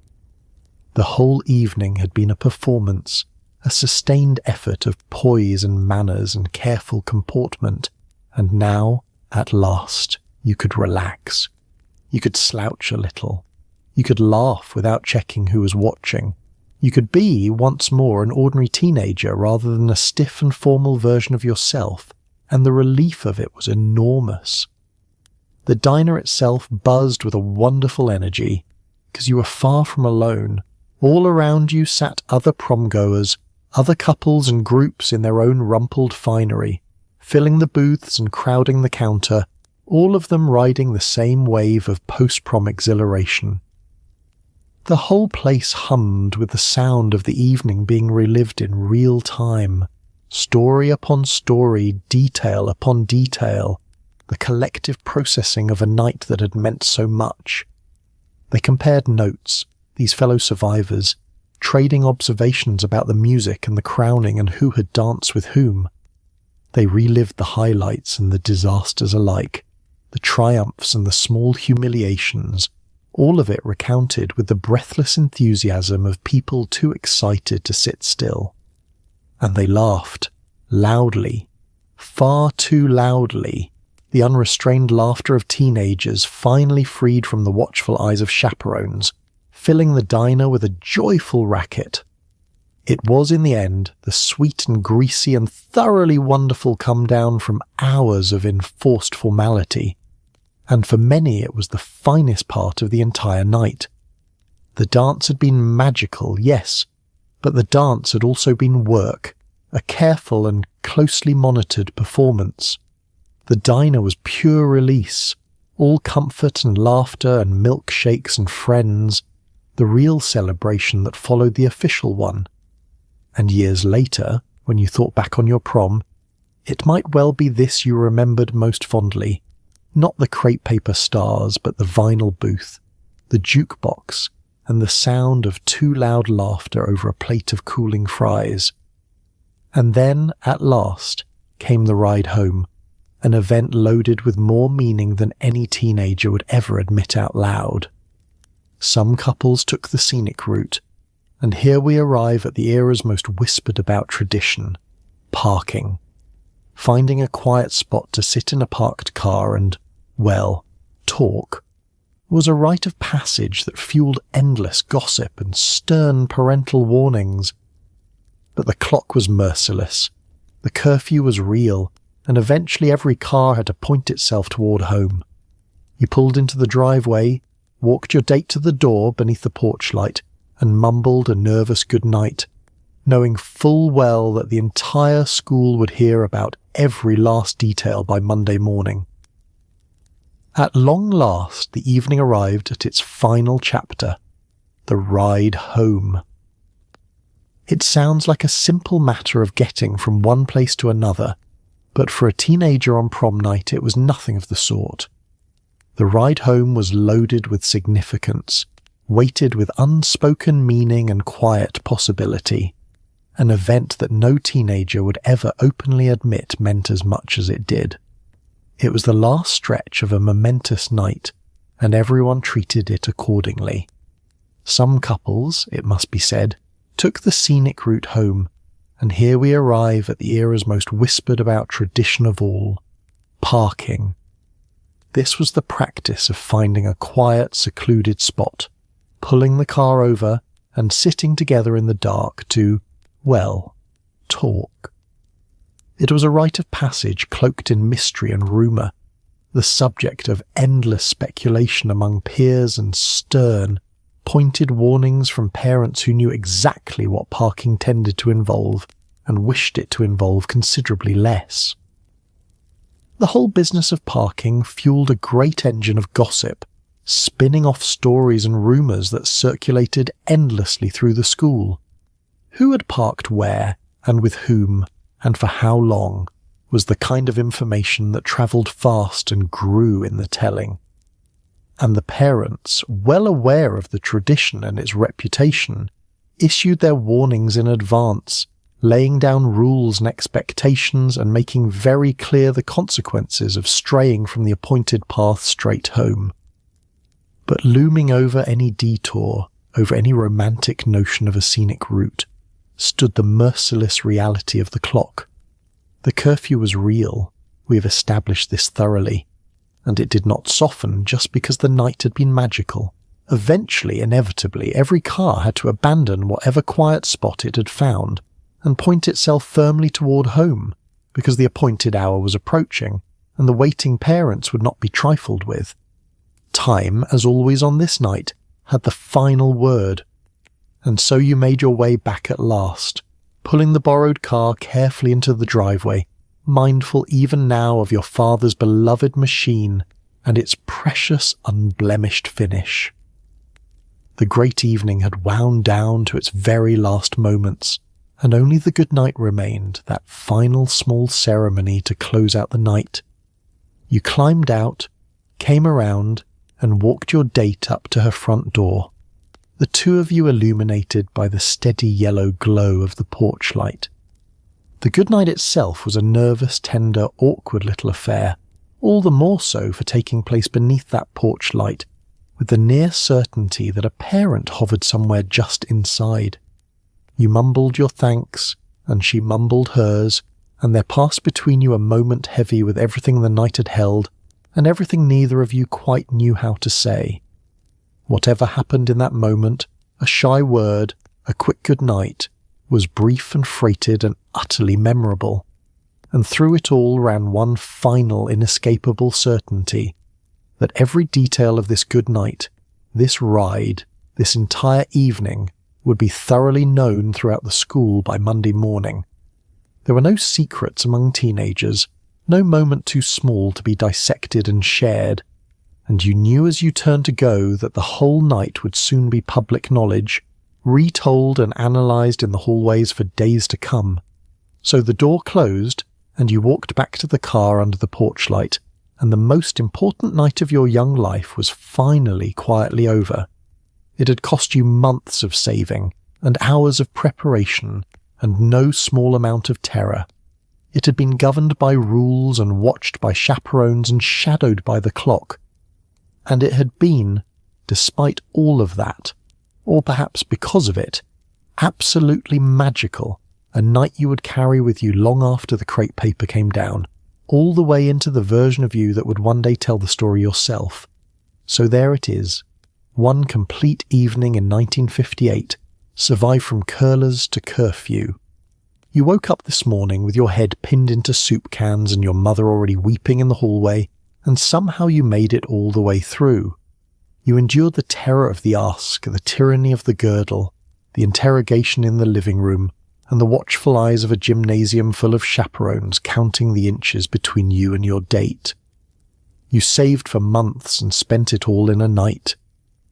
The whole evening had been a performance, a sustained effort of poise and manners and careful comportment, and now, at last, you could relax. You could slouch a little. You could laugh without checking who was watching. You could be, once more, an ordinary teenager rather than a stiff and formal version of yourself, and the relief of it was enormous. The diner itself buzzed with a wonderful energy, because you were far from alone. All around you sat other prom-goers, other couples and groups in their own rumpled finery, filling the booths and crowding the counter, all of them riding the same wave of post-prom exhilaration. The whole place hummed with the sound of the evening being relived in real time, story upon story, detail upon detail, the collective processing of a night that had meant so much. They compared notes, these fellow survivors, trading observations about the music and the crowning and who had danced with whom. They relived the highlights and the disasters alike, the triumphs and the small humiliations, all of it recounted with the breathless enthusiasm of people too excited to sit still. And they laughed, loudly, far too loudly, the unrestrained laughter of teenagers finally freed from the watchful eyes of chaperones, filling the diner with a joyful racket. It was in the end the sweet and greasy and thoroughly wonderful come-down from hours of enforced formality, and for many it was the finest part of the entire night. The dance had been magical, yes, but the dance had also been work, a careful and closely monitored performance. The diner was pure release, all comfort and laughter and milkshakes and friends, the real celebration that followed the official one. And years later, when you thought back on your prom, it might well be this you remembered most fondly, not the crepe paper stars, but the vinyl booth, the jukebox, and the sound of too loud laughter over a plate of cooling fries. And then, at last, came the ride home, an event loaded with more meaning than any teenager would ever admit out loud. Some couples took the scenic route, and here we arrive at the era's most whispered about tradition, parking. Finding a quiet spot to sit in a parked car and, well, talk, was a rite of passage that fueled endless gossip and stern parental warnings. But the clock was merciless, the curfew was real, and eventually every car had to point itself toward home. You pulled into the driveway, walked your date to the door beneath the porch light, and mumbled a nervous goodnight, knowing full well that the entire school would hear about every last detail by Monday morning. At long last, the evening arrived at its final chapter, the ride home. It sounds like a simple matter of getting from one place to another, but for a teenager on prom night it was nothing of the sort. The ride home was loaded with significance, weighted with unspoken meaning and quiet possibility, an event that no teenager would ever openly admit meant as much as it did. It was the last stretch of a momentous night, and everyone treated it accordingly. Some couples, it must be said, took the scenic route home, and here we arrive at the era's most whispered about tradition of all, parking. This was the practice of finding a quiet, secluded spot, pulling the car over and sitting together in the dark to, well, talk. It was a rite of passage cloaked in mystery and rumour, the subject of endless speculation among peers and stern, pointed warnings from parents who knew exactly what parking tended to involve and wished it to involve considerably less. The whole business of parking fueled a great engine of gossip, spinning off stories and rumours that circulated endlessly through the school. Who had parked where, and with whom, and for how long, was the kind of information that travelled fast and grew in the telling. And the parents, well aware of the tradition and its reputation, issued their warnings in advance, laying down rules and expectations and making very clear the consequences of straying from the appointed path straight home. But looming over any detour, over any romantic notion of a scenic route, stood the merciless reality of the clock. The curfew was real, we have established this thoroughly, and it did not soften just because the night had been magical. Eventually, inevitably, every car had to abandon whatever quiet spot it had found and point itself firmly toward home, because the appointed hour was approaching, and the waiting parents would not be trifled with. Time, as always on this night, had the final word, and so you made your way back at last, pulling the borrowed car carefully into the driveway, mindful even now of your father's beloved machine and its precious unblemished finish. The great evening had wound down to its very last moments, and only the goodnight remained, that final small ceremony to close out the night. You climbed out, came around, and walked your date up to her front door, the two of you illuminated by the steady yellow glow of the porch light. The goodnight itself was a nervous, tender, awkward little affair, all the more so for taking place beneath that porch light, with the near certainty that a parent hovered somewhere just inside. You mumbled your thanks, and she mumbled hers, and there passed between you a moment heavy with everything the night had held, and everything neither of you quite knew how to say. Whatever happened in that moment, a shy word, a quick good night, was brief and freighted and utterly memorable, and through it all ran one final inescapable certainty, that every detail of this good night, this ride, this entire evening, would be thoroughly known throughout the school by Monday morning. There were no secrets among teenagers, no moment too small to be dissected and shared, and you knew as you turned to go that the whole night would soon be public knowledge, retold and analysed in the hallways for days to come. So the door closed, and you walked back to the car under the porch light, and the most important night of your young life was finally quietly over. It had cost you months of saving, and hours of preparation, and no small amount of terror. It had been governed by rules and watched by chaperones and shadowed by the clock. And it had been, despite all of that, or perhaps because of it, absolutely magical, a night you would carry with you long after the crepe paper came down, all the way into the version of you that would one day tell the story yourself. So there it is. One complete evening in 1958, survived from curlers to curfew. You woke up this morning with your head pinned into soup cans and your mother already weeping in the hallway, and somehow you made it all the way through. You endured the terror of the ask, the tyranny of the girdle, the interrogation in the living room, and the watchful eyes of a gymnasium full of chaperones counting the inches between you and your date. You saved for months and spent it all in a night.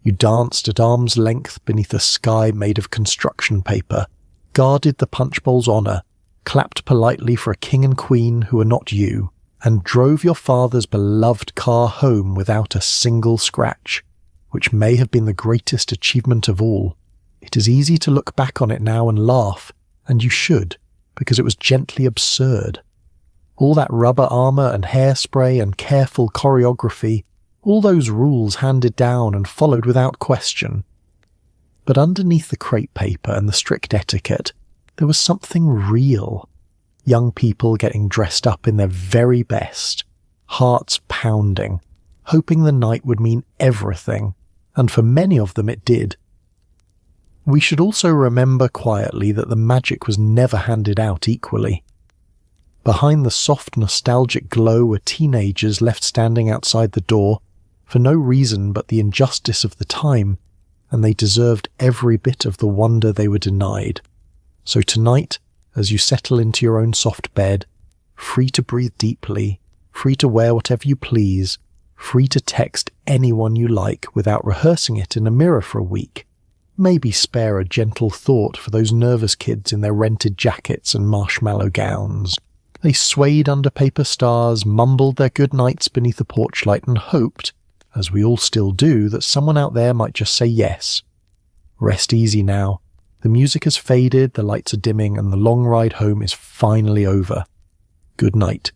You danced at arm's length beneath a sky made of construction paper, guarded the punch bowl's honour, clapped politely for a king and queen who were not you, and drove your father's beloved car home without a single scratch, which may have been the greatest achievement of all. It is easy to look back on it now and laugh, and you should, because it was gently absurd. All that rubber armour and hairspray and careful choreography, all those rules handed down and followed without question. But underneath the crepe paper and the strict etiquette, there was something real. Young people getting dressed up in their very best, hearts pounding, hoping the night would mean everything, and for many of them it did. We should also remember quietly that the magic was never handed out equally. Behind the soft nostalgic glow were teenagers left standing outside the door for no reason but the injustice of the time, and they deserved every bit of the wonder they were denied. So tonight, as you settle into your own soft bed, free to breathe deeply, free to wear whatever you please, free to text anyone you like without rehearsing it in a mirror for a week, maybe spare a gentle thought for those nervous kids in their rented jackets and marshmallow gowns. They swayed under paper stars, mumbled their goodnights beneath a porch light and hoped, as we all still do, that someone out there might just say yes. Rest easy now. The music has faded, the lights are dimming, and the long ride home is finally over. Good night.